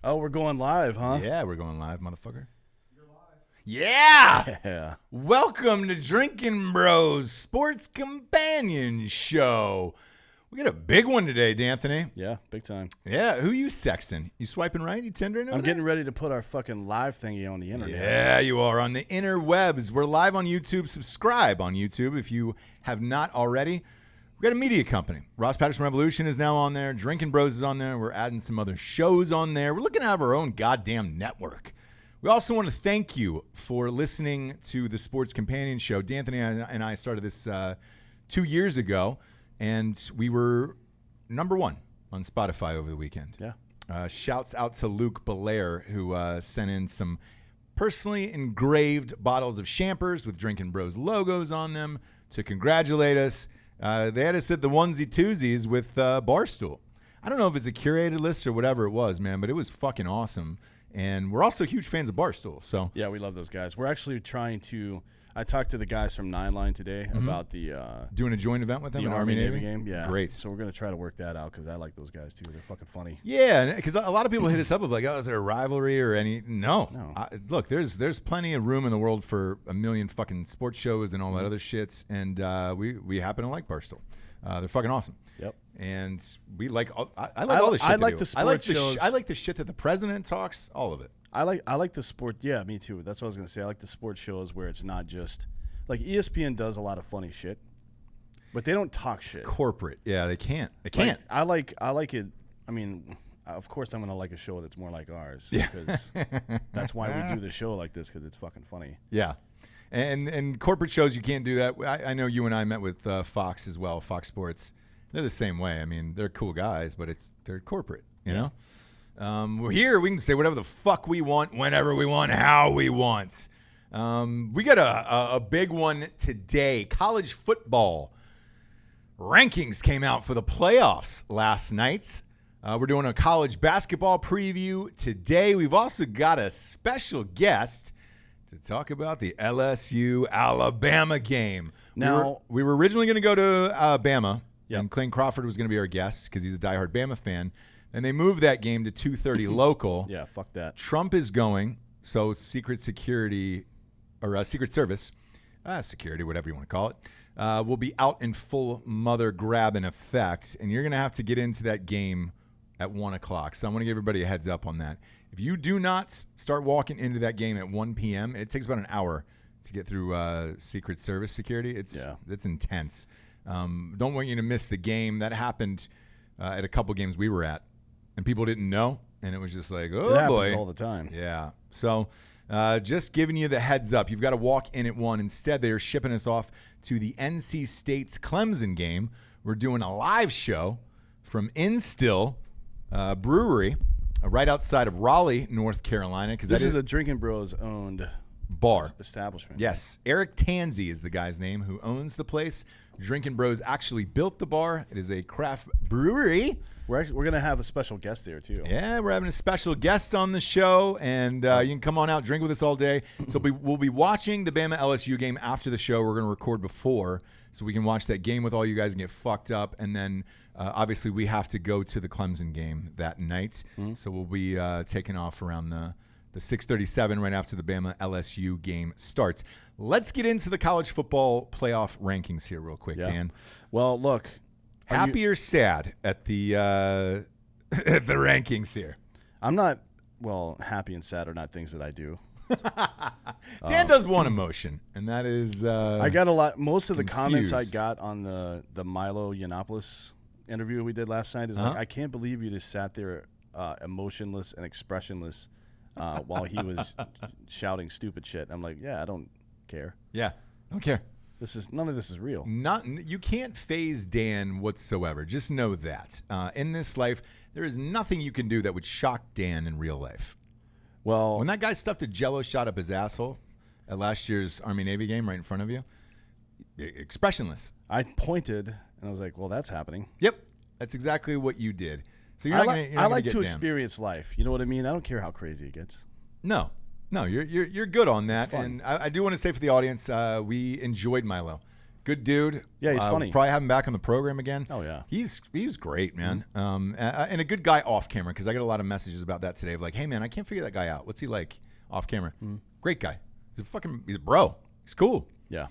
Oh, we're going live, huh? Yeah, we're going live, motherfucker. You're live. Yeah! Welcome to Drinkin Bros Sports Companion Show. We got a big one today, D'Anthony. Yeah, big time. Yeah, who you sexting? You swiping right? You tendering over I'm getting ready to put our fucking live thingy on the internet. Yeah, you are on the interwebs. We're live on YouTube. Subscribe on YouTube if you have not already. We've got a media company. Ross Patterson Revolution is now on there. Drinkin Bros is on there. We're adding some other shows on there. We're looking to have our own goddamn network. We also want to thank you for listening to the Sports Companion Show. D'Anthony and I started this 2 years ago, and we were number one on Spotify over the weekend. Yeah. Shouts out to Luke Belair, who sent in some personally engraved bottles of Champers with Drinkin Bros logos on them to congratulate us. They had us at the onesie-twosies with Barstool. I don't know if it's a curated list or whatever it was, man, but it was fucking awesome. And we're also huge fans of Barstool. So yeah, we love those guys. We're actually trying to I talked to the guys from 9 Line today about the doing a joint event with them, the an Army-Navy game. Yeah. Great. So we're going to try to work that out because I like those guys, too. They're fucking funny. Yeah, because a lot of people hit us up with like, oh, is there a rivalry or any? No. Look, there's plenty of room in the world for a million fucking sports shows and all that other shits, and we happen to like Barstool. They're fucking awesome. Yep. And we like I like all the shit. I like the sports shows. I like the shit that the president talks. All of it. I like the sport. Yeah, me too. That's what I was going to say. I like the sports shows where it's not just like ESPN does a lot of funny shit, but they don't talk shit. It's corporate. Yeah, they can't. They can't. Like, I like it. I mean, of course, I'm going to like a show that's more like ours. Yeah. Because that's why we do the show like this, because it's fucking funny. Yeah. And corporate shows, you can't do that. I know you and I met with Fox as well, Fox Sports. They're the same way. I mean, they're cool guys, but they're corporate, you know? We're here. We can say whatever the fuck we want, whenever we want, how we want. We got a big one today. College football rankings came out for the playoffs last night. We're doing a college basketball preview today. We've also got a special guest to talk about the LSU-Alabama game. Now, we were originally going to go to Bama, Yep. and Clayton Crawford was going to be our guest because he's a diehard Bama fan. And they moved that game to 2:30 local. Yeah, fuck that. Trump is going, so Secret Security or Secret Service, security, whatever you want to call it, will be out in full mother grab in effect. And you're going to have to get into that game at 1 o'clock. So I want to give everybody a heads up on that. If you do not start walking into that game at 1 p.m., it takes about an hour to get through Secret Service security. It's intense. Don't want you to miss the game. That happened at a couple games we were at, and people didn't know, and it was just like, oh, it boy. happens all the time. Yeah. So just giving you the heads up. You've got to walk in at 1. Instead, they are shipping us off to the NC State's Clemson game. We're doing a live show from Instill Brewery right outside of Raleigh, North Carolina. Because this is a Drinkin Bros owned bar establishment. Yes. Eric Tansey is the guy's name who owns the place. Drinkin Bros actually built the bar. It is a craft brewery. We're going to have a special guest there, too. Yeah, we're having a special guest on the show, and you can come on out, drink with us all day. So we'll be watching the Bama-LSU game after the show. We're going to record before so we can watch that game with all you guys and get fucked up. And then, obviously, we have to go to the Clemson game that night. Mm-hmm. So we'll be taking off around the 6:37 right after the Bama-LSU game starts. Let's get into the college football playoff rankings here real quick, Dan. Well, look. Happy or sad at the at the rankings here? I'm not, happy and sad are not things that I do. Dan does one emotion, and that is I got a lot. Most of the confused. comments I got on the Milo Yiannopoulos interview we did last night is like, I can't believe you just sat there emotionless and expressionless while he was shouting stupid shit. I'm like, yeah, I don't care. Yeah, I don't care. None of this is real. You can't phase Dan whatsoever. Just know that in this life, there is nothing you can do that would shock Dan in real life. Well, when that guy stuffed a Jello shot up his asshole at last year's Army-Navy game right in front of you, expressionless. I pointed and I was like, "Well, that's happening." Yep, that's exactly what you did. So I like to experience life. You know what I mean? I don't care how crazy it gets. No, you're good on that. And I do want to say for the audience, we enjoyed Milo. Good dude. Yeah, he's funny. Probably have him back on the program again. Oh, yeah. He's great, man. And a good guy off camera, because I got a lot of messages about that today of like, hey, man, I can't figure that guy out. What's he like off camera? Great guy. He's a bro. He's cool. Yeah.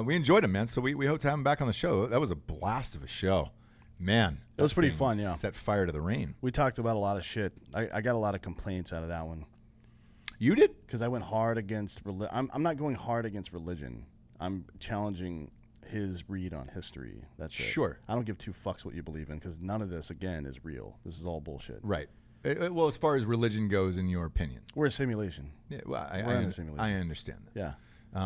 We enjoyed him, man. So we hope to have him back on the show. That was a blast of a show. Man. It was pretty fun, yeah. Set fire to the rain. We talked about a lot of shit. I got a lot of complaints out of that one. You did? Because I went hard against religion. I'm not going hard against religion. I'm challenging his read on history. That's it. Sure. I don't give two fucks what you believe in, because none of this, again, is real. This is all bullshit. Right. Well, as far as religion goes, in your opinion. We're a simulation. Yeah, well, We're in a simulation. I understand that. Yeah.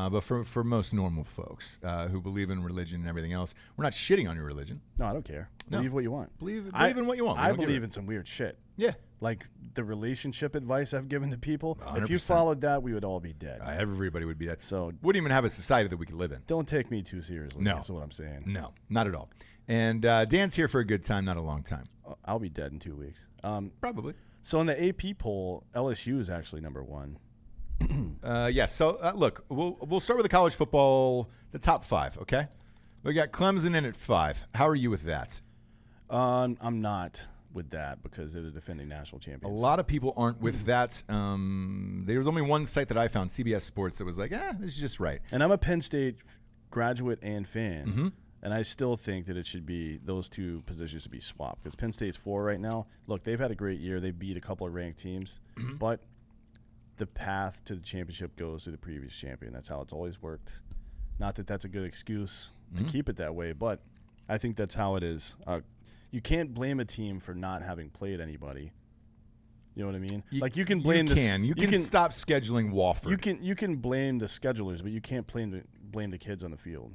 But for most normal folks who believe in religion and everything else, we're not shitting on your religion. No, I don't care. No. Believe what you want. Believe in what you want. I believe in some weird shit. Yeah. Like the relationship advice I've given to people. 100%. If you followed that, we would all be dead. Everybody would be dead. So wouldn't even have a society that we could live in. don't take me too seriously. No. That's what I'm saying. No, not at all. And Dan's here for a good time, not a long time. I'll be dead in 2 weeks. Probably. So in the AP poll, LSU is actually number one. Yes. So look, we'll start with the college football, the top 5. Okay. We got Clemson in at 5. How are you with that? I'm not with that, because they're the defending national champions. A lot of people aren't with that. There was only one site that I found, CBS Sports, that was like, this is just right. And I'm a Penn State graduate and fan, and I still think that it should be those two positions to be swapped, because Penn State's 4 right now. Look, they've had a great year. They beat a couple of ranked teams, but the path to the championship goes to the previous champion. That's how it's always worked. Not that that's a good excuse to keep it that way, but I think that's how it is. You can't blame a team for not having played anybody. You know what I mean? You can blame You can stop scheduling Wofford. You can blame the schedulers, but you can't blame the kids on the field.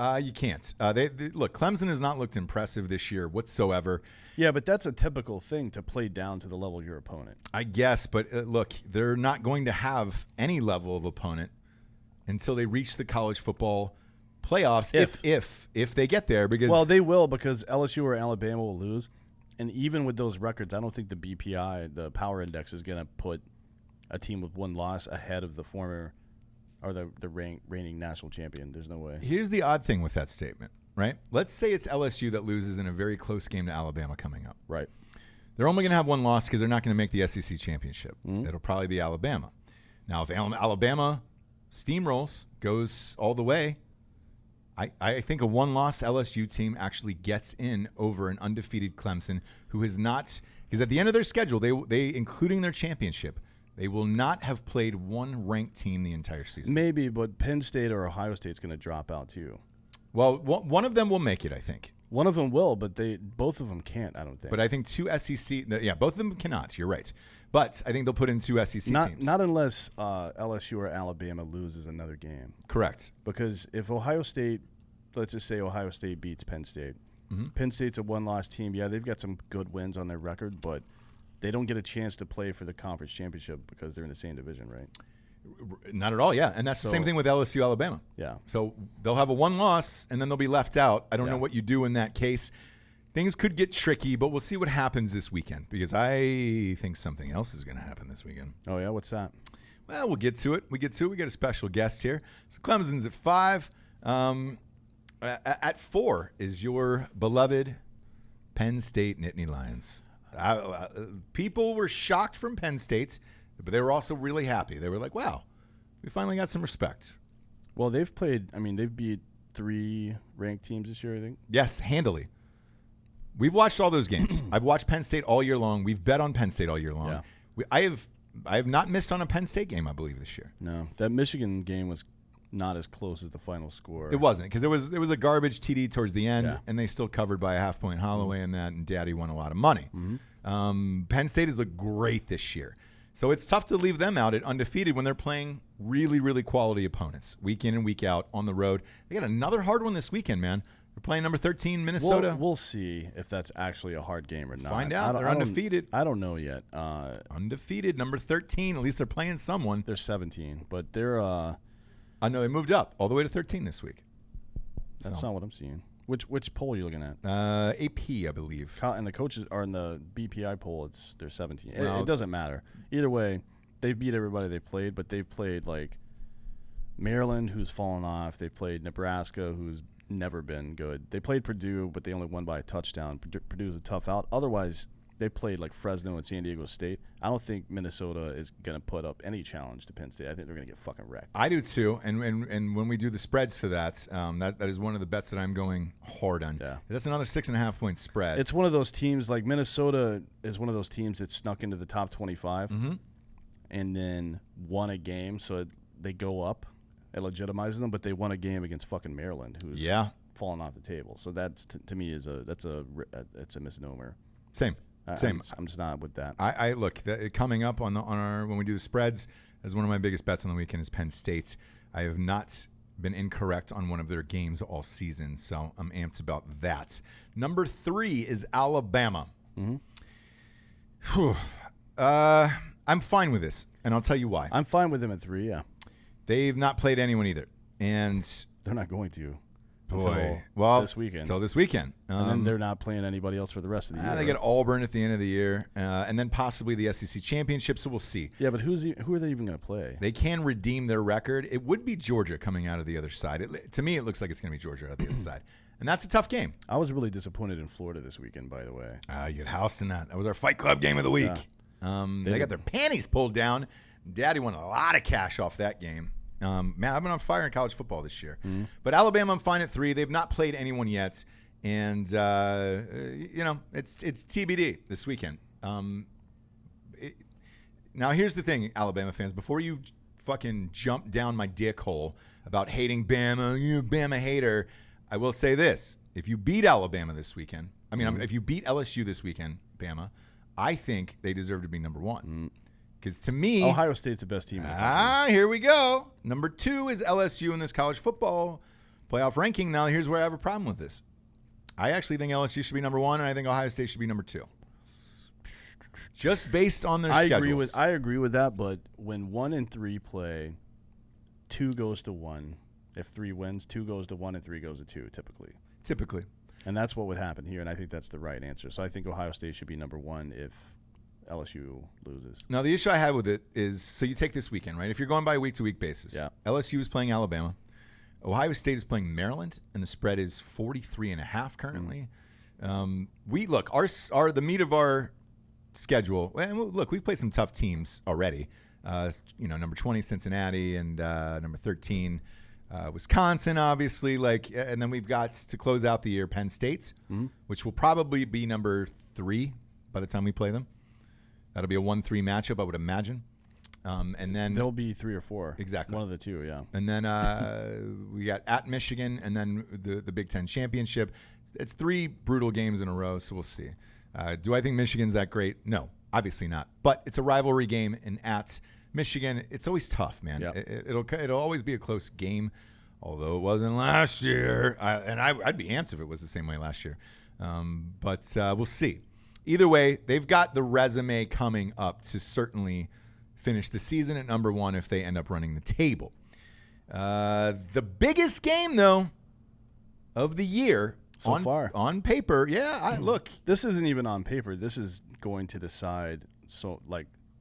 You can't. Look, Clemson has not looked impressive this year whatsoever. Yeah, but that's a typical thing, to play down to the level of your opponent. I guess, but look, they're not going to have any level of opponent until they reach the college football playoffs, if they get there. Because they will, because LSU or Alabama will lose, and even with those records, I don't think the BPI, the Power Index, is going to put a team with one loss ahead of the former or the reigning national champion. There's no way. Here's the odd thing with that statement, right? Let's say it's LSU that loses in a very close game to Alabama coming up. Right. They're only going to have one loss because they're not going to make the SEC championship. It'll probably be Alabama. Now, if Alabama steamrolls, goes all the way, I think a one-loss LSU team actually gets in over an undefeated Clemson, who has not, because at the end of their schedule, they including their championship, they will not have played one ranked team the entire season. Maybe, but Penn State or Ohio State's going to drop out too. Well, one of them will make it, I think. One of them will, but both of them can't, I don't think. But I think two SEC, both of them cannot. You're right. But I think they'll put in two SEC teams. Not unless LSU or Alabama loses another game. Correct. Because if Ohio State, let's just say Ohio State beats Penn State. Penn State's a one-loss team. Yeah, they've got some good wins on their record, but they don't get a chance to play for the conference championship because they're in the same division, right? Not at all, yeah. And that's the same thing with LSU, Alabama. Yeah. So they'll have a one loss, and then they'll be left out. I don't know what you do in that case. Things could get tricky, but we'll see what happens this weekend, because I think something else is going to happen this weekend. Oh, yeah? What's that? Well, we'll get to it. We got a special guest here. So Clemson's at 5. At 4 is your beloved Penn State Nittany Lions. People were shocked from Penn State, but they were also really happy. They were like, wow, we finally got some respect. Well, they've beat 3 ranked teams this year, I think. Yes, handily. We've watched all those games. I've watched Penn State all year long. We've bet on Penn State all year long. Yeah. I have not missed on a Penn State game, I believe, this year. No, that Michigan game was not as close as the final score. It wasn't, because there was a garbage TD towards the end, and they still covered by a half-point Holloway in that, and Daddy won a lot of money. Penn State has looked great this year. So it's tough to leave them out at undefeated when they're playing really, really quality opponents week in and week out on the road. They got another hard one this weekend, man. They're playing number 13, Minnesota. We'll see if that's actually a hard game or not. Find out. They're undefeated. I don't know yet. Undefeated, number 13. At least they're playing someone. They're 17, but they're I know they moved up all the way to 13 this week. That's not what I'm seeing. Which poll are you looking at? AP, I believe. And the coaches are in the BPI poll. They're 17. It doesn't matter. Either way, they've beat everybody they played, but they've played like Maryland, who's fallen off. They played Nebraska, who's never been good. They played Purdue, but they only won by a touchdown. Purdue's a tough out. Otherwise, they played like Fresno and San Diego State. I don't think Minnesota is going to put up any challenge to Penn State. I think they're going to get fucking wrecked. I do too. And when we do the spreads for that, that is one of the bets that I'm going hard on. Yeah. That's another 6.5 point spread. It's one of those teams, like Minnesota is one of those teams that snuck into the top 25 and then won a game. So they go up. It legitimizes them, but they won a game against fucking Maryland, who's falling off the table. So that's to me it's a misnomer. Same. I'm just not with that. I look coming up on our when we do the spreads as one of my biggest bets on the weekend is Penn State. I have not been incorrect on one of their games all season, so I'm amped about that. Number 3 is Alabama. I'm fine with this, and I'll tell you why. I'm fine with them at 3. Yeah, they've not played anyone either, and they're not going to. This weekend. Until this weekend. And then they're not playing anybody else for the rest of the year. They get Auburn at the end of the year, and then possibly the SEC Championship, so we'll see. Yeah, but who are they even going to play? They can redeem their record. It would be Georgia coming out of the other side. To me, it looks like it's going to be Georgia out of the other side. And that's a tough game. I was really disappointed in Florida this weekend, by the way. You get housed in that. That was our Fight Club game of the week. Yeah. They got their panties pulled down. Daddy won a lot of cash off that game. Man, I've been on fire in college football this year. But Alabama, I'm fine at 3. They've not played anyone yet. And, it's TBD this weekend. Now, here's the thing, Alabama fans. Before you fucking jump down my dick hole about hating Bama, you're a Bama hater, I will say this. If you beat Alabama this weekend, if you beat LSU this weekend, Bama, I think they deserve to be number 1. Because to me, Ohio State's the best team in the country. Here we go. Number 2 is LSU in this college football playoff ranking. Now, here's where I have a problem with this. I actually think LSU should be number 1, and I think Ohio State should be number 2. Just based on their schedules. I agree with that, but when 1 and 3 play, 2 goes to 1. If 3 wins, 2 goes to 1 and 3 goes to 2, typically. And that's what would happen here, and I think that's the right answer. So I think Ohio State should be number 1 if LSU loses. Now, the issue I have with it is, so you take this weekend, right? If you're going by a week-to-week basis, LSU is playing Alabama. Ohio State is playing Maryland, and the spread is 43.5 currently. The meat of our schedule, look, we've played some tough teams already. Number 20, Cincinnati, and number 13, Wisconsin, obviously. And then we've got, to close out the year, Penn State, which will probably be number 3 by the time we play them. That'll be a 1-3 matchup, I would imagine. And then they'll be 3 or 4. Exactly. One of the 2, yeah. And then we got at Michigan, and then the Big Ten championship. It's 3 brutal games in a row, so we'll see. Do I think Michigan's that great? No, obviously not. But it's a rivalry game, and at Michigan, it's always tough, man. Yep. It'll always be a close game, although it wasn't last year. I'd be amped if it was the same way last year. But we'll see. Either way, they've got the resume coming up to certainly finish the season at number 1 if they end up running the table. The biggest game, though, of the year so far on paper. Look. This isn't even on paper. This is going to decide how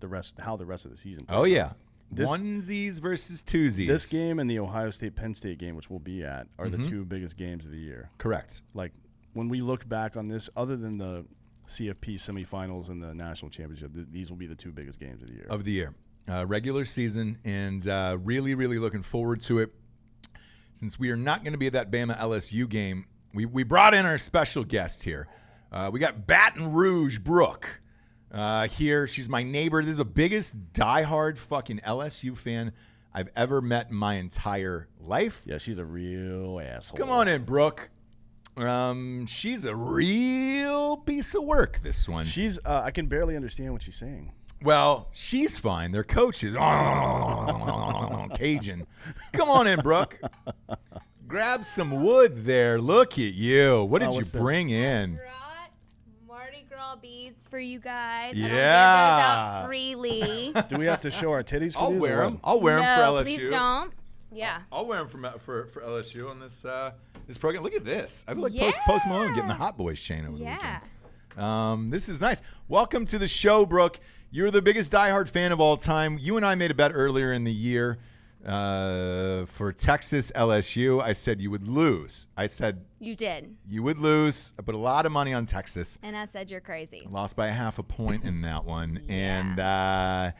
the rest of the season plays. Oh, yeah. Onesies versus twosies. This game and the Ohio State-Penn State game, which we'll be at, are the 2 biggest games of the year. Correct. When we look back on this, other than the CFP semifinals and the national championship, these will be the 2 biggest games of the year. Regular season, and really, really looking forward to it. Since we are not going to be at that Bama LSU game, we brought in our special guest here. We got Baton Rouge Brooke here. She's my neighbor. This is the biggest diehard fucking LSU fan I've ever met in my entire life. Yeah, she's a real asshole. Come on in, Brooke. She's a real piece of work, this one. She's I can barely understand what she's saying. Well, she's fine. Their coach is Cajun. Come on in, Brooke. Grab some wood there. Look at you. What did you bring in? I brought Mardi Gras beads for you guys. Yeah. I don't give those out freely. Do we have to show our titties for I'll these? wear them. I'll wear them for LSU. Please don't. Yeah. I'll wear them for LSU on this program. Look at this. I feel like Post Malone getting the Hot Boys chain over the weekend. This is nice. Welcome to the show, Brooke. You're the biggest diehard fan of all time. You and I made a bet earlier in the year For Texas LSU, I said you would lose. I said You did. you would lose. I put a lot of money on Texas. And I said you're crazy. Lost by 0.5 point in that one. Yeah. And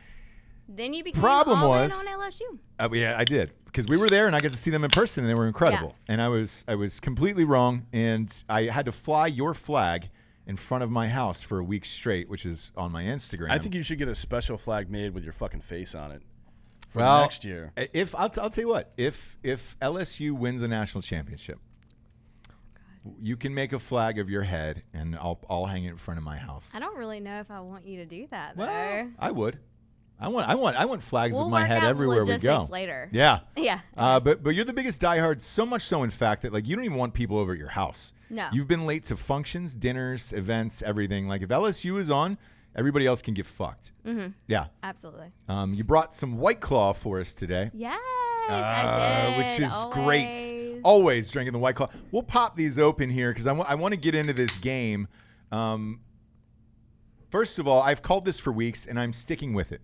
Then you became problem all was, in on LSU. yeah, I did. Because we were there and I got to see them in person and they were incredible. Yeah. And I was completely wrong. And I had to fly your flag in front of my house for a week straight, which is on my Instagram. I think you should get a special flag made with your fucking face on it for Well, next year. If I'll tell you what, if LSU wins the national championship, you can make a flag of your head and I'll hang it in front of my house. I don't really know if I want you to do that, though. Well, I would. I want flags We'll of my work head out everywhere we logistics go. later. Yeah. Yeah. But you're the biggest diehard, so much so in fact that like you don't even want people over at your house. No. You've been late to functions, dinners, events, everything. Like if LSU is on, everybody else can get fucked. Mm-hmm. Yeah. Absolutely. You brought some White Claw for us today. Yes, I did. Which is Always. great. Always drinking the White Claw. We'll pop these open here because I want to get into this game. First of all, I've called this for weeks and I'm sticking with it.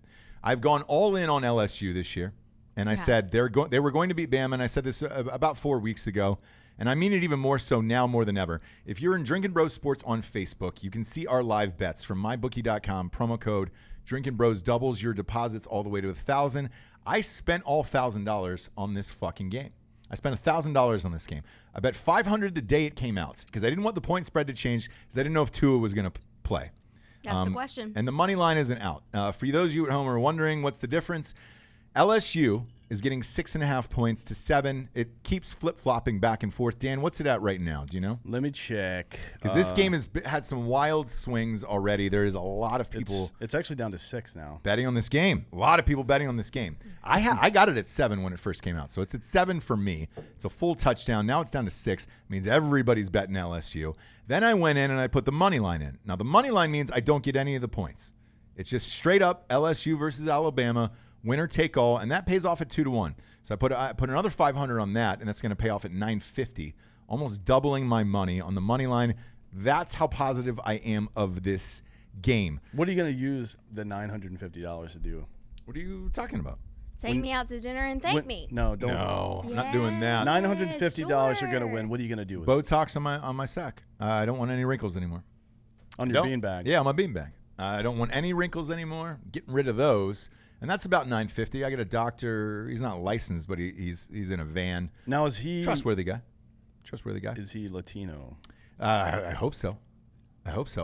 I've gone all in on LSU this year, and I said they were going to beat Bama, and I said this about 4 weeks ago, and I mean it even more so now more than ever. If you're in Drinkin' Bros Sports on Facebook, you can see our live bets from mybookie.com. Promo code Drinkin' Bros doubles your deposits all the way to $1,000. I spent all $1,000 on this fucking game. I spent $1,000 on this game. I bet $500 the day it came out because I didn't want the point spread to change because I didn't know if Tua was going to play. That's the question. And the money line isn't out. For those of you at home who are wondering what's the difference, LSU is getting 6.5 points to 7. It keeps flip-flopping back and forth. Dan, what's it at right now? Do you know? Let me check. Because this game has had some wild swings already. There is a lot of people. It's actually down to 6 now. Betting on this game. A lot of people betting on this game. I got it at 7 when it first came out. So it's at 7 for me. It's a full touchdown. Now it's down to 6. It means everybody's betting LSU. Then I went in and I put the money line in. Now the money line means I don't get any of the points. It's just straight up LSU versus Alabama, winner take all, and that pays off at 2-1. So I put another $500 on that, and that's going to pay off at $950, almost doubling my money on the money line. That's how positive I am of this game. What are you going to use the $950 to do? What are you talking about? Take me out to dinner and thank me. No, don't. No, I'm not doing that. $950 sure. are going to win. What are you going to do with Botox on my sack. I don't want any wrinkles anymore. it? On your beanbag? Yeah, on my beanbag. I don't want any wrinkles anymore. Getting rid of those. And that's about $950. I got a doctor. He's not licensed, but he's in a van. Now, is he... Trustworthy guy. Is he Latino? I hope so.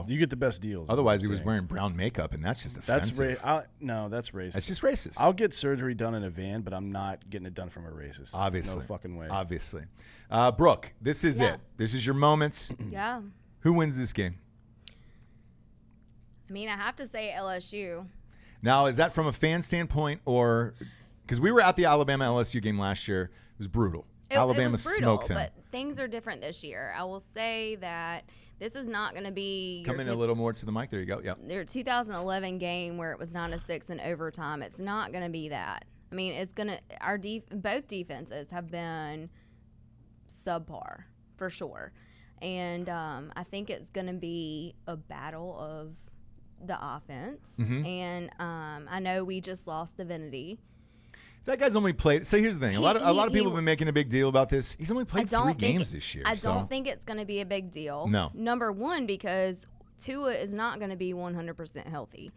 You get the best deals. Otherwise, he was wearing brown makeup, and that's just offensive. No, that's racist. That's just racist. I'll get surgery done in a van, but I'm not getting it done from a racist. Obviously. No fucking way. Obviously. Brooke, this is it. This is your moments. Yeah. Who wins this game? I mean, I have to say LSU. Now, is that from a fan standpoint or – because we were at the Alabama-LSU game last year. It was brutal. Alabama was brutal, smoked them. but things are different this year. I will say that this is not going to be Come in a little more to the mic. There you go. Yep. Their 2011 game where it was 9-6 in overtime. It's not going to be that. I mean, it's going to – both defenses have been subpar for sure. And I think it's going to be a battle of the offense. Mm-hmm. And I know we just lost Divinity. That guy's only played. So here's the thing: a lot of people have been making a big deal about this. He's only played 3 games this year. I don't think it's going to be a big deal. No. Number one, because Tua is not going to be 100% healthy,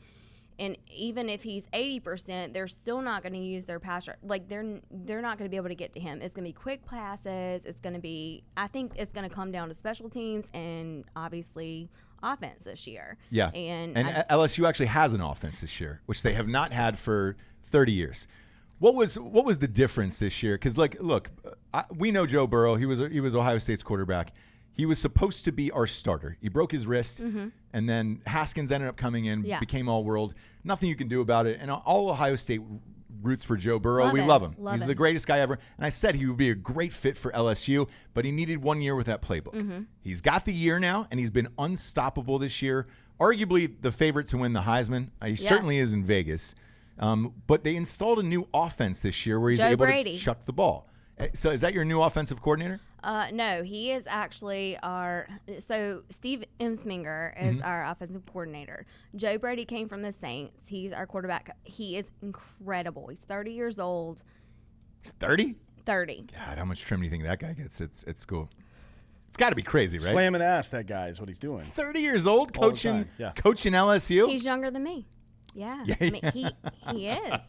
and even if he's 80%, they're still not going to use their pass rush. Like they're not going to be able to get to him. It's going to be quick passes. It's going to be. I think it's going to come down to special teams and obviously offense this year. Yeah. And LSU actually has an offense this year, which they have not had for 30 years. What was the difference this year? Because look, we know Joe Burrow. He was Ohio State's quarterback. He was supposed to be our starter. He broke his wrist, and then Haskins ended up coming in, became all-world. Nothing you can do about it. And all Ohio State roots for Joe Burrow. We love him. He's the greatest guy ever. And I said he would be a great fit for LSU, but he needed 1 year with that playbook. He's got the year now, and he's been unstoppable this year. Arguably the favorite to win the Heisman. He certainly is in Vegas. But they installed a new offense this year where he's able to chuck the ball. So is that your new offensive coordinator? No, he is actually Steve Emsminger is our offensive coordinator. Joe Brady came from the Saints. He's our quarterback. He is incredible. He's 30 years old. He's 30? 30. God, how much trim do you think that guy gets at school? It's got to be crazy, right? Slamming ass, that guy is what he's doing. 30 years old, All the time, coaching LSU. He's younger than me. Yeah. I mean, he is.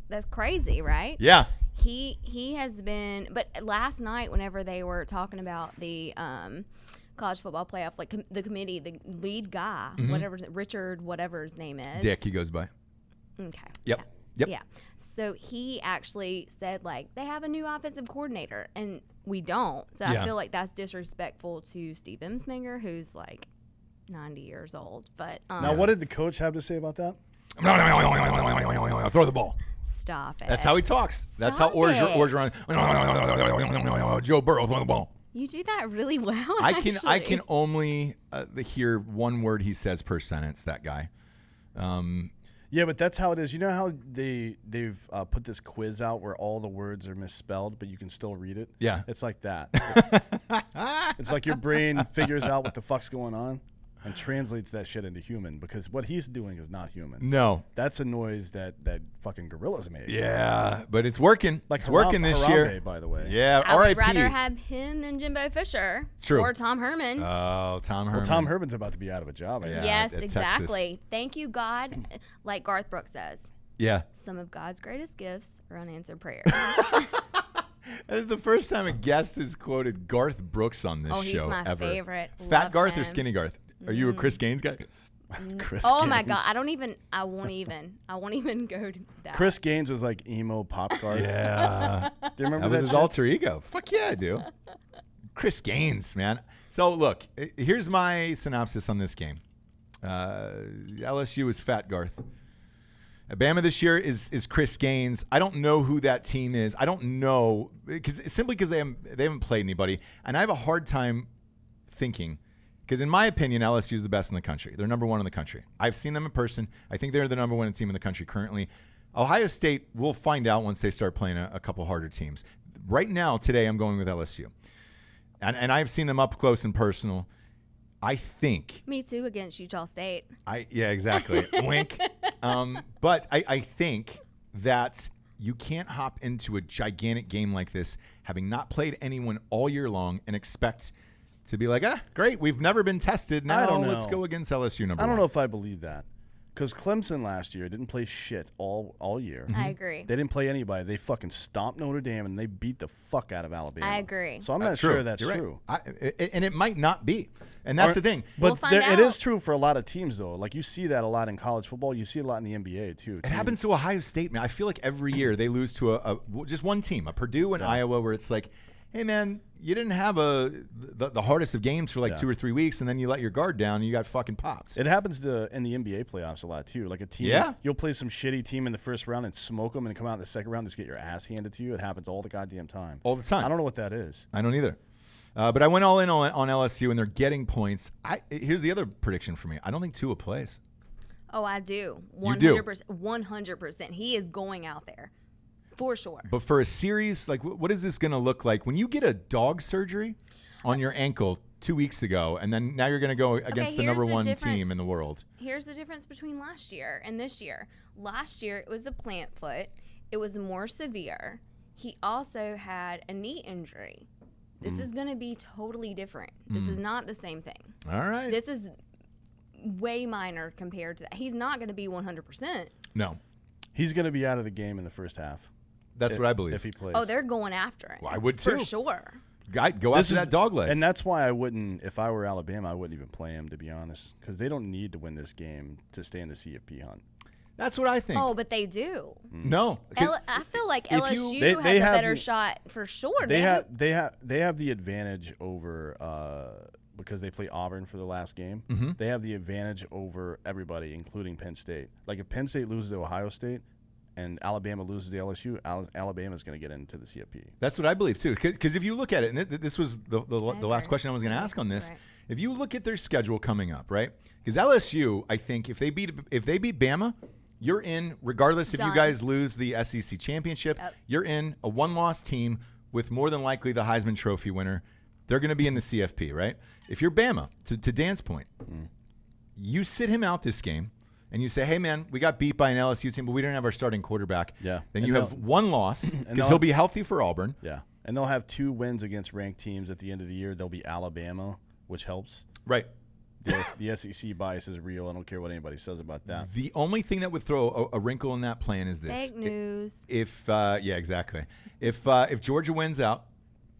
That's crazy, right? Yeah. He has been. But last night, whenever they were talking about the college football playoff, like the committee, the lead guy, Richard, whatever his name is. Dick, he goes by. Okay. Yep. Yep. Yeah. So he actually said, like, they have a new offensive coordinator, and we don't. So I feel like that's disrespectful to Steve Emsminger, who's, like, 90 years old. But now, what did the coach have to say about that? Throw the ball. Stop it. That's how he talks. That's how Orgeron. Joe Burrow, throw the ball. You do that really well. I can only hear one word he says per sentence. That guy. Yeah, but that's how it is. You know how they've put this quiz out where all the words are misspelled, but you can still read it? Yeah. It's like that. It's like your brain figures out what the fuck's going on and translates that shit into human, because what he's doing is not human. No. That's a noise that fucking gorillas make. Yeah, but it's working. Like it's working this year. By the way. Yeah, I would R.I.P. rather have him than Jimbo Fisher. It's true. Or Tom Herman. Oh, Tom Herman. Well, Tom Herman's about to be out of a job. Yeah. Yes, at exactly. Thank you, God. Like Garth Brooks says, Yeah. some of God's greatest gifts are unanswered prayers. That is the first time a guest has quoted Garth Brooks on this show. Oh, he's my ever. favorite. Fat Love Garth him. or Skinny Garth? Are you a Chris Gaines guy? Chris Oh my Gaines. God! I won't even go to that. Chris Gaines was like emo pop Garth. Yeah. Do you remember That was that his shit? alter ego. Fuck yeah, I do. Chris Gaines, man. So look, here's my synopsis on this game. LSU is Fat Garth. Bama this year is Chris Gaines. I don't know who that team is. I don't know simply because they haven't played anybody, and I have a hard time thinking. Because in my opinion, LSU is the best in the country. They're number one in the country. I've seen them in person. I think they're the number one team in the country currently. Ohio State, we'll find out once they start playing a couple harder teams. Right now, today, I'm going with LSU. And I've seen them up close and personal. I think. Me too, against Utah State. Yeah, exactly. Wink. But I think that you can't hop into a gigantic game like this, having not played anyone all year long, and expect to be like, great, we've never been tested. Now I don't know. Let's go against LSU number one. I don't know if I believe that. Because Clemson last year didn't play shit all year. I agree. They didn't play anybody. They fucking stomped Notre Dame, and they beat the fuck out of Alabama. I agree. So I'm not sure that's You're true. right. And it might not be. And that's the thing. We'll But find it out. is true for a lot of teams, though. Like, you see that a lot in college football. You see it a lot in the NBA, too. It happens to Ohio State, man. I feel like every year they lose to just one team, a Purdue and Iowa, where it's like, hey, man, you didn't have the hardest of games for like 2 or 3 weeks, and then you let your guard down and you got fucking popped. It happens in the NBA playoffs a lot, too. Like a team, you'll play some shitty team in the first round and smoke them and come out in the second round and just get your ass handed to you. It happens all the goddamn time. All the time. I don't know what that is. I don't either. But I went all in on LSU, and they're getting points. Here's the other prediction for me. I don't think Tua plays. Oh, I do. 100%. You do? 100%. He is going out there. For sure. But for a series, like, what is this going to look like when you get a dog surgery on your ankle 2 weeks ago, and then now you're going to go against the number one team in the world? Here's the difference between last year and this year. Last year, it was a plant foot. It was more severe. He also had a knee injury. This is going to be totally different. This is not the same thing. All right. This is way minor compared to that. He's not going to be 100%. No. He's going to be out of the game in the first half. That's what I believe. If he plays. Oh, they're going after it. Well, I would For too. sure. Go after that dog leg. And that's why I wouldn't, if I were Alabama, I wouldn't even play him, to be honest, because they don't need to win this game to stay in the CFP hunt. That's what I think. Oh, but they do. No. I feel like LSU They has a have better the- shot for sure. They have the advantage over because they play Auburn for the last game. Mm-hmm. They have the advantage over everybody, including Penn State. Like, if Penn State loses to Ohio State and Alabama loses to LSU, Alabama's going to get into the CFP. That's what I believe too. Because if you look at it, and this was the last question I was going to ask on this. Right. If you look at their schedule coming up, right? Because LSU, I think if they beat Bama, you're in, regardless if you Done. guys lose the SEC championship. Yep. You're in a one-loss team with more than likely the Heisman Trophy winner. They're going to be in the CFP, right? If you're Bama, to Dan's point, you sit him out this game, and you say, hey, man, we got beat by an LSU team, but we didn't have our starting quarterback. Yeah. Then And you have one loss because he'll be healthy for Auburn. Yeah. And they'll have 2 wins against ranked teams at the end of the year. They'll be Alabama, which helps. Right. The SEC bias is real. I don't care what anybody says about that. The only thing that would throw a wrinkle in that plan is this. Fake news. Yeah, exactly. If Georgia wins out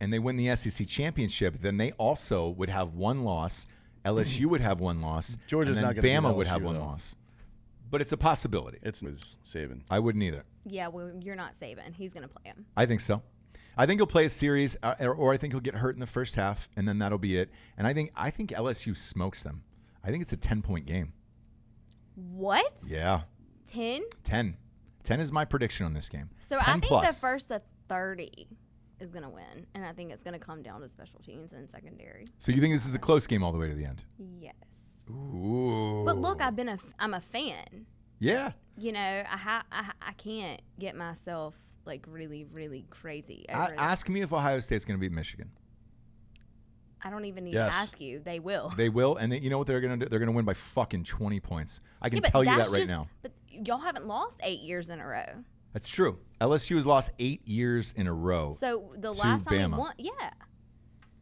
and they win the SEC championship, then they also would have 1 loss. LSU would have 1 loss. Georgia's and then not going to Bama would have 1 though. loss. But it's a possibility. It's Saban. I wouldn't either. Yeah, well, you're not saving. He's going to play him. I think so. I think he'll play a series, or I think he'll get hurt in the first half, and then that'll be it. And I think LSU smokes them. I think it's a 10-point game. What? Yeah. 10? 10. 10 is my prediction on this game. So 10 I think plus. the first to 30 is going to win, and I think it's going to come down to special teams and secondary. So you think this is a close game all the way to the end? Yes. Ooh. But look, I'm a fan. Yeah. You know, I can't get myself like really, really crazy over this. Ask me if Ohio State's going to beat Michigan. I don't even need to ask you. They will. They will, and you know what they're going to do? They're going to win by fucking 20 points. I can Yeah, but tell you that that's right just- now. But y'all haven't lost 8 years in a row. That's true. LSU has lost 8 years in a row. So the to last time Bama. we won, yeah.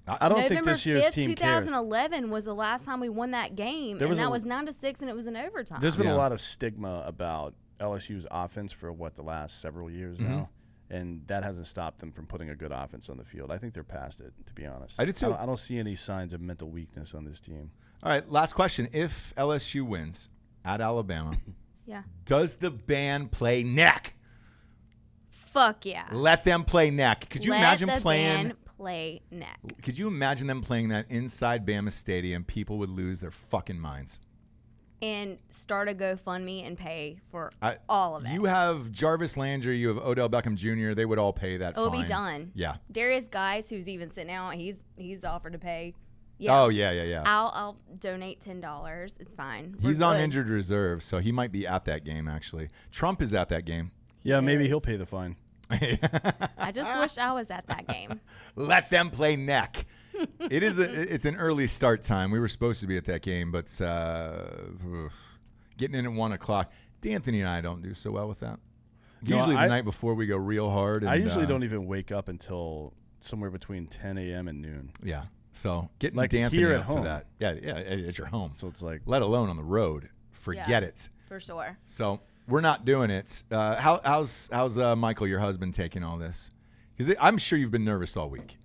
I don't think November this year's 5th, team cares. 2011 was the last time we won that game, and that was 9-6, and it was in overtime. There's been Yeah. a lot of stigma about LSU's offense for the last several years now, and that hasn't stopped them from putting a good offense on the field. I think they're past it, to be honest. I do too. I don't see any signs of mental weakness on this team. All right, last question. If LSU wins at Alabama, Yeah. does the band play neck? Fuck yeah. Let them play neck. Could you imagine the playing? band play neck. Could you imagine them playing that inside Bama Stadium? People would lose their fucking minds. And start a GoFundMe and pay for all of it. You have Jarvis Landry. You have Odell Beckham Jr. They would all pay that It'll fine. be done. Yeah. Darius Guys, who's even sitting out, he's offered to pay. Yeah. Oh, yeah. I'll donate $10. It's fine. He's We're on good. injured reserve, so he might be at that game, actually. Trump is at that game. Yeah, maybe he'll pay the fine. I just wish I was at that game. Let them play neck. It's an early start time. We were supposed to be at that game, but getting in at 1 o'clock. D'Anthony and I don't do so well with that. Usually the night before we go real hard. And, I usually don't even wake up until somewhere between 10 a.m. and noon. Yeah. So getting Like D'Anthony here at up for home. that. Yeah, at your home. So it's like, Let alone on the road. Forget it. For sure. So we're not doing it. How's Michael, your husband, taking all this? Because I'm sure you've been nervous all week.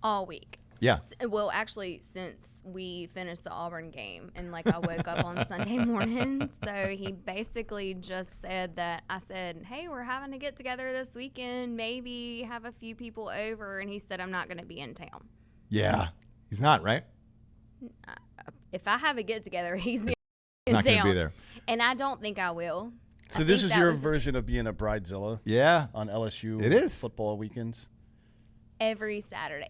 All week. Yeah. Well, actually, since we finished the Auburn game and I woke up on Sunday morning, so he basically just said that I said, hey, we're having a get together this weekend, maybe have a few people over, and he said I'm not going to be in town. Yeah. He's not, right? If I have a get together, he's in Not going to town. be there. And I don't think I will. so I this think is that your was version of being a bridezilla Yeah. on LSU It is. football weekends? every Saturday.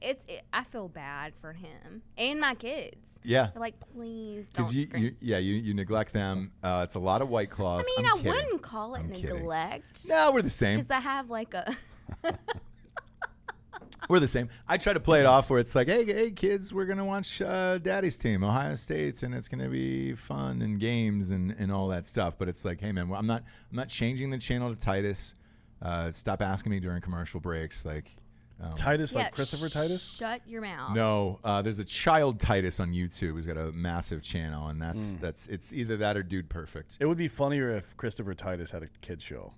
I feel bad for him and my kids. Yeah. They're like, please don't Because scream. you neglect them. It's a lot of White Claws. I mean, I'm I kidding. wouldn't call it I'm kidding. neglect. No, we're the same. Because I have like a... We're the same. I try to play it off where it's like, hey kids, we're gonna watch Daddy's team, Ohio State's, and it's gonna be fun and games and all that stuff. But it's like, hey man, I'm not changing the channel to Titus. Stop asking me during commercial breaks. Like Titus, like Christopher Titus? Shut your mouth. No, there's a child Titus on YouTube who's got a massive channel, and that's it's either that or Dude Perfect. It would be funnier if Christopher Titus had a kid show.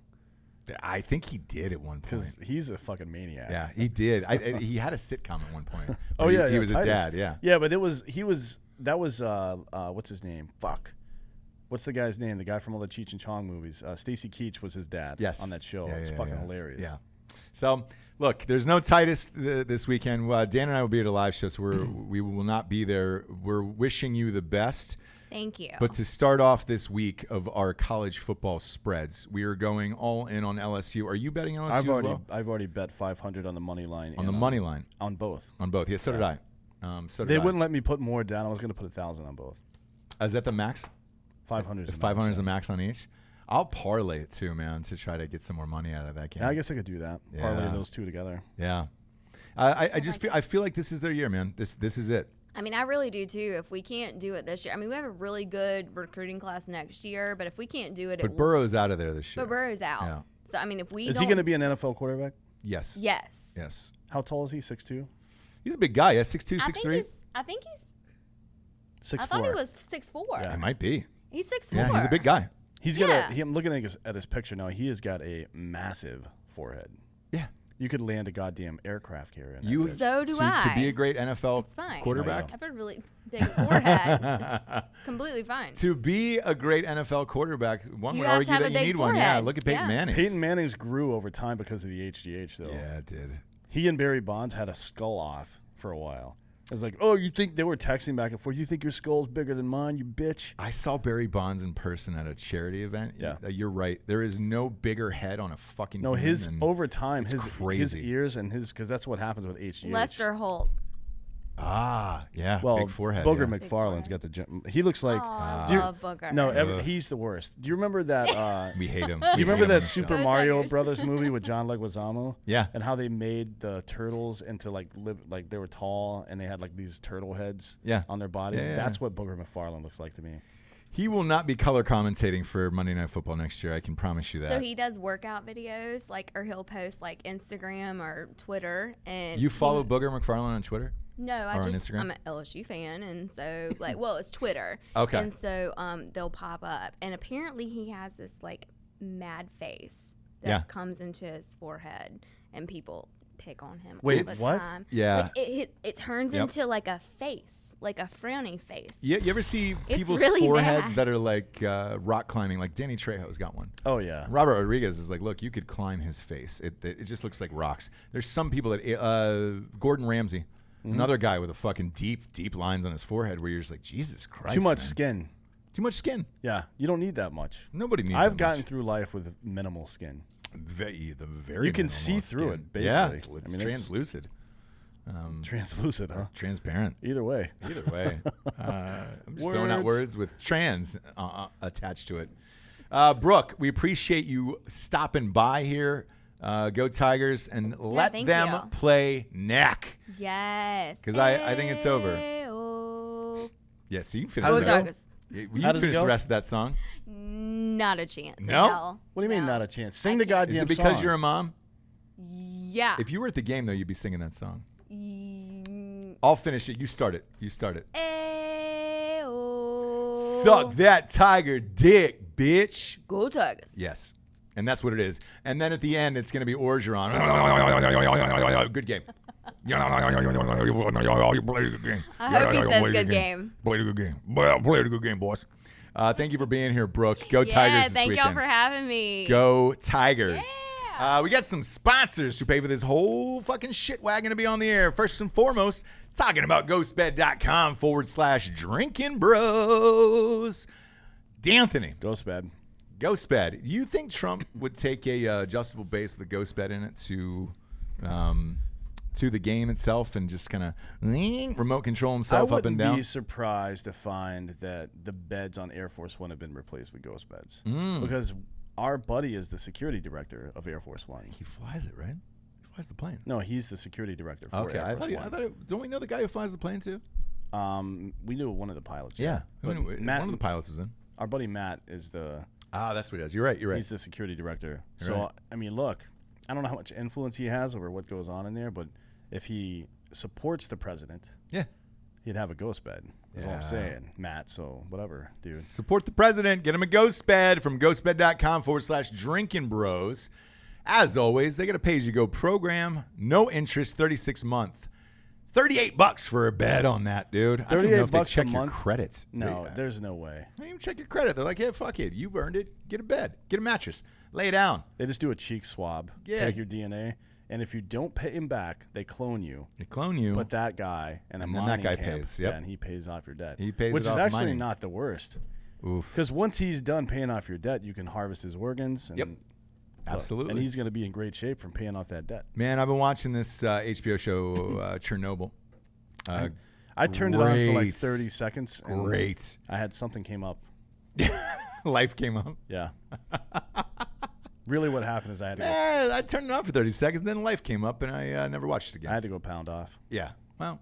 I think he did at one point. Because he's a fucking maniac. Yeah, he did. He had a sitcom at one point. Oh yeah, he was Titus. a dad. Yeah. Yeah, but that was what's his name? Fuck. What's the guy's name? The guy from all the Cheech and Chong movies. Stacy Keach was his dad. Yes. On that show. Yeah, it's yeah, fucking yeah. hilarious. Yeah. So look, there's no Titus this weekend. Dan and I will be at a live show, so we will not be there. We're wishing you the best. Thank you. But to start off this week of our college football spreads, we are going all in on LSU. Are you betting LSU as well? I've already bet 500 on the money line. On the money line. On both. On both. Yeah, so did I. They wouldn't let me put more down. I was going to put 1,000 on both. Is that the max? 500 is 500 is the max on each? I'll parlay it too, man, to try to get some more money out of that game. Yeah, I guess I could do that. Parlay Yeah. those two together. Yeah. I feel like this is their year, man. This is it. I mean, I really do too. If we can't do it this year, I mean, we have a really good recruiting class next year, but if we can't do it, But Burrow's out of there this year. But Burrow's out. Yeah. So I mean, if we Is he going to be an NFL quarterback? Yes. Yes. How tall is he? 6'2"? He's a big guy. Yeah, 6'2", 6'3". I think he's 6'4". I thought he was 6'4". Yeah. He might be. He's 6'4". Yeah, he's a big guy. He's got I'm looking at his picture now. He has got a massive forehead. Yeah. You could land a goddamn aircraft carrier. So do I. To be a great NFL It's fine. quarterback. I've got a really big forehead. It's completely fine. To be a great NFL quarterback, one You would have to argue have that a you big need one. Yeah, forehead. look at Peyton Yeah. Manning. Peyton Manning's grew over time because of the HGH, though. Yeah, it did. He and Barry Bonds had a skull off for a while. It was like, oh, you think they were texting back and forth? You think your skull's bigger than mine, you bitch? I saw Barry Bonds in person at a charity event. Yeah. You're right. There is no bigger head on a fucking No, human his than- over time, his crazy. ears and his, because that's what happens with HGH. Lester Holt. Yeah, Well, big forehead. Booger yeah. McFarland's got the gym. He looks like. Aw, do you- love Booger. No, Ugh. he's the worst. Do you remember that? We hate him. Do you remember that Super Go Mario Tigers. Brothers movie with John Leguizamo? Yeah. And how they made the turtles into like they were tall and they had like these turtle heads on their bodies. Yeah, yeah. That's what Booger McFarland looks like to me. He will not be color commentating for Monday Night Football next year. I can promise you that. So he does workout videos, or he'll post Instagram or Twitter. And You follow Booger McFarland on Twitter? No, Or on Instagram? I'm an LSU fan, and so it's Twitter. Okay. And so they'll pop up, and apparently he has this mad face that comes into his forehead, and people pick on him. Wait, all the what? time. Yeah. It turns into a face, like a frowny face. You ever see It's people's really foreheads bad. that are like rock climbing? Like Danny Trejo's got one. Oh yeah. Robert Rodriguez is like, look, you could climb his face. It just looks like rocks. There's some people that Gordon Ramsay, another guy with a fucking deep lines on his forehead where you're just like, Jesus Christ. Too much man. skin. Too much skin. Yeah, you don't need that much. Nobody needs I've that gotten much. through life with minimal skin. Very You can see minimal through skin. it, basically. Yeah, I it's mean, it's- translucid. Translucent, huh? Transparent. Either way. Either way. I'm just throwing out words with trans attached to it. Brooke, we appreciate you stopping by here. Go Tigers, and let thank them you. play neck. Yes. 'Cause I think it's over. Ayo. Yeah, so you can finish How's the it go? Tigers. You How does it finish the go? rest of that song. Not a chance. in No? hell. What do you mean, No. not a chance? Sing I the can't. Is goddamn it because song. you're a mom? Yeah. If you were at the game, though, you'd be singing that song. Mm, I'll finish it. You start it. Ayo. Suck that tiger dick, bitch. Go Tigers. Yes. And that's what it is. And then at the end, it's going to be Orgeron. Good game. I hope he says good game. Played a good game. Played a good game, boss. Thank you for being here, Brooke. Go Yeah, Tigers this thank weekend. y'all for having me. Go Tigers. Yeah. We got some sponsors who pay for this whole fucking shit wagon to be on the air. First and foremost, talking about ghostbed.com/drinking bros. D'Anthony. Ghostbed. Ghostbed. Do you think Trump would take a adjustable base with a Ghostbed in it to the game itself and just kind of remote control himself I up and wouldn't down? be surprised to find that the beds on Air Force One have been replaced with ghost beds because our buddy is the security director of Air Force One. He flies it, right? He flies the plane. No, he's the security director for Okay, Air I Force thought, One. don't we know the guy who flies the plane too? We knew one of the pilots. Yeah, But one of the pilots was in. our buddy Matt is the That's what he does. You're right. he's the security director. You're So right. I mean, look, I don't know how much influence he has over what goes on in there, but if he supports the president, Yeah. he'd have a ghost bed. That's all Yeah. I'm saying, Matt. So whatever, dude. Support the president. Get him a Ghostbed from ghostbed.com/drinking bros. As always, they got a pay-as-you-go program. No interest, 36 month. $38 for a bed on that, dude. I don't even know if they $38 a check your month? credits. No, there's no way. They don't even check your credit. They're like, yeah, fuck it. You've earned it. Get a bed. Get a mattress. Lay down. They just do a cheek swab, Yeah. take your DNA, and if you don't pay him back, they clone you. They clone you. But that guy and a And then that mining guy camp, pays, yep. yeah, and he pays off your debt. He pays which it is off actually mining. not the worst, Oof. because once he's done paying off your debt, you can harvest his organs. And, Yep. Absolutely. and he's going to be in great shape from paying off that debt. Man, I've been watching this HBO show, Chernobyl. I turned it on for like Great. 30 seconds. And Great. I had something came up. Life came up. Yeah. Really, what happened is I had to go, I turned it on for 30 seconds, then life came up, and I never watched it again. I had to go pound off. Yeah. Well,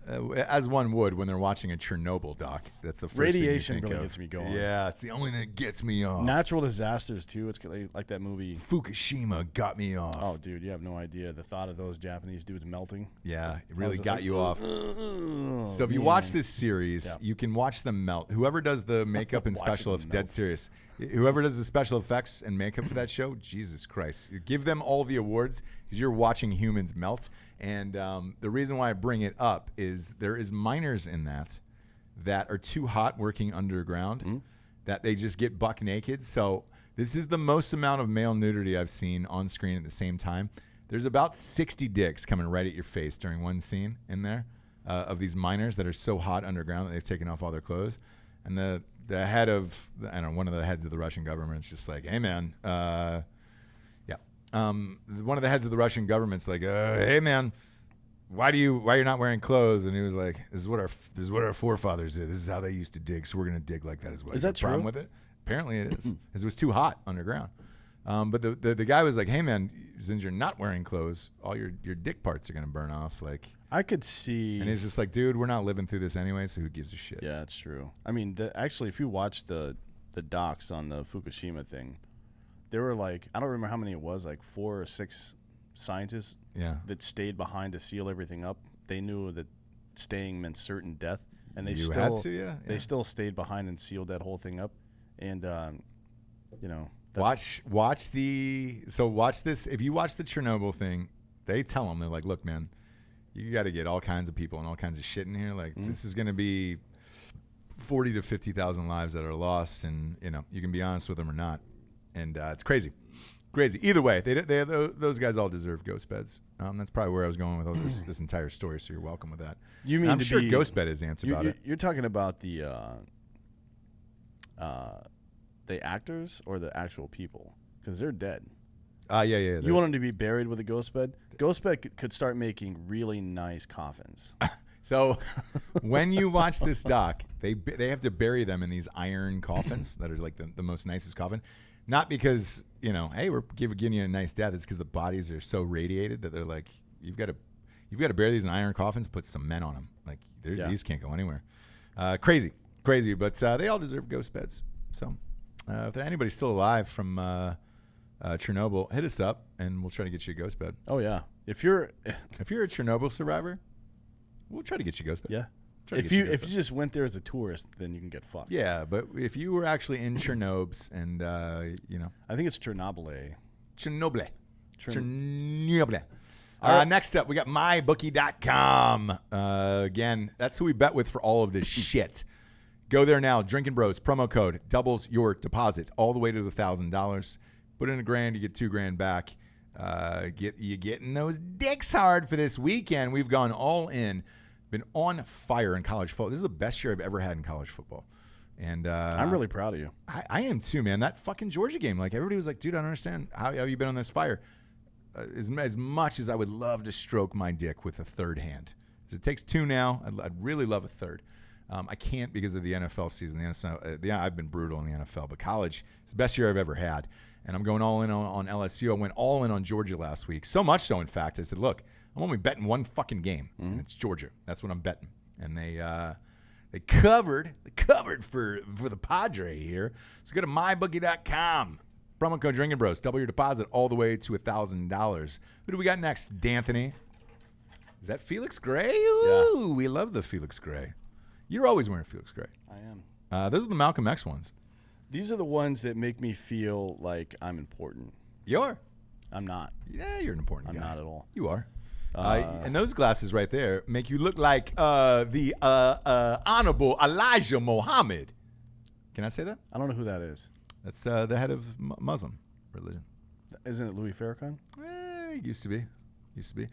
as one would when they're watching a Chernobyl doc. That's the first Radiation thing you think really of. gets me going. Yeah, it's the only thing that gets me off. Natural disasters too. It's like that movie Fukushima got me off. Oh, dude, you have no idea. The thought of those Japanese dudes melting. Yeah, it really got like, you off. So if you watch this series, you can watch them melt. Whoever does the makeup and special effects, dead serious. Whoever does the special effects and makeup for that show, Jesus Christ. You give them all the awards because you're watching humans melt. And the reason why I bring it up is there is miners in that are too hot working underground that they just get buck naked. So this is the most amount of male nudity I've seen on screen at the same time. There's about 60 dicks coming right at your face during one scene in there of these miners that are so hot underground that they've taken off all their clothes. And the head of, one of the heads of the Russian government is just like, hey, man, one of the heads of the Russian government's like, hey, man, why you're not wearing clothes? And he was like, this is what our forefathers did. This is how they used to dig, so we're going to dig like that as well. Is that true? Problem with it? Apparently it is, because it was too hot underground. But the guy was like, hey, man, since you're not wearing clothes, all your dick parts are going to burn off. Like, I could see. And he's just like, dude, we're not living through this anyway, so who gives a shit? Yeah, it's true. I mean, actually, if you watch the docs on the Fukushima thing, there were like, I don't remember how many it was, like 4 or 6 scientists that stayed behind to seal everything up. They knew that staying meant certain death, and they still stayed behind and sealed that whole thing up. And watch this. If you watch the Chernobyl thing, they tell them, they're like, look, man, you got to get all kinds of people and all kinds of shit in here. Like, this is going to be 40 to 50,000 lives that are lost, and you can be honest with them or not. And it's crazy. Either way, those guys all deserve ghost beds. That's probably where I was going with all this entire story. So you're welcome with that. You mean I'm sure ghost bed is amped about it. You're talking about the actors or the actual people, because they're dead. Yeah. You want them to be buried with a ghost bed? Ghost bed could start making really nice coffins. So when you watch this doc, they have to bury them in these iron coffins that are like the most nicest coffin. Not because, hey, we're giving you a nice death. It's because the bodies are so radiated that they're like, you've got to bury these in iron coffins, put cement on them. Like, these can't go anywhere. Crazy. But they all deserve ghost beds. So if anybody's still alive from Chernobyl, hit us up and we'll try to get you a ghost bed. Oh yeah, if you're a Chernobyl survivor, we'll try to get you a ghost bed. Yeah. If you just went there as a tourist, then you can get fucked. Yeah, but if you were actually in Chernobyl and I think it's Chernobyl. Chernobyl. Next up, we got mybookie.com. Again, that's who we bet with for all of this shit. Go there now. Drinkin Bros promo code doubles your deposit all the way to $1,000. Put in $1,000, you get $2,000 back. You getting those dicks hard for this weekend. We've gone all in. Been on fire in college football. This is the best year I've ever had in college football. And I'm really proud of you. I am too, man. That fucking Georgia game, like everybody was like, dude, I don't understand how you been on this fire. As much as I would love to stroke my dick with a third hand. It takes 2 now. I'd really love a third. I can't because of the NFL season. I've been brutal in the NFL, but college is the best year I've ever had. And I'm going all in on LSU. I went all in on Georgia last week. So much so, in fact, I said, look, I'm only betting one fucking game, and it's Georgia. That's what I'm betting. And they covered for the Padre here. So go to mybookie.com. Promo code Drinkin Bros. Double your deposit all the way to $1,000. Who do we got next? D'Anthony. Is that Felix Gray? Ooh, yeah. We love the Felix Gray. You're always wearing Felix Gray. I am. Those are the Malcolm X ones. These are the ones that make me feel like I'm important. You're? I'm not. Yeah, you're an important guy. I'm not at all. You are. And those glasses right there make you look like the Honorable Elijah Muhammad. Can I say that? I don't know who that is. That's the head of Muslim religion. Isn't it Louis Farrakhan? Used to be.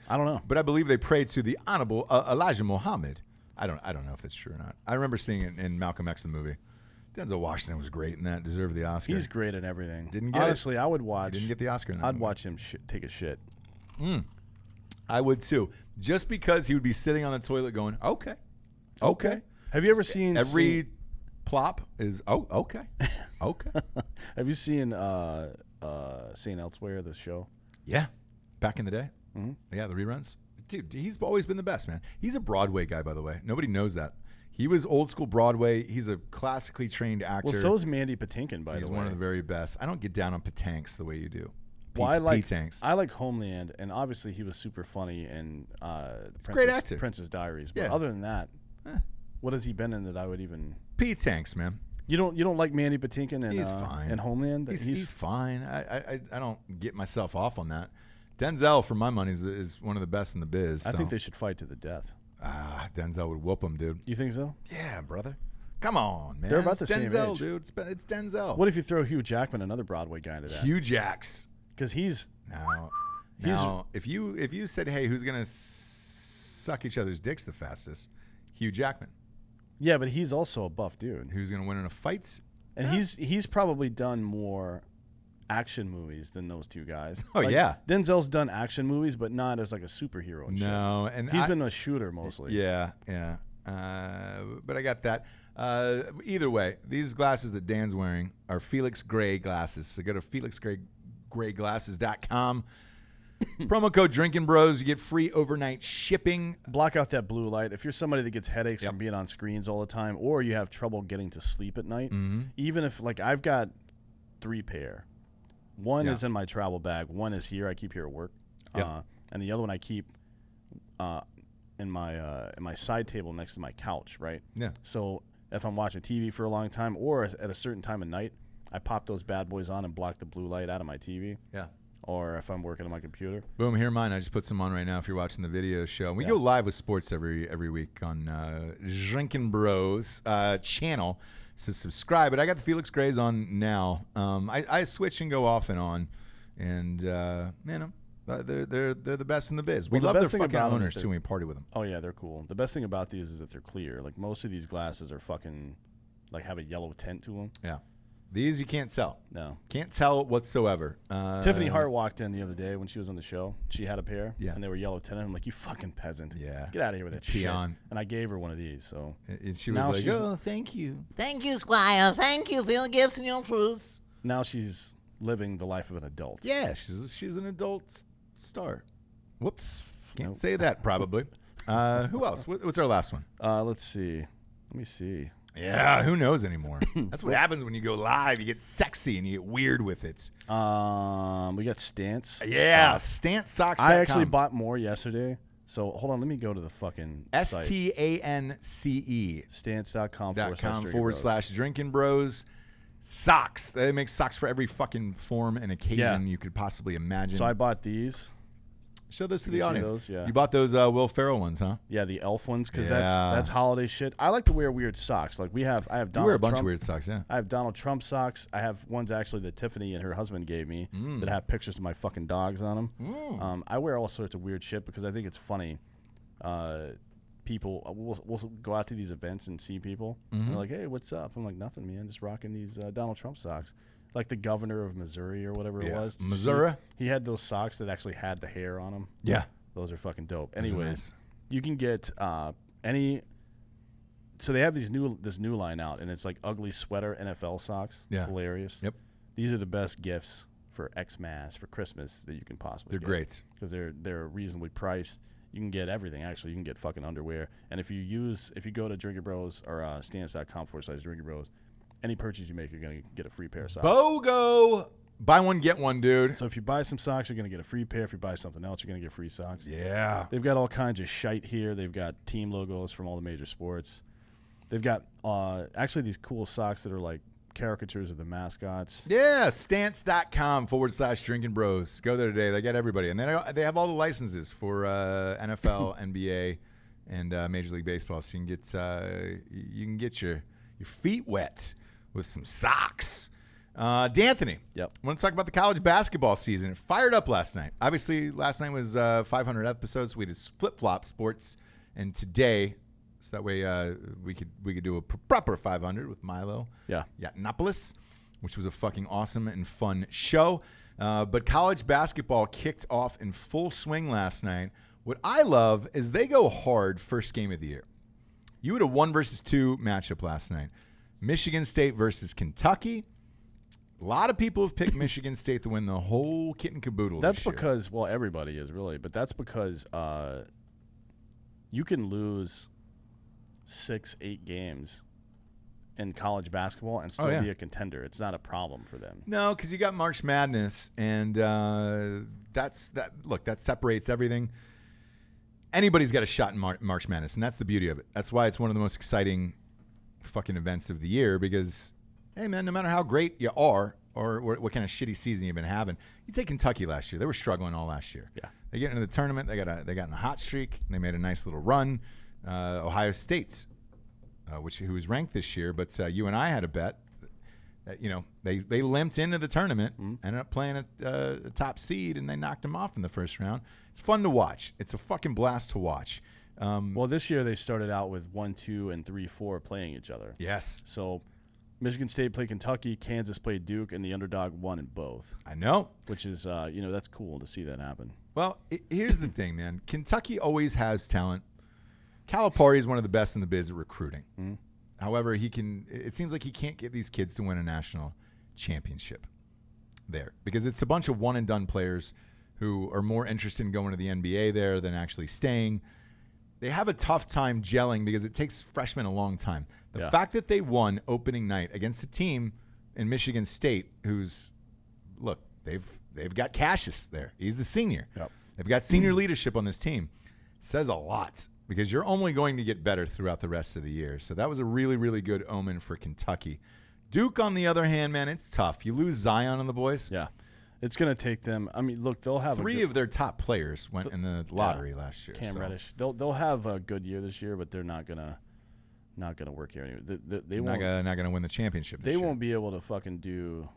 I don't know. But I believe they prayed to the Honorable Elijah Muhammad. I don't know if that's true or not. I remember seeing it in Malcolm X, the movie. Denzel Washington was great in that. Deserved the Oscar. He's great at everything. Honestly, I would watch. He didn't get the Oscar in that I'd movie. watch him take a shit. I would too. Just because he would be sitting on the toilet going, okay. Have you ever seen every plop is okay. Have you seen St. Elsewhere, the show? Yeah, back in the day. Mm-hmm. Yeah, the reruns. Dude, he's always been the best, man. He's a Broadway guy, by the way. Nobody knows that. He was old school Broadway. He's a classically trained actor. Well, so is Mandy Patinkin, by the way. He's one of the very best. I don't get down on Patanks the way you do. Well, I like Homeland, and obviously he was super funny in great actor. Princess Diaries. But other than that, what has he been in that I would even? Pete Tanks, man. You don't like Mandy Patinkin and he's fine. And Homeland? He's fine. I don't get myself off on that. Denzel, for my money, is one of the best in the biz. I think they should fight to the death. Denzel would whoop him, dude. You think so? Yeah, brother. Come on, man. They're about the same Denzel, age. Dude. It's Denzel. What if you throw Hugh Jackman, another Broadway guy, into that? Hugh Jacks. Because he's now if you said, hey, who's gonna suck each other's dicks the fastest? Hugh Jackman. Yeah, but he's also a buff dude. Who's gonna win in a fight? And he's probably done more action movies than those two guys. Oh, yeah. Denzel's done action movies, but not as like a superhero and shit. No, and he's been a shooter mostly. Yeah. But I got that. Either way, these glasses that Dan's wearing are Felix Gray glasses. So go to felixgrayglasses.com. Promo code Drinkin Bros. You get free overnight shipping. Block out that blue light. If you're somebody that gets headaches from being on screens all the time, or you have trouble getting to sleep at night, even if, like, I've got 3 pair. One is in my travel bag. One is here. I keep here at work. And the other one I keep in my side table next to my couch, right? Yeah. So if I'm watching TV for a long time, or at a certain time of night, I pop those bad boys on and block the blue light out of my TV. Yeah. Or if I'm working on my computer. Boom, here are mine. I just put some on right now if you're watching the video show. We go live with sports every week on Drinkin Bros channel. So subscribe. But I got the Felix Grays on now. I switch and go off and on. And, they're the best in the biz. We love their fucking owners, too, when we party with them. Oh, yeah, they're cool. The best thing about these is that they're clear. Like, most of these glasses are fucking, like, have a yellow tint to them. Yeah. These you can't tell. No. Can't tell whatsoever. Tiffany Hart walked in the other day when she was on the show. She had a pair, and they were yellow tinted. I'm like, you fucking peasant. Yeah. Get out of here with that shit. And I gave her one of these. So and she was like, oh, thank you. Thank you, Squire. Thank you for your gifts and your fruits. Now she's living the life of an adult. Yeah, she's an adult star. Whoops. Can't say that, probably. Who else? What's our last one? Let's see. Let me see. Yeah, who knows anymore? That's what happens when you go live. You get sexy and you get weird with it. We got Stance. Yeah, StanceSocks.com. I actually bought more yesterday. So hold on, let me go to the fucking STANCE. Stance.com / Drinkin Bros. Socks. They make socks for every fucking form and occasion you could possibly imagine. So I bought these. Show those to the audience. Those? Yeah. You bought those Will Ferrell ones, huh? Yeah, the elf ones, because that's holiday shit. I like to wear weird socks. Like I have Donald Trump. You wear a bunch of weird socks, yeah. I have Donald Trump socks. I have ones actually that Tiffany and her husband gave me that have pictures of my fucking dogs on them. I wear all sorts of weird shit because I think it's funny. People, we'll go out to these events and see people. And they're like, hey, what's up? I'm like, nothing, man. Just rocking these Donald Trump socks. Like the governor of Missouri or whatever it was. Missouri? He had those socks that actually had the hair on them. Yeah. Those are fucking dope. Anyways, you can get any. So they have this new line out, and it's like ugly sweater NFL socks. Yeah. Hilarious. Yep. These are the best gifts for Xmas, for Christmas that you can possibly get. They're great. Because they're reasonably priced. You can get everything, actually. You can get fucking underwear. And if you go to Drinkin Bros or stance.com / Drinkin Bros, any purchase you make, you're going to get a free pair of socks. BOGO! Buy one, get one, dude. So if you buy some socks, you're going to get a free pair. If you buy something else, you're going to get free socks. Yeah. They've got all kinds of shite here. They've got team logos from all the major sports. They've got actually these cool socks that are like caricatures of the mascots. Yeah, stance.com / Drinkin Bros. Go there today. They got everybody. And they have all the licenses for NFL, NBA, and Major League Baseball. So you can get your feet wet with some socks. D'Anthony. Yep. I want to talk about the college basketball season. It fired up last night. Obviously, last night was 500 episodes. We just flip-flop sports. And today, so that way we could do a proper 500 with Milo. Yeah. Yiannopoulos, which was a fucking awesome and fun show. But college basketball kicked off in full swing last night. What I love is they go hard first game of the year. You had a 1 versus 2 matchup last night. Michigan State versus Kentucky. A lot of people have picked Michigan State to win the whole kit and caboodle. That's this year. because, well, everybody is really, but that's because you can lose 6-8 games in college basketball and still be a contender. It's not a problem for them. No, because you got March Madness, and Look, that separates everything. Anybody's got a shot in March Madness, and that's the beauty of it. That's why it's one of the most exciting fucking events of the year because, hey, man, no matter how great you are or what kind of shitty season you've been having, you take Kentucky last year. They were struggling all last year. Yeah. They get into the tournament. They got in a hot streak. They made a nice little run. Ohio State, who was ranked this year, but you and I had a bet that, they limped into the tournament, ended up playing a top seed, and they knocked them off in the first round. It's fun to watch. It's a fucking blast to watch. Well, this year they started out with 1, 2, and 3, 4 playing each other. Yes. So Michigan State played Kentucky, Kansas played Duke, and the underdog won in both. I know. Which is, that's cool to see that happen. Well, here's the thing, man. Kentucky always has talent. Calipari is one of the best in the biz at recruiting. Mm-hmm. However, it seems like he can't get these kids to win a national championship there because it's a bunch of one-and-done players who are more interested in going to the NBA there than actually staying. They have a tough time gelling because it takes freshmen a long time. The fact that they won opening night against a team in Michigan State they've got Cassius there. He's the senior. Yep. They've got senior leadership on this team. Says a lot because you're only going to get better throughout the rest of the year. So that was a really, really good omen for Kentucky. Duke, on the other hand, man, it's tough. You lose Zion on the boys. Yeah. It's going to take them. I mean, look, they'll have three of their top players went in the lottery last year. Cam Reddish. They'll have a good year this year, but they're not gonna work here anyway. They not gonna win the championship. They won't be able to fucking do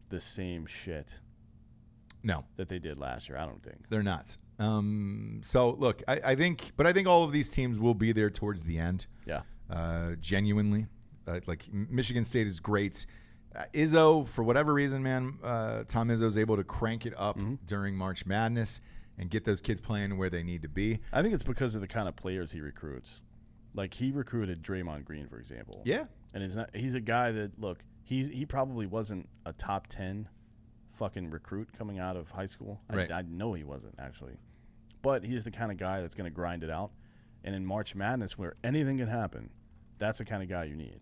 the same shit. No, that they did last year. I don't think they're not. So look, I think all of these teams will be there towards the end. Yeah. Genuinely, like Michigan State is great. Izzo, for whatever reason, man, Tom Izzo's able to crank it up during March Madness and get those kids playing where they need to be. I think it's because of the kind of players he recruits. Like, he recruited Draymond Green, for example. Yeah. And he's a guy that, look, he probably wasn't a top 10 fucking recruit coming out of high school. Right. I know he wasn't, actually. But he's the kind of guy that's going to grind it out. And in March Madness, where anything can happen, that's the kind of guy you need.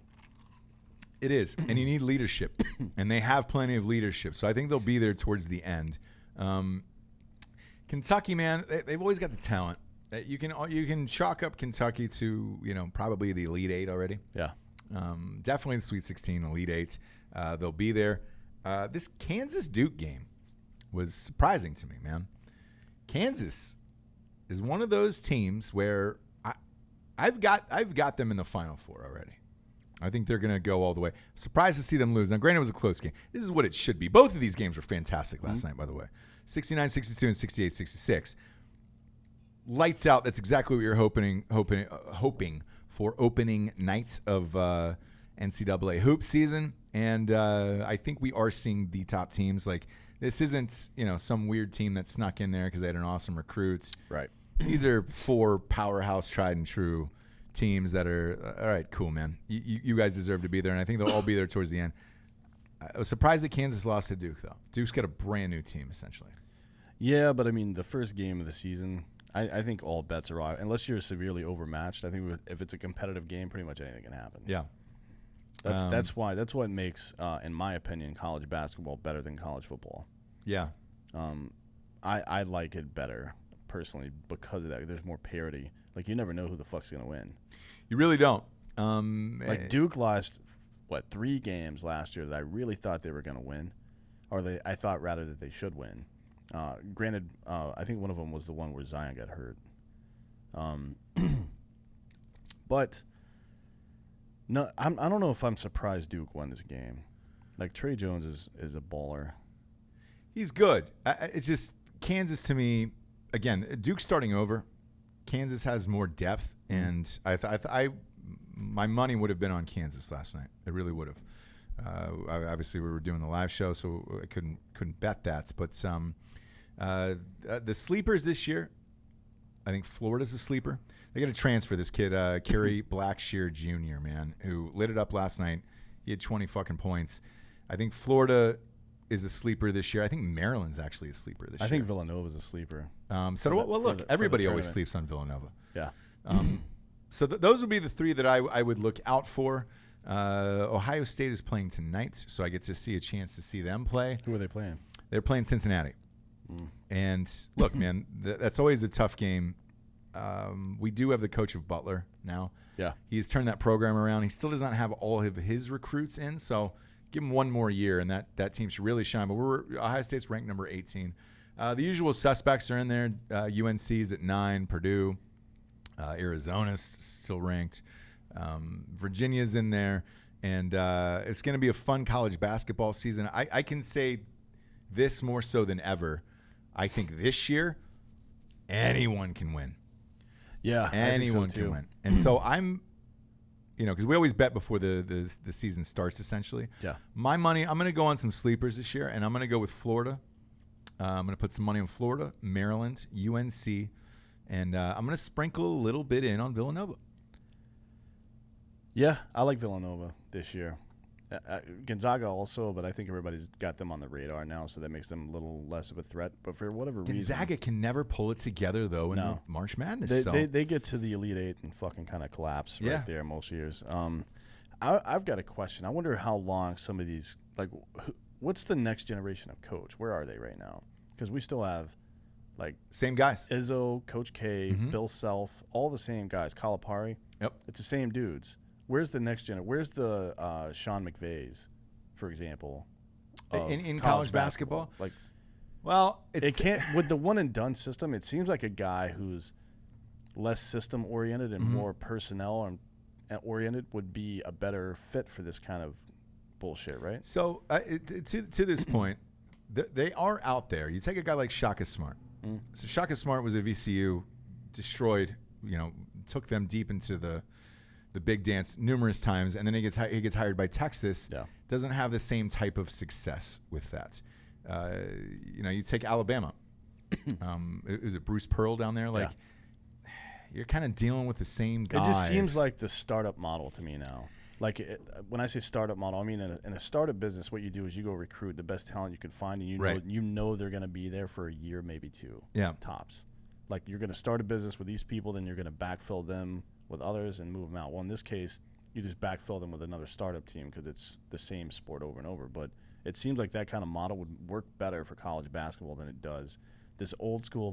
It is, and you need leadership, and they have plenty of leadership. So I think they'll be there towards the end. Kentucky, man, they've always got the talent. You can chalk up Kentucky to probably the Elite Eight already. Yeah, definitely the Sweet 16, Elite Eight. They'll be there. This Kansas Duke game was surprising to me, man. Kansas is one of those teams where I've got them in the Final Four already. I think they're going to go all the way. Surprised to see them lose. Now, granted, it was a close game. This is what it should be. Both of these games were fantastic last night, by the way. 69-62 and 68-66. Lights out. That's exactly what you're hoping for opening nights of NCAA hoop season. And I think we are seeing the top teams. Like, this isn't some weird team that snuck in there because they had an awesome recruit. Right. These are 4 powerhouse, tried and true teams that are all right. Cool, man. You guys deserve to be there, and I think they'll all be there towards the end. I was surprised that Kansas lost to Duke, though. Duke's got a brand new team, essentially. Yeah, but I mean, the first game of the season, I think all bets are off. Unless you're severely overmatched, I think if it's a competitive game, pretty much anything can happen. Yeah, that's what makes, in my opinion, college basketball better than college football. Yeah, I like it better personally because of that. There's more parity. Like, you never know who the fuck's gonna win. You really don't. Like, Duke lost 3 games last year that I really thought they were gonna win, or I thought rather that they should win. Granted, I think one of them was the one where Zion got hurt. But no, I don't know if I'm surprised Duke won this game. Like, Trey Jones is a baller. He's good. It's just Kansas to me. Again, Duke's starting over. Kansas has more depth, and my money would have been on Kansas last night. It really would have. Obviously, we were doing the live show, so I couldn't bet that. But the sleepers this year, I think Florida's a sleeper. They got to transfer this kid, Kerry Blackshear Jr., man, who lit it up last night. He had 20 fucking points. I think Florida is a sleeper this year. I think Maryland's actually a sleeper this year. I think Villanova's a sleeper. Look, everybody always sleeps on Villanova. Yeah. So those would be the three that I would look out for. Ohio State is playing tonight, so I get to see a chance to see them play. Who are they playing? They're playing Cincinnati. And look, man, that's always a tough game. We do have the coach of Butler now. Yeah. He's turned that program around. He still does not have all of his recruits in, so give him one more year, and that team should really shine. But Ohio State's ranked number 18. The usual suspects are in there. UNC's at 9, Purdue. Arizona's still ranked. Virginia's in there. And it's going to be a fun college basketball season. I can say this more so than ever. I think this year, anyone can win. Yeah, anyone I think so too. can win. And so I'm, because we always bet before the season starts, essentially. Yeah. My money, I'm going to go on some sleepers this year, and I'm going to go with Florida. I'm going to put some money on Florida, Maryland, UNC, and I'm going to sprinkle a little bit in on Villanova. Yeah, I like Villanova this year. Gonzaga also, but I think everybody's got them on the radar now, so that makes them a little less of a threat. But for whatever reason, Gonzaga can never pull it together, though, in the March Madness. They get to the Elite Eight and fucking kind of collapse right there most years. I've got a question. I wonder how long some of these, what's the next generation of coach? Where are they right now? Because we still have, same guys. Izzo, Coach K, Bill Self, all the same guys. Calipari. Yep. It's the same dudes. Where's the next gen? Where's the Sean McVays, for example, in college basketball? It can't with the one and done system. It seems like a guy who's less system oriented and more personnel and oriented would be a better fit for this kind of bullshit, right? So to this point, they are out there. You take a guy like Shaka Smart. So Shaka Smart was at VCU, destroyed. Took them deep into the big dance numerous times, and then he gets hired by Texas. Yeah. Doesn't have the same type of success with that. You take Alabama. Is it Bruce Pearl down there? You're kind of dealing with the same guys. It just seems like the startup model to me now. When I say startup model, I mean in a startup business, what you do is you go recruit the best talent you can find, and you know they're going to be there for a year, maybe 2, tops. You're going to start a business with these people, then you're going to backfill them with others and move them out. Well, in this case, you just backfill them with another startup team because it's the same sport over and over. But it seems like that kind of model would work better for college basketball than it does this old school,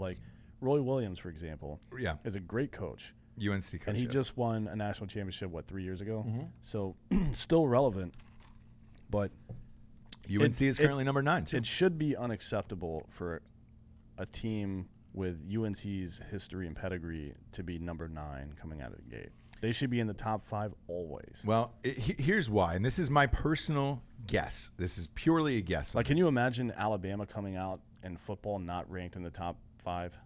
Roy Williams, for example, is a great coach. UNC coach. And he just won a national championship, 3 years ago? So still relevant. But UNC is currently number 9, too. It should be unacceptable for a team with UNC's history and pedigree to be number 9 coming out of the gate. They should be in the top 5 always. Well, here's why, and this is my personal guess. This is purely a guess. Can you imagine Alabama coming out in football not ranked in the top 5,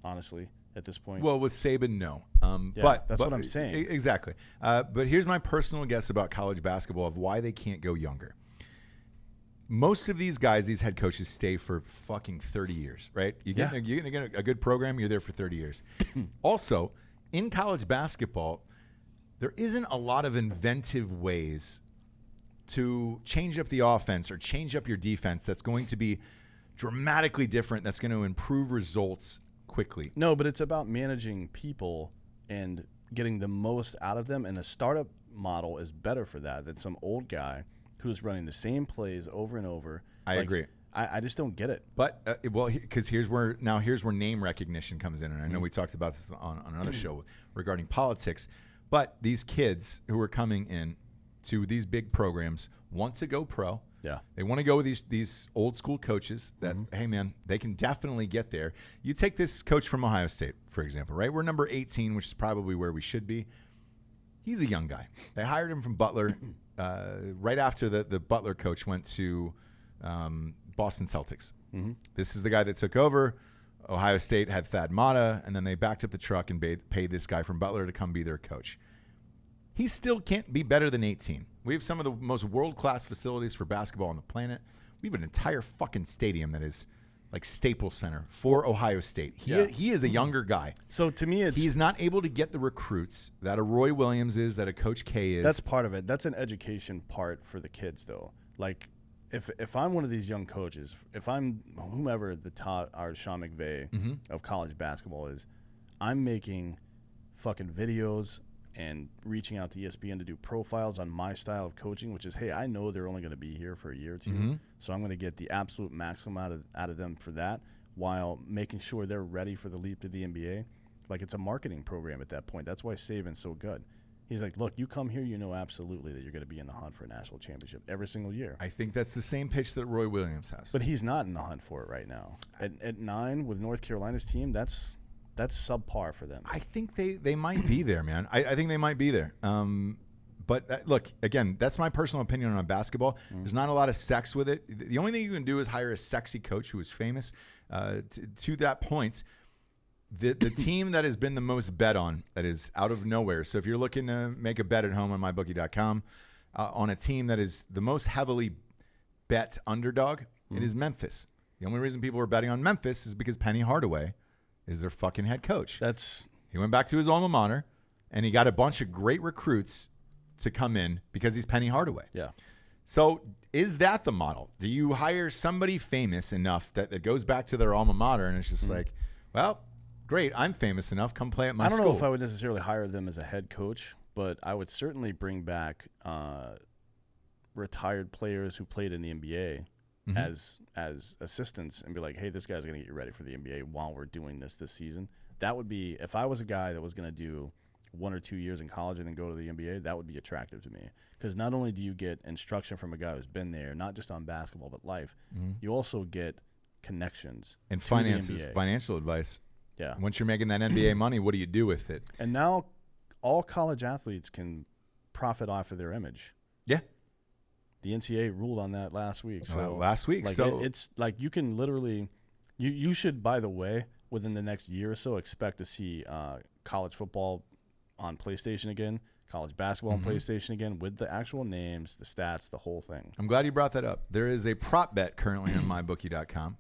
honestly, at this point? Well, with Saban, no. But that's what I'm saying. Exactly. But here's my personal guess about college basketball of why they can't go younger. Most of these guys, these head coaches, stay for fucking 30 years, right? You get a good program, you're there for 30 years. Also, in college basketball, there isn't a lot of inventive ways to change up the offense or change up your defense that's going to be dramatically different, that's going to improve results quickly. No, but it's about managing people and getting the most out of them, and the startup model is better for that than some old guy who's running the same plays over and over. I agree. I just don't get it. But, because here's where name recognition comes in. And I know we talked about this on another show regarding politics. But these kids who are coming in to these big programs want to go pro. Yeah. They want to go with these old school coaches that, hey, man, they can definitely get there. You take this coach from Ohio State, for example, right? We're number 18, which is probably where we should be. He's a young guy. They hired him from Butler. Right after the Butler coach went to Boston Celtics. This is the guy that took over. Ohio State had Thad Matta, and then they backed up the truck and paid this guy from Butler to come be their coach. He still can't be better than 18. We have some of the most world-class facilities for basketball on the planet. We have an entire fucking stadium that is like Staples Center for Ohio State. He is a younger guy. So to me, he's not able to get the recruits that a Roy Williams is, that a Coach K is. That's part of it. That's an education part for the kids, though. if I'm one of these young coaches, if I'm whomever the top, our Sean McVay of college basketball is, I'm making fucking videos and reaching out to ESPN to do profiles on my style of coaching, which is, hey, I know they're only going to be here for a year or two, so I'm going to get the absolute maximum out of them for that, while making sure they're ready for the leap to the NBA. Like, it's a marketing program at that point. That's why Saban's so good. He's like, look, you come here, you know absolutely that you're going to be in the hunt for a national championship every single year. I think that's the same pitch that Roy Williams has. But he's not in the hunt for it right now. At 9 with North Carolina's team, that's subpar for them. I think they might be there, man. I think they might be there. But look, again, that's my personal opinion on basketball. There's not a lot of sex with it. The only thing you can do is hire a sexy coach who is famous. To that point, the team that has been the most bet on, that is out of nowhere. So if you're looking to make a bet at home on mybookie.com on a team that is the most heavily bet underdog, it is Memphis. The only reason people are betting on Memphis is because Penny Hardaway is their fucking head coach. He went back to his alma mater, and he got a bunch of great recruits to come in because he's Penny Hardaway. Yeah. So is that the model? Do you hire somebody famous enough that goes back to their alma mater, and it's just like, well, great, I'm famous enough, come play at my school. I don't know if I would necessarily hire them as a head coach, but I would certainly bring back retired players who played in the NBA as assistants and be like, hey, this guy's going to get you ready for the NBA while we're doing this season. That would be, if I was a guy that was going to do 1 or 2 years in college and then go to the NBA, that would be attractive to me. Because not only do you get instruction from a guy who's been there, not just on basketball, but life, you also get connections. And finances, financial advice. Yeah. Once you're making that NBA money, what do you do with it? And now all college athletes can profit off of their image. Yeah. The NCAA ruled on that last week. So last week. Like, so it's like you can literally you should, by the way, within the next year or so, expect to see college football on PlayStation again, college basketball on PlayStation again, with the actual names, the stats, the whole thing. I'm glad you brought that up. There is a prop bet currently on mybookie.com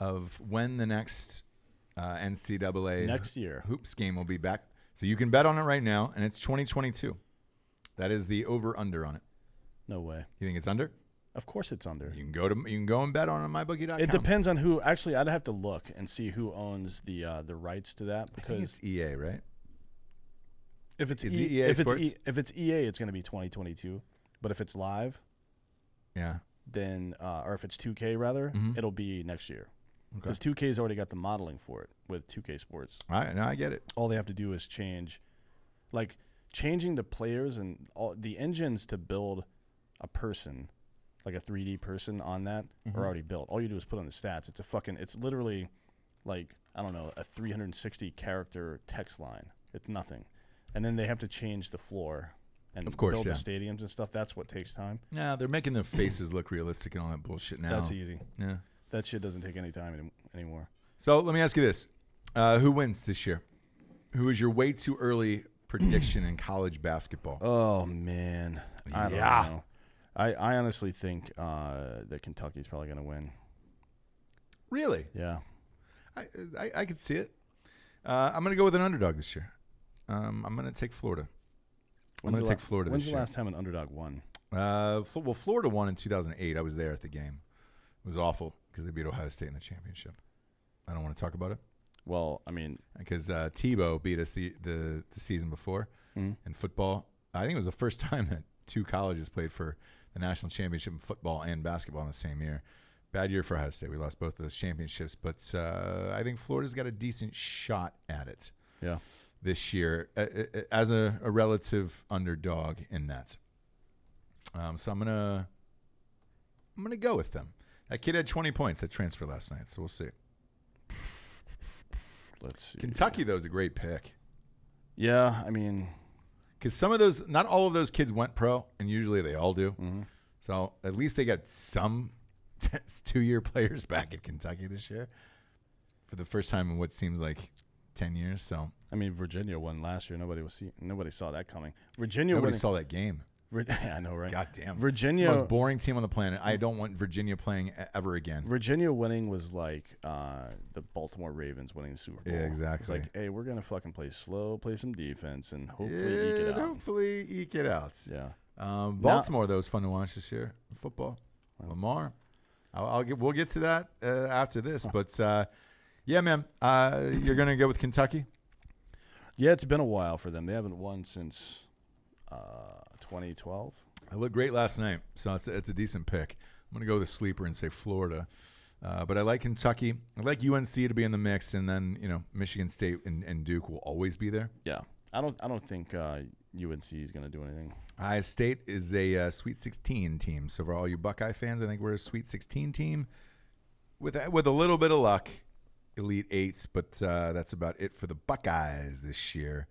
of when the next NCAA next year hoops game will be back. So you can bet on it right now, and it's 2022. That is the over-under on it. No way. You think it's under? Of course it's under. You can go and bet on mybookie.com. It depends on who. Actually, I'd have to look and see who owns the rights to that, because I think it's EA, right? If it's EA if Sports? it's EA, it's going to be 2022. But if it's live, yeah, then or if it's 2K rather, it'll be next year. Because 2K's already got the modeling for it with 2K Sports. All right, now I get it. All they have to do is changing the players and all the engines to build a person, like a 3D person on that, are already built. All you do is put on the stats. It's literally like, I don't know, a 360 character text line. It's nothing. And then they have to change the floor and build the stadiums and stuff. That's what takes time. Yeah, they're making their faces look realistic and all that bullshit now. That's easy. Yeah. That shit doesn't take any time anymore. So let me ask you this. Who wins this year? Who is your way too early prediction in college basketball? Oh, man. I don't know. I honestly think that Kentucky's probably going to win. Really? Yeah. I could see it. I'm going to go with an underdog this year. I'm going to take Florida. When's the last time an underdog won? Florida won in 2008. I was there at the game. It was awful because they beat Ohio State in the championship. I don't want to talk about it. Well, I mean, because Tebow beat us the season before in football. I think it was the first time that two colleges played for the national championship in football and basketball in the same year. Bad year for Ohio State. We lost both of those championships, but I think Florida's got a decent shot at it. Yeah. This year as a relative underdog in that. So I'm gonna go with them. That kid had 20 points that transfer last night, so we'll see. Let's see. Kentucky though is a great pick. Yeah, I mean, because some of those, not all of those kids went pro, and usually they all do. So at least they got some 2-year players back at Kentucky this year for the first time in what seems like 10 years. So I mean, Virginia won last year. Nobody saw that coming. Nobody saw that game. I know, right? God damn. Virginia, it's the most boring team on the planet. I don't want Virginia playing ever again. Virginia winning was like the Baltimore Ravens winning the Super Bowl. Yeah, exactly. It's like, hey, we're gonna fucking play slow, play some defense, and hopefully eke it out. Hopefully eke it out. Yeah. Baltimore though is fun to watch this year. Football. Lamar. We'll get to that after this. But, yeah, man, you're going to go with Kentucky? Yeah, it's been a while for them. They haven't won since 2012. I looked great last night, so it's a decent pick. I'm going to go with the sleeper and say Florida. But I like Kentucky. I like UNC to be in the mix, and then Michigan State and Duke will always be there. Yeah, I don't think UNC is going to do anything. Ohio State is a Sweet 16 team. So for all you Buckeye fans, I think we're a Sweet 16 team with a little bit of luck, Elite Eights. But that's about it for the Buckeyes this year.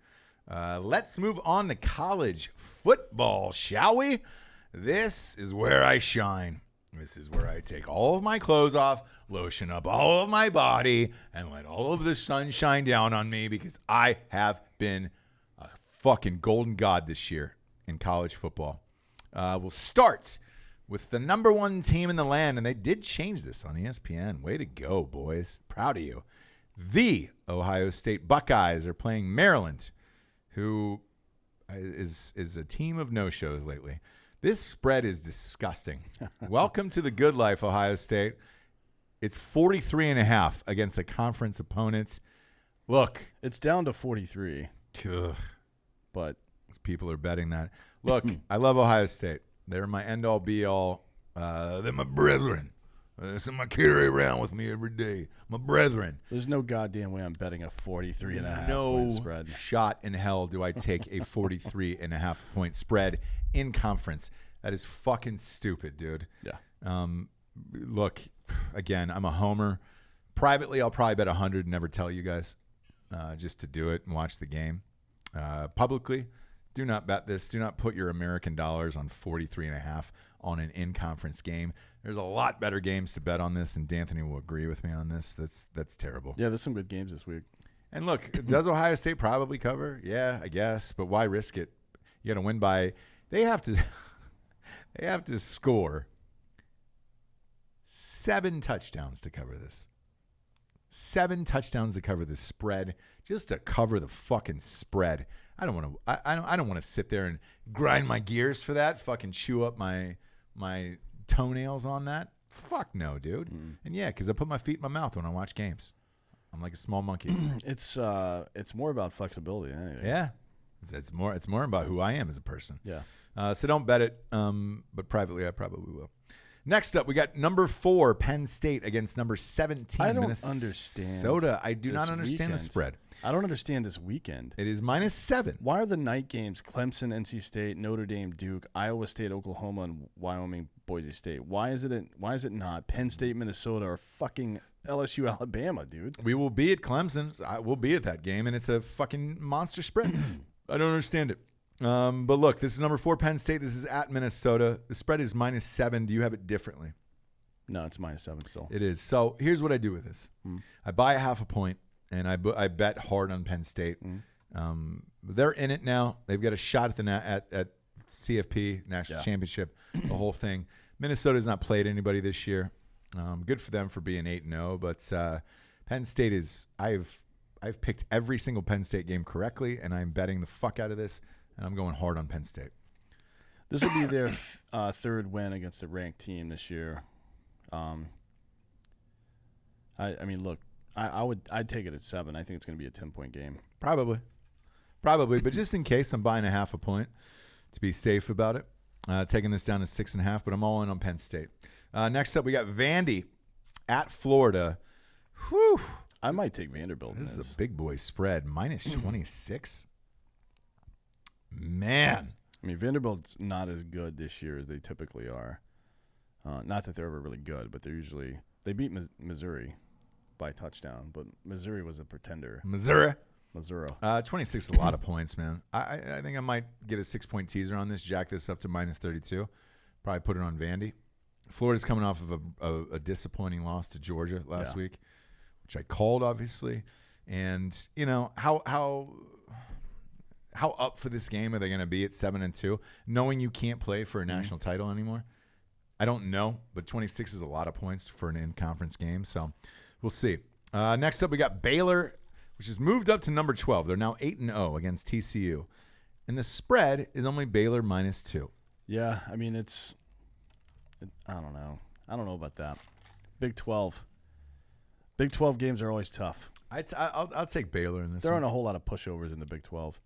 Let's move on to college football, shall we? This is where I shine. This is where I take all of my clothes off, lotion up all of my body, and let all of the sun shine down on me because I have been a fucking golden god this year in college football. We'll start with the number one team in the land, and they did change this on ESPN. Way to go, boys. Proud of you. The Ohio State Buckeyes are playing Maryland, who is a team of no-shows lately. This spread is disgusting. Welcome to the good life, Ohio State. It's 43.5 against a conference opponent. Look. It's down to 43. Ugh. But people are betting that. Look, I love Ohio State. They're my end-all, be-all. They're my brethren. Somebody carry around with me every day. My brethren. There's no goddamn way I'm betting a 43.5 no point spread. Shot in hell do I take a 43.5 point spread in conference. That is fucking stupid, dude. Yeah. Look, again, I'm a homer. Privately, I'll probably bet 100 and never tell you guys just to do it and watch the game. Publicly, do not bet this. Do not put your American dollars on 43.5 on an in-conference game. There's a lot better games to bet on this, and D'Anthony will agree with me on this. That's terrible. Yeah, there's some good games this week. And look, does Ohio State probably cover? Yeah, I guess. But why risk it? You got to win by. They have to score 7 touchdowns to cover this. 7 touchdowns to cover the spread, just to cover the fucking spread. I don't want to. I don't want to sit there and grind my gears for that. Fucking chew up my toenails on that. Fuck no, dude. And yeah, because I put my feet in my mouth when I watch games. I'm like a small monkey. It's more about flexibility than anything. Yeah, it's more about who I am as a person. Yeah. So don't bet it. But privately, I probably will. Next up, we got number 4 Penn State against number 17 I don't Minnesota. understand. I do not understand the spread. I don't understand this weekend. It is -7. Why are the night games Clemson, NC State, Notre Dame, Duke, Iowa State, Oklahoma, and Wyoming, Boise State? Why is it not Penn State, Minnesota, or fucking LSU, Alabama, dude? We will be at Clemson. We'll be at that game, and it's a fucking monster spread. I don't understand it. But look, this is number 4 Penn State. This is at Minnesota. The spread is -7. Do you have it differently? No, it's -7 still. It is. So here's what I do with this. I buy a half a point. And I bet hard on Penn State. They're in it now. They've got a shot at CFP, National Championship, the whole thing. Minnesota's not played anybody this year. Good for them for being 8-0. But Penn State is – I've picked every single Penn State game correctly, and I'm betting the fuck out of this, and I'm going hard on Penn State. This will be their third win against a ranked team this year. I mean, look. I'd take it at 7. I think it's going to be a 10-point game. Probably. But just in case, I'm buying a half a point to be safe about it. Taking this down to 6.5, but I'm all in on Penn State. Next up, we got Vandy at Florida. Whew. I might take Vanderbilt. This is a big boy spread, -26. Man. I mean, Vanderbilt's not as good this year as they typically are. Not that they're ever really good, but they beat Missouri by touchdown, but Missouri was a pretender. Missouri. 26 is a lot of points, man. I think I might get a 6-point teaser on this, jack this up to -32. Probably put it on Vandy. Florida's coming off of a disappointing loss to Georgia last week, which I called, obviously. And, how up for this game are they going to be at 7-2, knowing you can't play for a national title anymore? I don't know, but 26 is a lot of points for an in-conference game, so we'll see. Next up, we got Baylor, which has moved up to number 12. They're now 8-0 against TCU. And the spread is only Baylor -2. Yeah, I mean, it's I don't know. I don't know about that. Big 12. Big 12 games are always tough. I'll take Baylor in this. There one. aren't a whole lot of pushovers in the Big 12.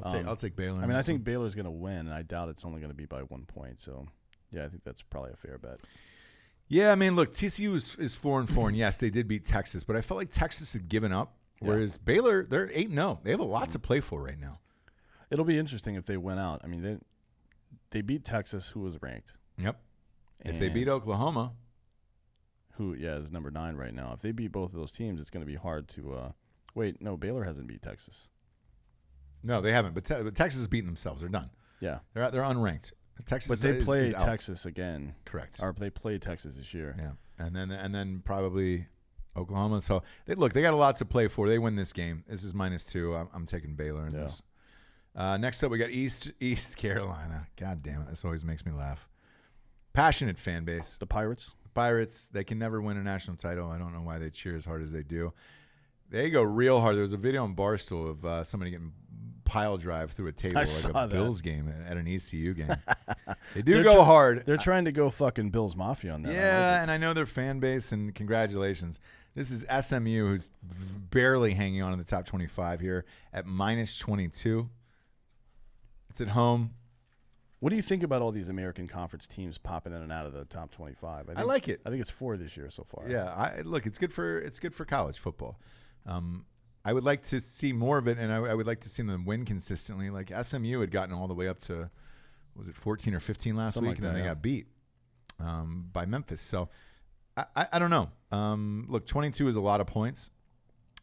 I'll take Baylor. I mean, I think Baylor's going to win, and I doubt it's only going to be by 1 point. So, yeah, I think that's probably a fair bet. Yeah, I mean, look, TCU is 4-4, and yes, they did beat Texas, but I felt like Texas had given up, whereas Baylor, they're 8-0. They have a lot to play for right now. It'll be interesting if they win out. I mean, they beat Texas, who was ranked. Yep. If they beat Oklahoma, who is number 9 right now. If they beat both of those teams, it's going to be hard to wait, no, Baylor hasn't beat Texas. No, they haven't, but Texas has beaten themselves. They're done. Yeah. They're unranked. Texas, but they play is Texas again. Correct. Or they play Texas this year. Yeah, and then probably Oklahoma. So they got a lot to play for. They win this game. This is -2. I'm taking Baylor in this. Next up, we got East Carolina. God damn it, this always makes me laugh. Passionate fan base. The Pirates. Pirates. They can never win a national title. I don't know why they cheer as hard as they do. They go real hard. There was a video on Barstool of somebody getting pile drive through a table like a Bills game at an ECU game. They go hard. They're trying to go fucking Bills Mafia on that. Yeah, and I know their fan base, and congratulations. This is SMU, who's barely hanging on in the top 25 here at -22. It's at home. What do you think about all these American Conference teams popping in and out of the top 25? I like it. I think it's 4 this year so far. Yeah, look, it's good for college football. I would like to see more of it, and I would like to see them win consistently. Like SMU had gotten all the way up to, was it 14 or 15 last week, and then they got beat by Memphis. So I don't know. Look, 22 is a lot of points.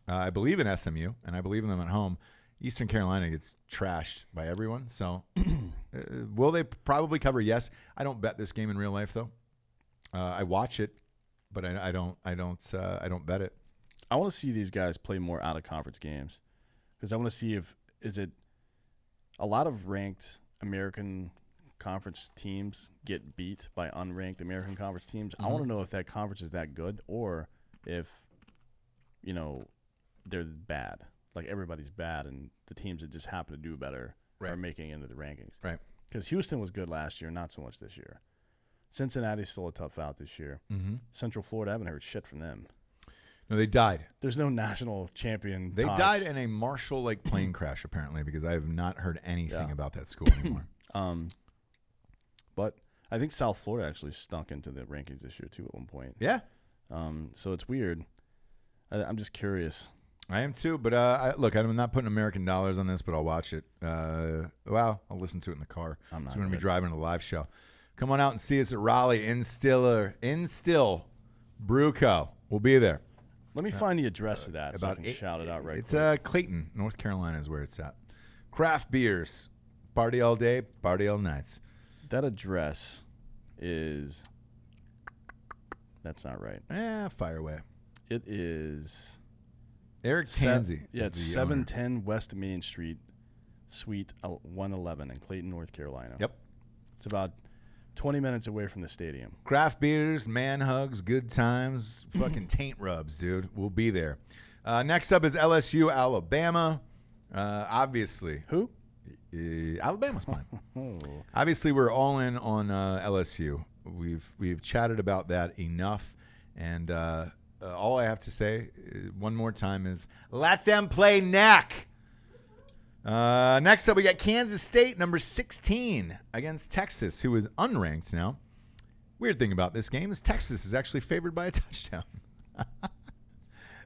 I believe in SMU, and I believe in them at home. Eastern Carolina gets trashed by everyone. So will they probably cover? Yes. I don't bet this game in real life though. I watch it, but I don't bet it. I want to see these guys play more out of conference games because I want to see is it a lot of ranked American Conference teams get beat by unranked American Conference teams. I want to know if that conference is that good or if they're bad. Like everybody's bad and the teams that just happen to do better are making it into the rankings. Right. Because Houston was good last year, not so much this year. Cincinnati's still a tough out this year. Mm-hmm. Central Florida, I haven't heard shit from them. No, they died. There's no national champion. They died in a Marshall plane crash, apparently, because I have not heard anything about that school anymore. But I think South Florida actually stunk into the rankings this year, too, at one point. Yeah. So it's weird. I'm just curious. I am, too. But, look, I'm not putting American dollars on this, but I'll watch it. I'll listen to it in the car. I'm not going to be driving a live show. Come on out and see us at Raleigh. Instill Brewco. We'll be there. Let me find the address of that so I can shout it out right quick. It's Clayton, North Carolina is where it's at. Craft beers. Party all day, party all nights. That address is... That's not right. Fire away. It is... Eric Tansey. It's 710 West Main Street, Suite 111 in Clayton, North Carolina. Yep. It's about 20 minutes away from the stadium. Craft beers, man hugs, good times, fucking taint rubs, dude. We'll be there. Next up is LSU, Alabama. Obviously. Who? Alabama's mine. Obviously, we're all in on LSU. We've chatted about that enough, and all I have to say one more time is let them play neck. Next up, we got Kansas State, number 16, against Texas, who is unranked now. Weird thing about this game is Texas is actually favored by a touchdown.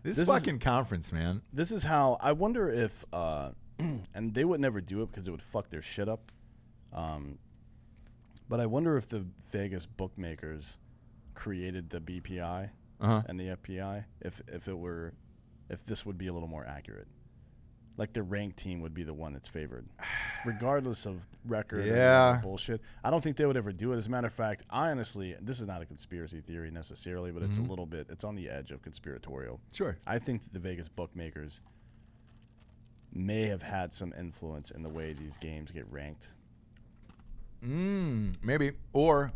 This fucking conference, man. This is how I wonder if, and they would never do it because it would fuck their shit up. But I wonder if the Vegas bookmakers created the BPI and the FPI, if this would be a little more accurate. Like the ranked team would be the one that's favored, regardless of record and bullshit. I don't think they would ever do it. As a matter of fact, I honestly, this is not a conspiracy theory necessarily, but it's a little bit, it's on the edge of conspiratorial. Sure. I think that the Vegas bookmakers may have had some influence in the way these games get ranked. Maybe. Or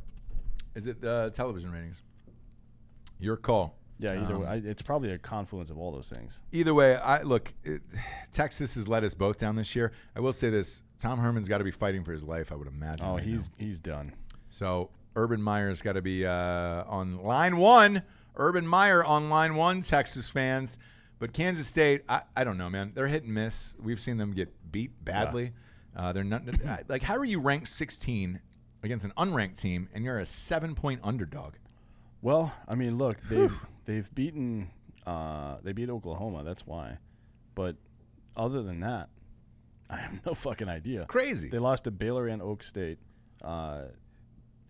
is it television ratings? Your call. Yeah, either way, it's probably a confluence of all those things. Either way, Texas has let us both down this year. I will say this: Tom Herman's got to be fighting for his life, I would imagine. Oh, he's done. So Urban Meyer's got to be on line one. Urban Meyer on line one, Texas fans. But Kansas State, I don't know, man. They're hit and miss. We've seen them get beat badly. Yeah. They're not like, how are you ranked 16 against an unranked team and you're a 7-point underdog? Well, I mean, look, they've beaten they beat Oklahoma. That's why. But other than that, I have no fucking idea. Crazy. They lost to Baylor and Oak State,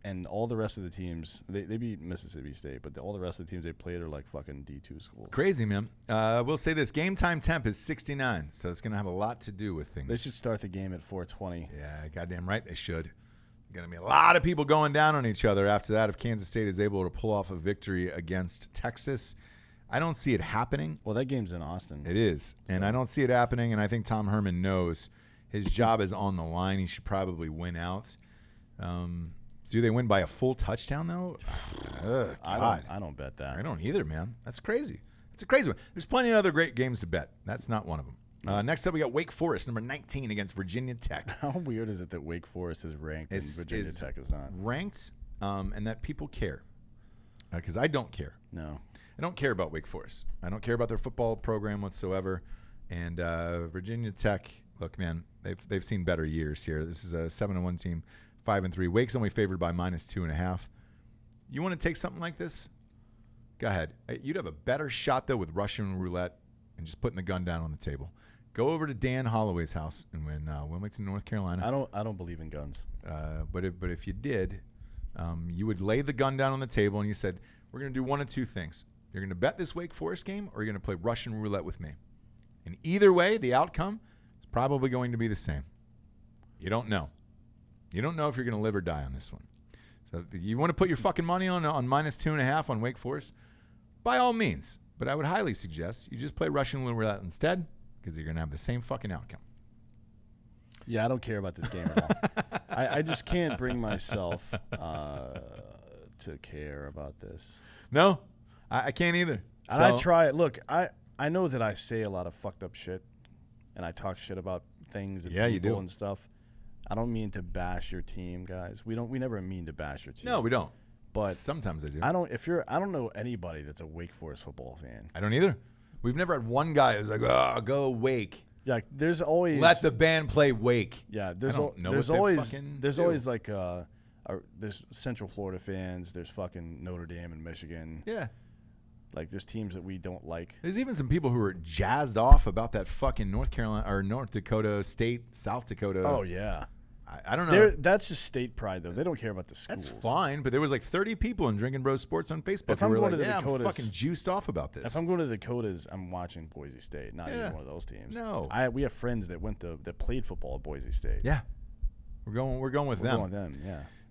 and all the rest of the teams. They beat Mississippi State, but all the rest of the teams they played are like fucking D2 schools. Crazy, man. We'll say this: game time temp is 69, so it's gonna have a lot to do with things. They should start the game at 4:20. Yeah, goddamn right they should. Going to be a lot of people going down on each other after that if Kansas State is able to pull off a victory against Texas. I don't see it happening. Well, that game's in Austin. It is, and I don't see it happening, and I think Tom Herman knows his job is on the line. He should probably win out. Do they win by a full touchdown, though? I don't bet that. I don't either, man. That's crazy. It's a crazy one. There's plenty of other great games to bet. That's not one of them. Next up, we got Wake Forest, number 19, against Virginia Tech. How weird is it that Wake Forest is ranked and Virginia Tech is not? Ranked, and that people care. Because I don't care. No. I don't care about Wake Forest. I don't care about their football program whatsoever. And Virginia Tech, look, man, they've seen better years here. This is a 7-1 team, 5-3. Wake's only favored by -2.5. You want to take something like this? Go ahead. You'd have a better shot, though, with Russian roulette and just putting the gun down on the table. Go over to Dan Holloway's house and win Wilmington, North Carolina. I don't believe in guns. But if you did, you would lay the gun down on the table and you said, we're going to do one of two things. You're going to bet this Wake Forest game or you're going to play Russian roulette with me. And either way, the outcome is probably going to be the same. You don't know. You don't know if you're going to live or die on this one. So you want to put your fucking money on -2.5 on Wake Forest? By all means. But I would highly suggest you just play Russian roulette instead, because you're going to have the same fucking outcome. Yeah, I don't care about this game at all. I just can't bring myself to care about this. No, I can't either. And I try it. Look, I know that I say a lot of fucked up shit, and I talk shit about things and people and stuff. I don't mean to bash your team, guys. We never mean to bash your team. No, we don't. But sometimes I do. I don't know anybody that's a Wake Forest football fan. I don't either. We've never had one guy who's like, "Oh, go Wake." Yeah, there's always let the band play Wake. Yeah, there's always like there's Central Florida fans. There's fucking Notre Dame and Michigan. Yeah, like there's teams that we don't like. There's even some people who are jazzed off about that fucking North Carolina or North Dakota State, South Dakota. Oh yeah. I don't know. That's just state pride, though. They don't care about the schools. That's fine, but there was like 30 people in Drinkin' Bros Sports on Facebook if I'm who were going like, to the Dakotas, I'm fucking juiced off about this. If I'm going to the Dakotas, I'm watching Boise State, not either one of those teams. No. We have friends that played football at Boise State. Yeah. We're going with them. We're going with them,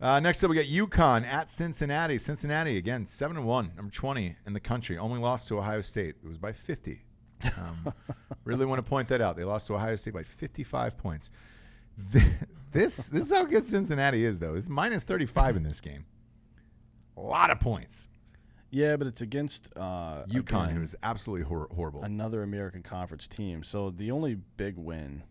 yeah. Next up, we got UConn at Cincinnati. Cincinnati, again, 7-1, number 20 in the country. Only lost to Ohio State. It was by 50. Really want to point that out. They lost to Ohio State by 55 points. This is how good Cincinnati is, though. It's -35 in this game. A lot of points. Yeah, but it's against UConn, who is absolutely horrible. Another American Conference team. So the only big win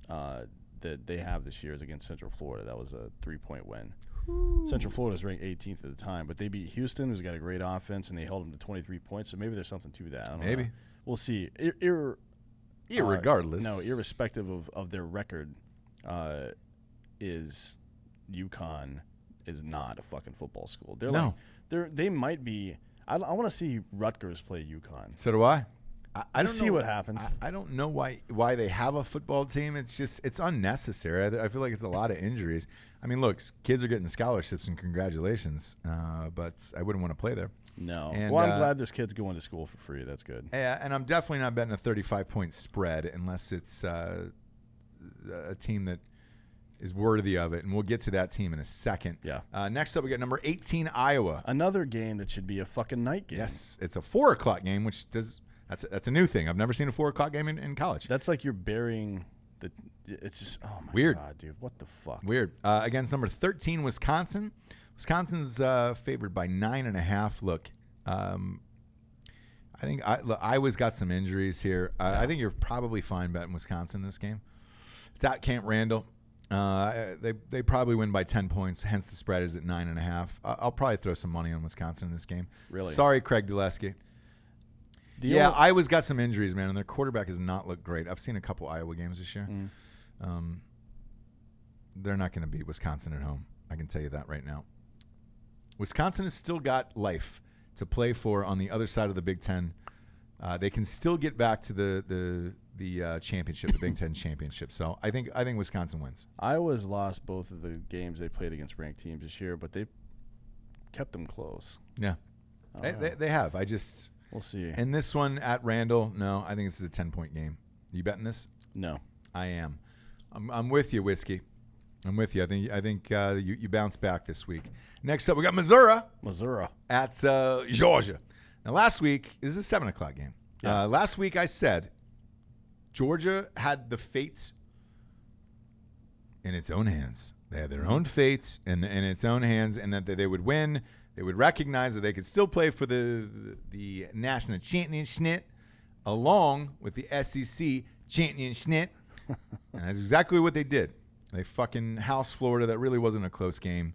that they have this year is against Central Florida. That was a 3-point win. Ooh. Central Florida is ranked 18th at the time, but they beat Houston, who's got a great offense, and they held them to 23 points. So maybe there's something to that. I don't know. We'll see. Irrespective of their record, is UConn is not a fucking football school. They might be. I want to see Rutgers play UConn. So do I. I don't see what happens. I don't know why they have a football team. It's unnecessary. I feel like it's a lot of injuries. I mean, look, kids are getting scholarships and congratulations, but I wouldn't want to play there. No. And, I'm glad there's kids going to school for free. That's good. Yeah, and I'm definitely not betting a 35-point spread unless it's a team that is worthy of it, and we'll get to that team in a second. Yeah. Next up, we got number 18, Iowa. Another game that should be a fucking night game. Yes, it's a 4 o'clock game, which that's a new thing. I've never seen a 4 o'clock game in college. That's like you're burying the. It's just weird. God, dude, what the fuck? Weird. Against number 13, Wisconsin. Wisconsin's favored by 9.5. Look, I think Iowa's got some injuries here. I think you're probably fine betting Wisconsin this game. It's at Camp Randall. They probably win by 10 points, hence the spread is at 9.5. I'll probably throw some money on Wisconsin in this game. Really? Sorry, Craig Dulesky. Yeah, Iowa's got some injuries, man, and their quarterback has not looked great. I've seen a couple Iowa games this year. They're not going to beat Wisconsin at home. I can tell you that right now. Wisconsin has still got life to play for on the other side of the Big Ten. They can still get back to the championship, the Big Ten championship. So I think Wisconsin wins. Iowa's lost both of the games they played against ranked teams this year, but they kept them close. Yeah, they have. We'll see. And this one at Randall, no, I think this is a 10-point game. You betting this? No, I am. I'm with you, Whiskey. I'm with you. I think you bounce back this week. Next up, we got Missouri at Georgia. Now, last week this is a 7:00 game. Yeah. Last week I said Georgia had the fate in its own hands. They had their own fate in its own hands, and that they would win. They would recognize that they could still play for the national championship along with the SEC championship. And that's exactly what they did. They fucking housed Florida. That really wasn't a close game.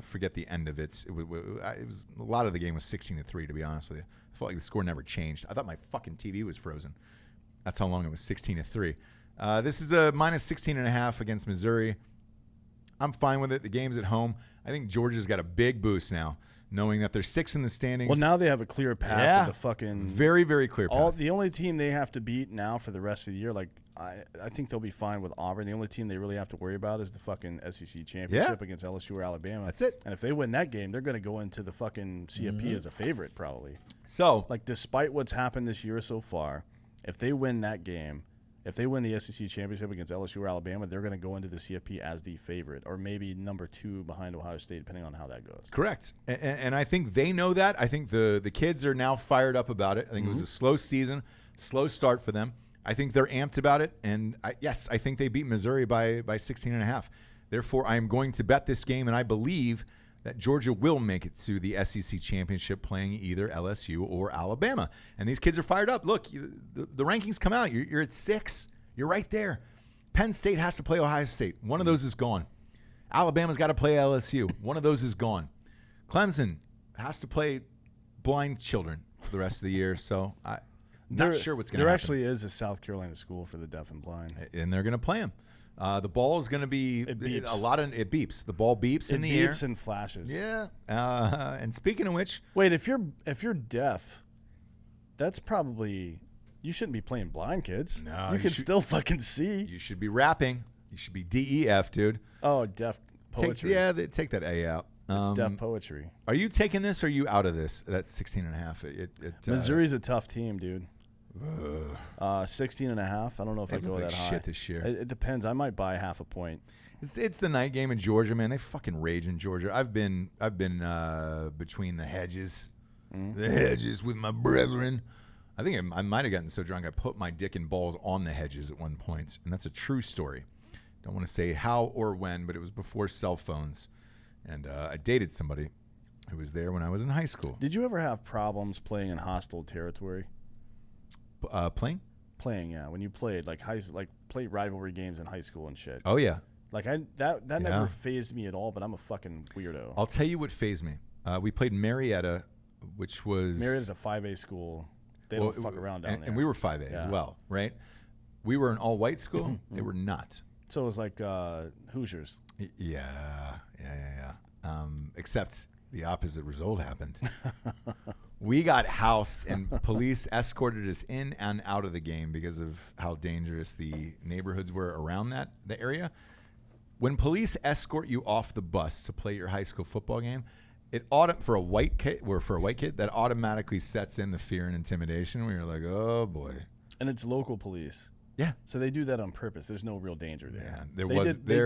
Forget the end of it. It was a lot of the game was 16-3. To be honest with you, I felt like the score never changed. I thought my fucking TV was frozen. That's how long it was. 16-3. This is a minus 16.5 against Missouri. I'm fine with it. The game's at home. I think Georgia's got a big boost now, knowing that they're 6th in the standings. Well, now they have a clear path to the fucking very, very clear path. The only team they have to beat now for the rest of the year, like I think they'll be fine with Auburn. The only team they really have to worry about is the fucking SEC championship against LSU or Alabama. That's it. And if they win that game, they're going to go into the fucking CFP as a favorite probably. So, like, despite what's happened this year so far, if they win that game, if they win the SEC championship against LSU or Alabama, they're going to go into the CFP as the favorite, or maybe number 2 behind Ohio State, depending on how that goes. Correct. And I think they know that. I think the kids are now fired up about it. I think it was a slow season, slow start for them. I think they're amped about it. And I think they beat Missouri by 16.5. Therefore, I am going to bet this game, and I believe that Georgia will make it to the SEC championship playing either LSU or Alabama. And these kids are fired up. Look, the rankings come out. You're at 6. You're right there. Penn State has to play Ohio State. One of those is gone. Alabama's got to play LSU. One of those is gone. Clemson has to play blind children for the rest of the year. So I'm not sure what's going to happen. There actually is a South Carolina school for the deaf and blind. And they're going to play them. The ball is going to be it beeps. The ball beeps in the air. It beeps and flashes. Yeah. And speaking of which, wait, if you're deaf, that's probably you shouldn't be playing blind, kids. No, you can still fucking see. You should be rapping. You should be DEF, dude. Oh, deaf poetry. Take that A out. It's deaf poetry. Are you taking this or are you out of this? That's 16.5. Missouri's a tough team, dude. 16.5. I don't know if I go that high. Shit this year. It depends. I might buy half a point. It's the night game in Georgia, man. They fucking rage in Georgia. I've been between the hedges, with my brethren. I think I might have gotten so drunk I put my dick and balls on the hedges at one point, and that's a true story. Don't want to say how or when, but it was before cell phones, and I dated somebody who was there when I was in high school. Did you ever have problems playing in hostile territory? Playing? Playing, yeah. When you played play rivalry games in high school and shit. Oh yeah. Like that never fazed me at all. But I'm a fucking weirdo. I'll tell you what fazed me. We played Marietta, which was Marietta's a 5A school. They don't fuck around down there. And we were 5A as well, right? We were an all-white school. They were not. So it was like Hoosiers. Yeah. Except the opposite result happened. We got housed, and police escorted us in and out of the game because of how dangerous the neighborhoods were around the area. When police escort you off the bus to play your high school football game, for a white kid, that automatically sets in the fear and intimidation. We were like, oh boy. And it's local police. Yeah. So they do that on purpose. There's no real danger there. Yeah, there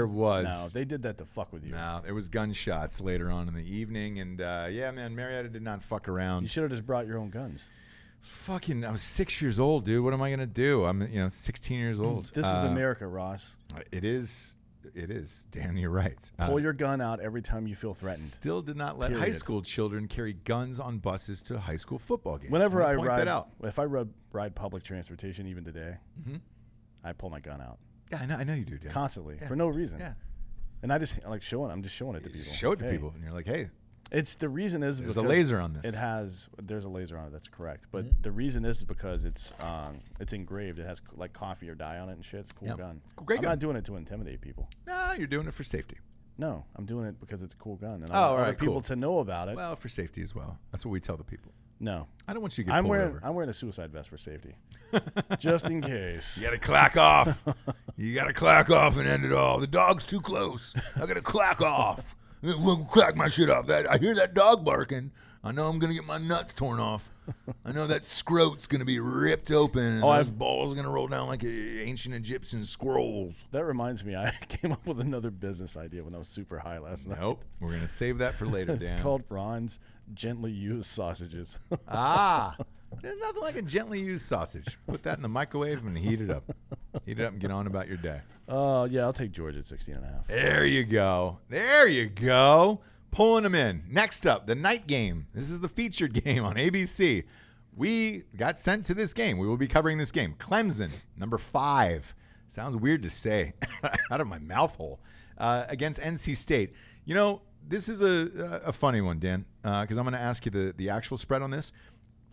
was. No, they did that to fuck with you. No, there was gunshots later on in the evening, and man, Marietta did not fuck around. You should have just brought your own guns. I was 6 years old, dude. What am I gonna do? I'm 16 years old. This is America, Ross. It is. Dan, you're right. Pull your gun out every time you feel threatened. Still did not let high school children carry guns on buses to high school football games. Whenever I ride public transportation, even today, I pull my gun out. Yeah, I know you do, Dan. Constantly for no reason. Yeah. And I just I'm just showing it to people. Just show it to people, and you're like, hey. It's the reason is there's because a laser on this. There's a laser on it. That's correct. But the reason is because it's engraved. It has like coffee or dye on it and shit. It's a cool gun. It's a great I'm gun. not doing it to intimidate people. No, you're doing it for safety. No, I'm doing it because it's a cool gun, and all I want right, people cool. to know about it. Well, for safety as well. That's what we tell the people. No, I don't want you to get pulled over. I'm wearing a suicide vest for safety, just in case. You got to clack off. You got to clack off and end it all. The dog's too close. I got to clack off. I'm gonna clack my shit off. I hear that dog barking. I know I'm going to get my nuts torn off. I know that scrote's going to be ripped open, and those balls are going to roll down like ancient Egyptian scrolls. That reminds me, I came up with another business idea when I was super high last night. Nope. We're going to save that for later, Dan. It's called Ron's Gently Used Sausages. There's nothing like a gently used sausage. Put that in the microwave and heat it up. Heat it up and get on about your day. Yeah, I'll take Georgia at 16.5. There you go. There you go. Pulling them in. Next up, the night game. This is the featured game on ABC. We got sent to this game. We will be covering this game. Clemson, number 5. Sounds weird to say out of my mouth hole. Against NC State. You know, this is a funny one, Dan, because I'm going to ask you the actual spread on this.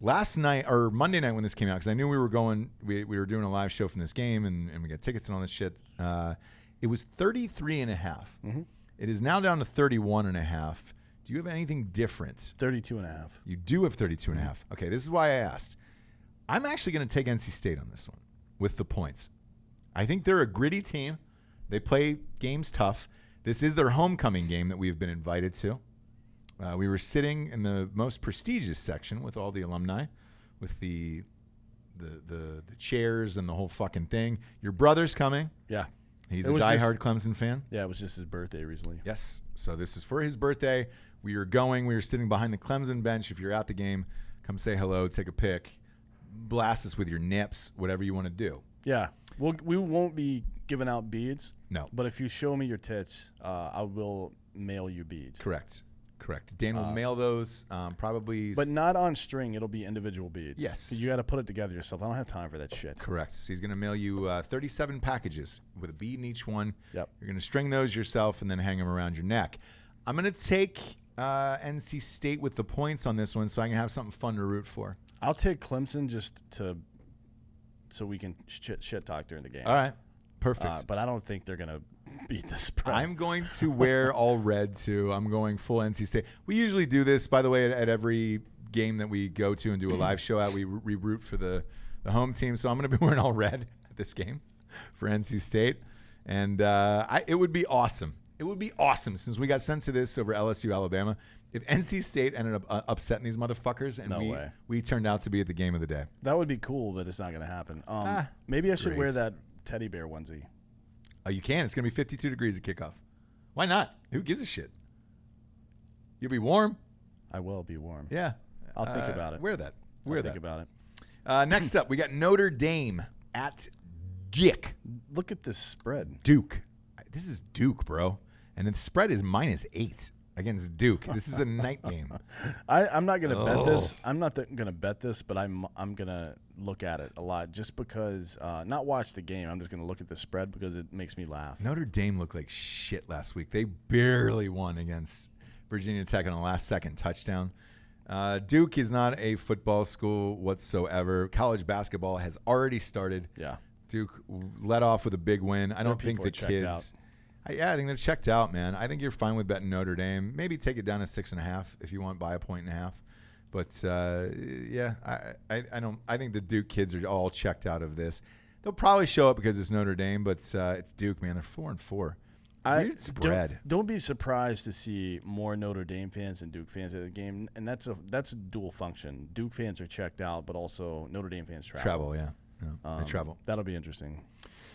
Last night, or Monday night when this came out, because I knew we were doing a live show from this game, and we got tickets and all this shit. It was 33.5. Mm-hmm. It is now down to 31.5. Do you have anything different? 32.5. You do have 32.5. Okay, this is why I asked. I'm actually going to take NC State on this one with the points. I think they're a gritty team. They play games tough. This is their homecoming game that we have been invited to. We were sitting in the most prestigious section with all the alumni, with the chairs and the whole fucking thing. Your brother's coming. Yeah. He's a diehard Clemson fan. Yeah, it was just his birthday recently. Yes. So this is for his birthday. We were sitting behind the Clemson bench. If you're at the game, come say hello, take a pic, blast us with your nips, whatever you want to do. Yeah. We won't be giving out beads. No. But if you show me your tits, I will mail you beads. Correct. Dan will mail those probably. But not on string. It'll be individual beads. Yes. You got to put it together yourself. I don't have time for that shit. Correct. So he's going to mail you 37 packages with a bead in each one. Yep. You're going to string those yourself and then hang them around your neck. I'm going to take NC State with the points on this one so I can have something fun to root for. I'll take Clemson so we can shit talk during the game. All right. Perfect. But I don't think they're going to beat the spread. I'm going to wear all red, too. I'm going full NC State. We usually do this, by the way, at every game that we go to and do a live show at. We root for the home team. So I'm going to be wearing all red at this game for NC State. And it would be awesome. It would be awesome since we got sent to this over LSU, Alabama. If NC State ended up upsetting these motherfuckers and we turned out to be at the game of the day. That would be cool, but it's not going to happen. Maybe I should wear that teddy bear onesie. Oh, you can. It's going to be 52 degrees at kickoff. Why not? Who gives a shit? You'll be warm. I will be warm. Yeah. I'll think about it. Wear that. Think about it. Next up, we got Notre Dame at Duke. Look at this spread. Duke. This is Duke, bro. And the spread is -8 against Duke. This is a night game. I'm not going to bet this. I'm not going to bet this, but I'm going to look at it a lot just because, not watch the game. I'm just going to look at the spread because it makes me laugh. Notre Dame looked like shit last week. They barely won against Virginia Tech on a last-second touchdown. Duke is not a football school whatsoever. College basketball has already started. Yeah. Duke led off with a big win. I don't think the kids. Out. I think they're checked out, man. I think you're fine with betting Notre Dame. Maybe take it down to 6.5 if you want by 1.5. But yeah, I don't. I think the Duke kids are all checked out of this. They'll probably show up because it's Notre Dame, but it's Duke, man. They're 4-4. Weird spread. Don't be surprised to see more Notre Dame fans than Duke fans at the game, and that's a dual function. Duke fans are checked out, but also Notre Dame fans travel. Yeah. They travel. That'll be interesting.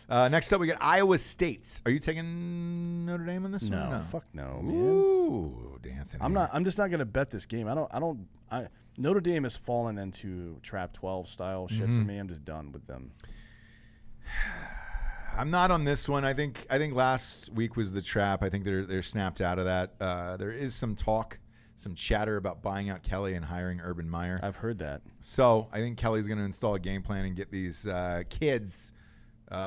Next up, we got Iowa State. Are you taking Notre Dame in this one? No, fuck no, man. Ooh, D'Anthony. I'm just not going to bet this game. Notre Dame has fallen into Trap 12 style shit for me. I'm just done with them. I'm not on this one. I think last week was the trap. I think they're snapped out of that. There is some talk, some chatter about buying out Kelly and hiring Urban Meyer. I've heard that. So I think Kelly's going to install a game plan and get these kids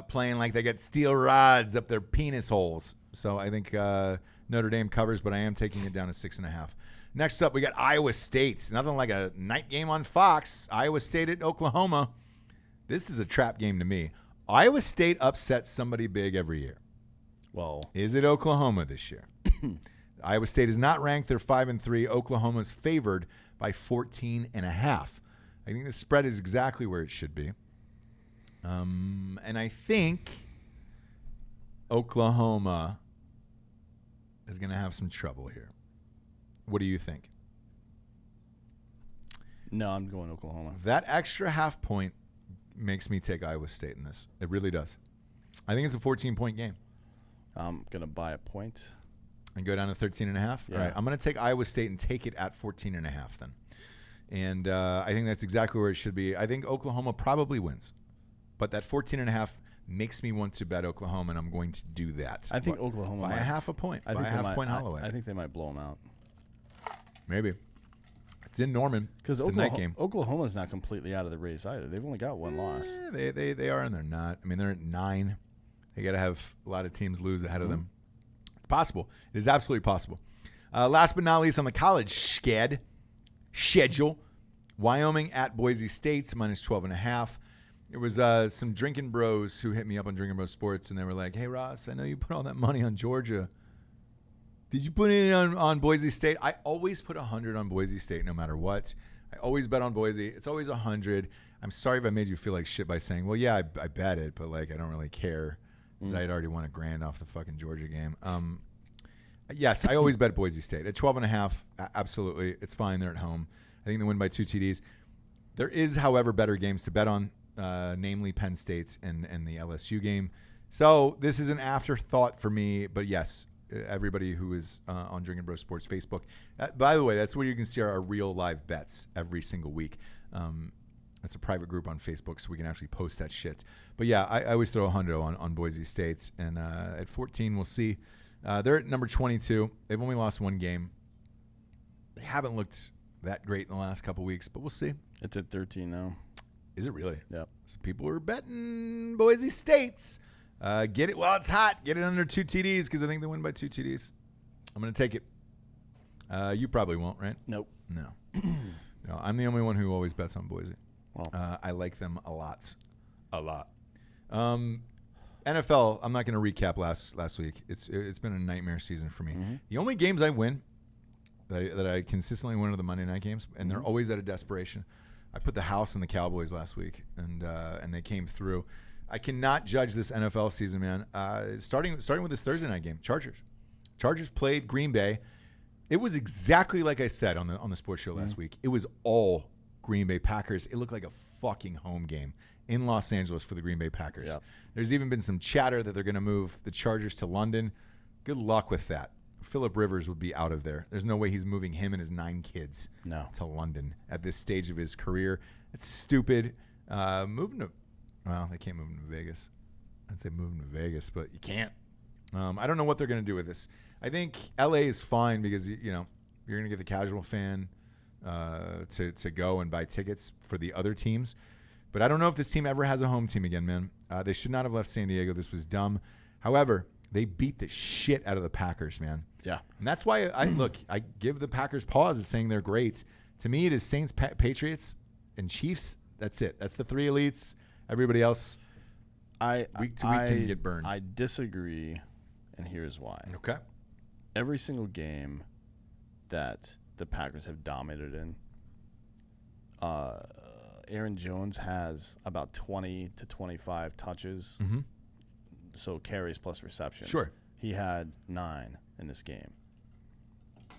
playing like they got steel rods up their penis holes. So I think Notre Dame covers, but I am taking it down to 6.5. Next up, we got Iowa State. Nothing like a night game on Fox. Iowa State at Oklahoma. This is a trap game to me. Iowa State upsets somebody big every year. Well, is it Oklahoma this year? Iowa State is not ranked. They're 5-3. Oklahoma's favored by 14.5. I think the spread is exactly where it should be. And I think Oklahoma is going to have some trouble here. What do you think? No, I'm going Oklahoma. That extra half point makes me take Iowa State in this. It really does. I think it's a 14-point game. I'm going to buy a point. And go down to 13.5? Yeah. All right. I'm going to take Iowa State and take it at 14.5 then. And I think that's exactly where it should be. I think Oklahoma probably wins. But that 14.5 makes me want to bet Oklahoma, and I'm going to do that. I think Oklahoma by might, a half a point. I by think a half point Holloway. I think they might blow them out. Maybe. It's in Norman. Because it's a night game. Oklahoma's not completely out of the race either. They've only got one loss. They are and they're not. I mean, they're at 9. They got to have a lot of teams lose ahead of them. It's possible. It is absolutely possible. Last but not least on the college schedule, Wyoming at Boise State, minus 12.5. It was some Drinkin bros who hit me up on Drinkin Bros Sports, and they were like, hey, Ross, I know you put all that money on Georgia. Did you put it on Boise State? I always put 100 on Boise State no matter what. I always bet on Boise. It's always 100. I'm sorry if I made you feel like shit by saying, well, yeah, I bet it, but like I don't really care because I had already won $1,000 off the fucking Georgia game. Yes, I always bet Boise State. At 12.5, absolutely. It's fine. They're at home. I think they win by 2 TDs. There is, however, better games to bet on. Namely Penn State's and the LSU game. So this is an afterthought for me, but yes, everybody who is on Drinkin Bros Sports Facebook. By the way, that's where you can see our real live bets every single week. That's a private group on Facebook, so we can actually post that shit. But yeah, I always throw a hundo on Boise State, and at 14, we'll see. They're at number 22. They've only lost 1 game. They haven't looked that great in the last couple weeks, but we'll see. It's at 13 now. Is it really? Yep. So people are betting Boise State's. Get it while it's hot. Get it under 2 TDs because I think they win by 2 TDs. I'm going to take it. You probably won't, right? Nope. No. No, I'm the only one who always bets on Boise. Well, I like them a lot. A lot. NFL, I'm not going to recap last week. It's been a nightmare season for me. Mm-hmm. The only games I win that I consistently win are the Monday night games, and they're always out of desperation. I put the house on the Cowboys last week, and they came through. I cannot judge this NFL season, man. Starting with this Thursday night game, Chargers played Green Bay. It was exactly like I said on the sports show last week. It was all Green Bay Packers. It looked like a fucking home game in Los Angeles for the Green Bay Packers. Yep. There's even been some chatter that they're going to move the Chargers to London. Good luck with that. Phillip Rivers would be out of there. There's no way he's moving him and his 9 kids to London at this stage of his career. It's stupid. They can't move him to Vegas. I'd say move him to Vegas, but you can't. I don't know what they're going to do with this. I think LA is fine because you're going to get the casual fan to go and buy tickets for the other teams. But I don't know if this team ever has a home team again, man. They should not have left San Diego. This was dumb. However, they beat the shit out of the Packers, man. Yeah. And that's why I give the Packers pause at saying they're great. To me, it is Saints, Patriots, and Chiefs. That's it. That's the 3 elites. Everybody else, week to week can get burned. I disagree, and here's why. Okay. Every single game that the Packers have dominated in, Aaron Jones has about 20 to 25 touches. Mm-hmm. So carries plus receptions. Sure. He had 9 in this game.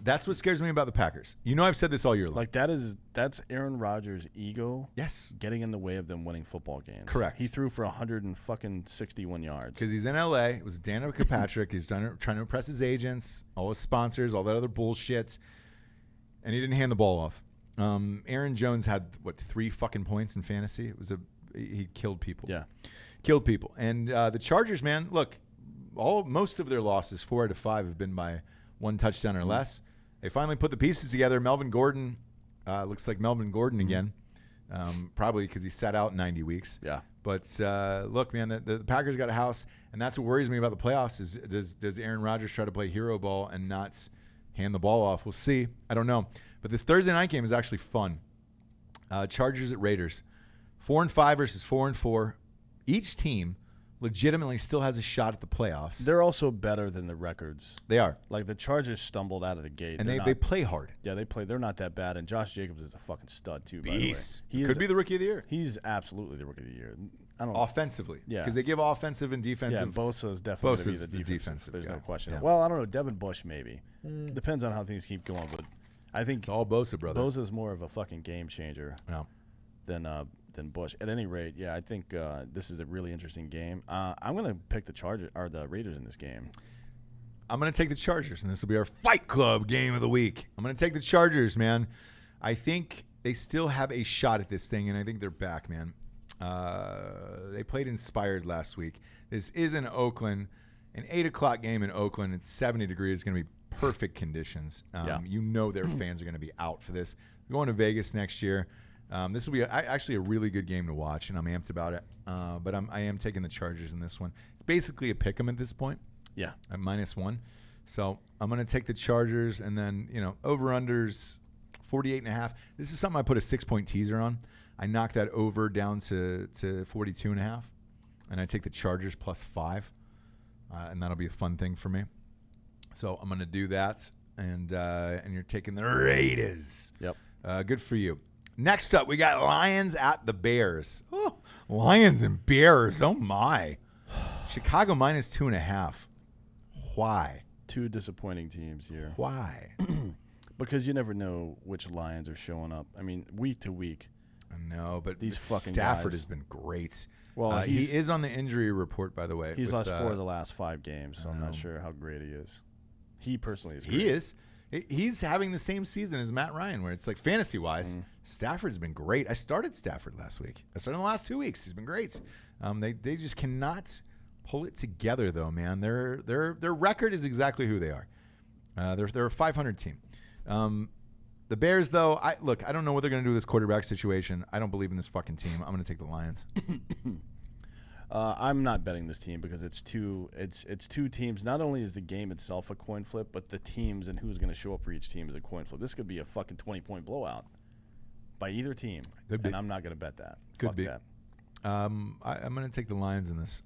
That's what scares me about the Packers. I've said this all year long. Like that's Aaron Rodgers' ego. Yes. Getting in the way of them winning football games. Correct. He threw for 161 yards. Because he's in LA. It was Dan Kirkpatrick. He's trying to impress his agents, all his sponsors, all that other bullshit. And he didn't hand the ball off. Aaron Jones had 3 fucking points in fantasy. He killed people. Yeah. Killed people. And the Chargers, man, look, most of their losses, 4 out of 5, have been by 1 touchdown or less. They finally put the pieces together. Melvin Gordon looks like Melvin Gordon again. probably because he sat out 90 weeks. Yeah. But look, man, the Packers got a house, and that's what worries me about the playoffs is does Aaron Rodgers try to play hero ball and not hand the ball off? We'll see. I don't know. But this Thursday night game is actually fun. Chargers at Raiders. 4-5 versus 4-4. Each team legitimately still has a shot at the playoffs. They're also better than the records. They are. Like the Chargers stumbled out of the gate. And they play hard. Yeah, they play. They're not that bad. And Josh Jacobs is a fucking stud too. Beast. By the way. Could be the rookie of the year. He's absolutely the rookie of the year. I don't offensively. Yeah. Because they give offensive and defensive. Yeah, Bosa is definitely going to be the defensive. There's no question. Yeah. Well, I don't know. Devin Bush maybe. Depends on how things keep going. But I think it's all Bosa, brother. Bosa's more of a fucking game changer than Bush. At any rate, yeah, I think this is a really interesting game. I'm going to pick the Chargers or the Raiders in this game. I'm going to take the Chargers, and this will be our Fight Club game of the week. I'm going to take the Chargers, man. I think they still have a shot at this thing, and I think they're back, man. They played inspired last week. This is in Oakland, an 8 o'clock game in Oakland. It's 70 degrees. It's going to be perfect conditions. You know their fans are going to be out for this. We're going to Vegas next year. This will be actually a really good game to watch, and I'm amped about it. But I am taking the Chargers in this one. It's basically a pick 'em at this point. Yeah. At -1. So I'm going to take the Chargers, and then, over-unders 48.5. This is something I put a 6-point teaser on. I knocked that over down to 42.5, and I take the Chargers +5, and that'll be a fun thing for me. So I'm going to do that, and you're taking the Raiders. Yep. Good for you. Next up, we got Lions at the Bears. Oh, Lions and Bears. Oh, my. Chicago -2.5. Why? Two disappointing teams here. Why? Because you never know which Lions are showing up. I mean, week to week. No, but these fucking Stafford guys has been great. Well, he is on the injury report, by the way. He's lost 4 of the last 5 games, so I'm not sure how great he is. He personally is great. He is. He's having the same season as Matt Ryan, where it's like fantasy-wise, Stafford's been great. I started Stafford last week. I started in the last 2 weeks. He's been great. They just cannot pull it together, though, man. Their record is exactly who they are. They're a 500 team. The Bears, though, I don't know what they're going to do with this quarterback situation. I don't believe in this fucking team. I'm going to take the Lions. I'm not betting this team because it's two teams. Not only is the game itself a coin flip, but the teams and who's going to show up for each team is a coin flip. This could be a fucking 20-point blowout by either team, and I'm not going to bet that. Could Fuck be. that. I'm going to take the Lions in this.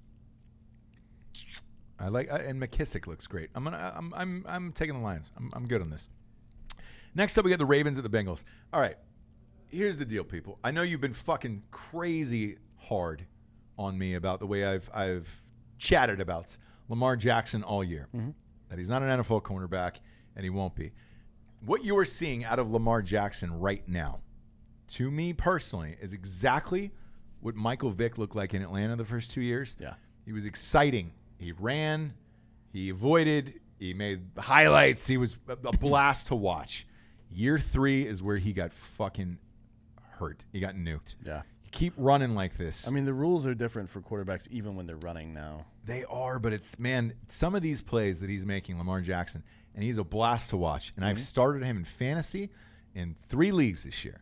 I like and McKissick looks great. I'm taking the Lions. I'm good on this. Next up, we got the Ravens at the Bengals. All right, here's the deal, people. I know you've been fucking crazy hard on me about the way I've chatted about Lamar Jackson all year. That he's not an NFL cornerback, and he won't be. What you are seeing out of Lamar Jackson right now, to me personally, is exactly what Michael Vick looked like in Atlanta the first 2 years. Yeah. He was exciting. He ran. He avoided. He made highlights. He was a blast to watch. Year 3 is where he got fucking hurt. He got nuked. Yeah. You keep running like this. I mean, the rules are different for quarterbacks even when they're running now. They are, but some of these plays that he's making, Lamar Jackson, and he's a blast to watch. And I've started him in fantasy in 3 leagues this year.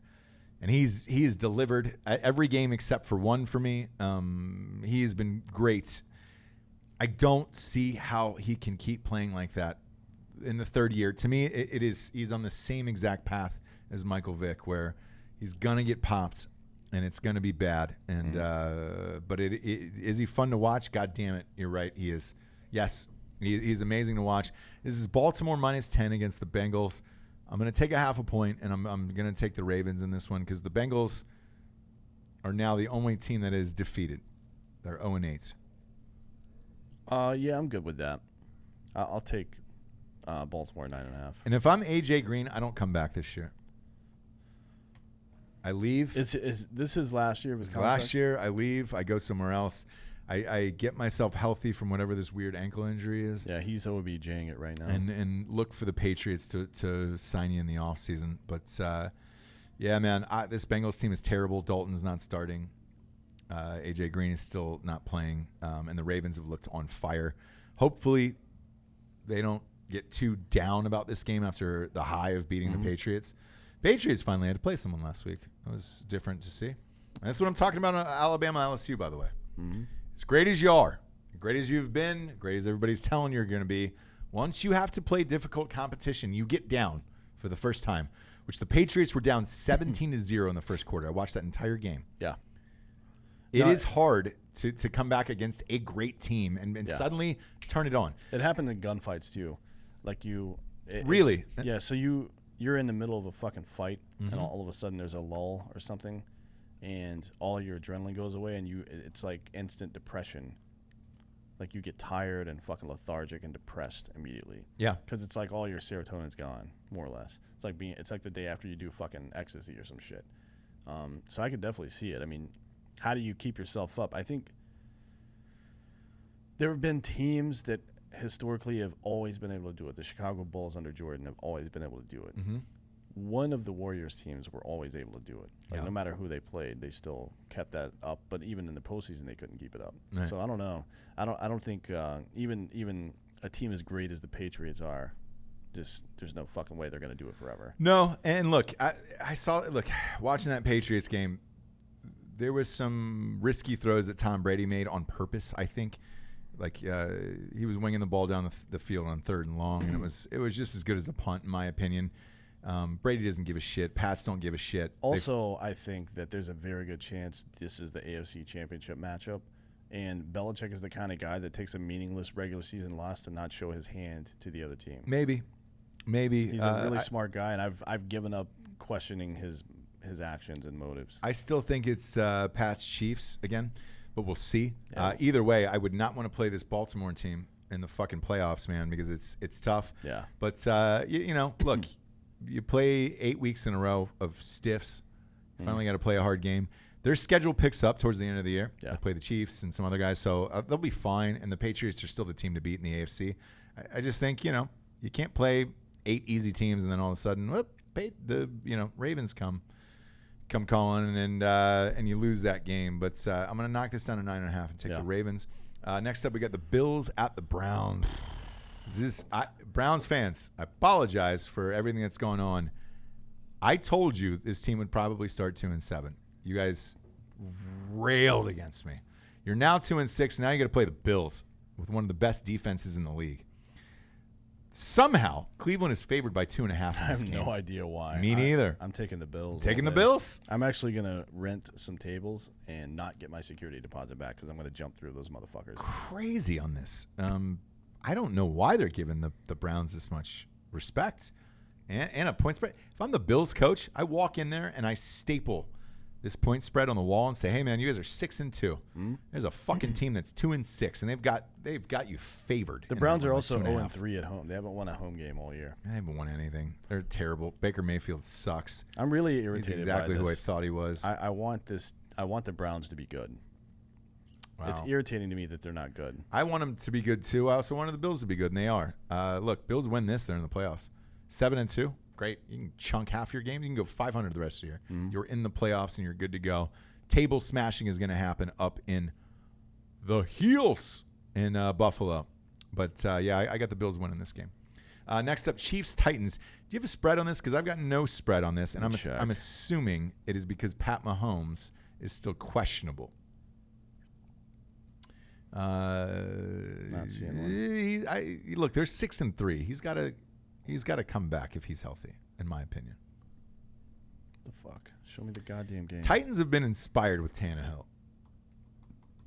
And he's delivered every game except for one for me. He has been great. I don't see how he can keep playing like that in the 3rd year. To me, he's on the same exact path as Michael Vick, where he's gonna get popped and it's gonna be bad. And but is he fun to watch? God damn it, you're right. He is. Yes, he's amazing to watch. This is Baltimore -10 against the Bengals. I'm going to take a 0.5 point, and I'm going to take the Ravens in this one because the Bengals are now the only team that is defeated. They're 0-8. Yeah, I'm good with that. I'll take Baltimore 9.5. And if I'm AJ Green, I don't come back this year. I leave. Is this his last year of his contract? Last year, I leave. I go somewhere else. I get myself healthy from whatever this weird ankle injury is. Yeah, he's OBJing it right now. And look for the Patriots to sign you in the offseason. But, yeah, man, this Bengals team is terrible. Dalton's not starting. A.J. Green is still not playing. And the Ravens have looked on fire. Hopefully they don't get too down about this game after the high of beating the Patriots. Patriots finally had to play someone last week. That was different to see. And that's what I'm talking about on Alabama LSU, by the way. Mm-hmm. As great as you are, great as you've been, great as everybody's telling you're going to be, once you have to play difficult competition, you get down for the first time, which the Patriots were down 17-0 in the first quarter. I watched that entire game. Yeah. It is hard to come back against a great team and suddenly turn it on. It happened in gunfights, too. Like really? Yeah, so you're in the middle of a fucking fight, and all of a sudden there's a lull or something, and all your adrenaline goes away, and it's like instant depression. Like you get tired and fucking lethargic and depressed immediately. Yeah. Because it's like all your serotonin's gone, more or less. It's like the day after you do fucking ecstasy or some shit. So I could definitely see it. I mean, how do you keep yourself up? I think there have been teams that historically have always been able to do it. The Chicago Bulls under Jordan have always been able to do it. Mm-hmm. One of the Warriors teams were always able to do it. Like no matter who they played, they still kept that up. But even in the postseason, they couldn't keep it up. Right. So I don't know. I don't think even a team as great as the Patriots are, just there's no fucking way they're going to do it forever. No, and look, I saw watching that Patriots game. There was some risky throws that Tom Brady made on purpose, I think. Like he was winging the ball down the field on 3rd and long, and it was just as good as a punt, in my opinion. Brady doesn't give a shit. Pats don't give a shit. Also, I think that there's a very good chance this is the AFC Championship matchup, and Belichick is the kind of guy that takes a meaningless regular season loss to not show his hand to the other team. Maybe. He's a really smart guy, and I've given up questioning his actions and motives. I still think it's Pats Chiefs again, but we'll see. Yeah. Either way, I would not want to play this Baltimore team in the fucking playoffs, man, because it's tough. Yeah. But look, you play 8 weeks in a row of stiffs. Finally got to play a hard game. Their schedule picks up towards the end of the year. Yeah. They play the Chiefs and some other guys, so they'll be fine. And the Patriots are still the team to beat in the AFC. I just think you can't play 8 easy teams and then all of a sudden, the Ravens come calling and you lose that game. But I'm going to knock this down to 9.5 and take the Ravens. Next up, we got the Bills at the Browns. Browns fans, I apologize for everything that's going on. I told you this team would probably start 2-7. You guys railed against me. You're now 2-6. Now you got to play the Bills with one of the best defenses in the league. Somehow, Cleveland is favored by 2.5 in this game. I have no idea why. Me neither. I'm taking the Bills. Taking the Bills? I'm actually going to rent some tables and not get my security deposit back because I'm going to jump through those motherfuckers. Crazy on this. I don't know why they're giving the Browns this much respect and a point spread. If I'm the Bills coach, I walk in there and I staple this point spread on the wall and say, "Hey man, you guys are 6-2. There's a fucking team that's 2-6, and they've got you favored." The Browns are also 0-3 at home. They haven't won a home game all year. They haven't won anything. They're terrible. Baker Mayfield sucks. I'm really irritated. He's exactly by this. who I thought he was. I want this. I want the Browns to be good. Wow. It's irritating to me that they're not good. I want them to be good too. I also wanted the Bills to be good, and they are. Look, Bills win this, they're in the playoffs. 7-2, great. You can chunk half your game. You can go 500 the rest of the year. You're in the playoffs, and you're good to go. Table smashing is going to happen up in the hills in Buffalo. But, I got the Bills winning this game. Next up, Chiefs-Titans. Do you have a spread on this? Because I've got no spread on this, and I'm assuming it is because Pat Mahomes is still questionable. Not seeing one. Look, they're 6-3. He's got to come back if he's healthy, in my opinion. The fuck? Show me the goddamn game. Titans have been inspired with Tannehill.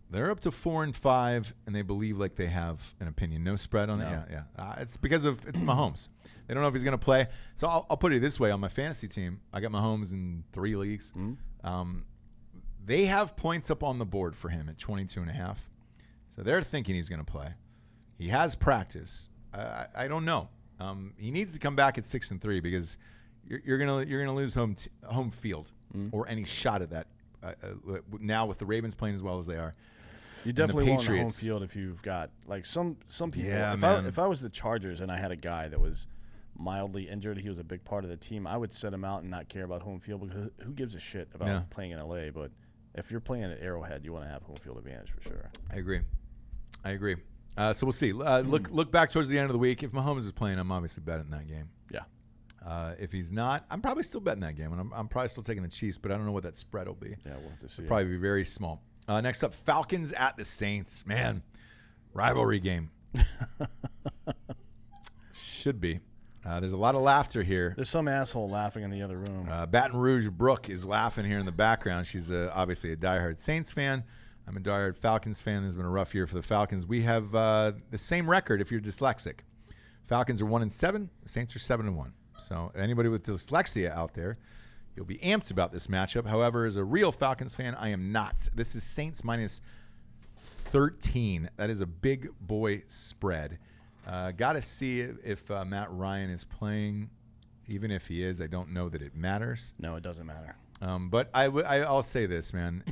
They're up to 4-5, and they believe like they have an opinion. No spread on it. Yeah. It's because it's Mahomes. They don't know if he's going to play. So I'll put it this way: on my fantasy team, I got Mahomes in 3 leagues. They have points up on the board for him at 22.5. So they're thinking he's going to play. He has practice. I don't know. He needs to come back at 6-3 because you're gonna lose home field or any shot at that. Now with the Ravens playing as well as they are, you definitely want the home field if you've got like some people. Yeah, if I was the Chargers and I had a guy that was mildly injured, he was a big part of the team, I would set him out and not care about home field because who gives a shit about playing in LA? But if you're playing at Arrowhead, you want to have home field advantage for sure. I agree. So we'll see. Look back towards the end of the week. If Mahomes is playing, I'm obviously betting that game. Yeah. If he's not, I'm probably still betting that game, and I'm probably still taking the Chiefs, but I don't know what that spread will be. Yeah, we'll have to see. It'll probably be very small. Next up, Falcons at the Saints. Man, rivalry game. Should be. There's a lot of laughter here. There's some asshole laughing in the other room. Baton Rouge Brooke is laughing here in the background. She's obviously a diehard Saints fan. I'm a diehard Falcons fan. There's been a rough year for the Falcons. We have the same record if you're dyslexic. Falcons are 1-7. The Saints are 7-1. So anybody with dyslexia out there, you'll be amped about this matchup. However, as a real Falcons fan, I am not. This is Saints minus 13. That is a big boy spread. Got to see if Matt Ryan is playing. Even if he is, I don't know that it matters. No, it doesn't matter. But I'll say this, man.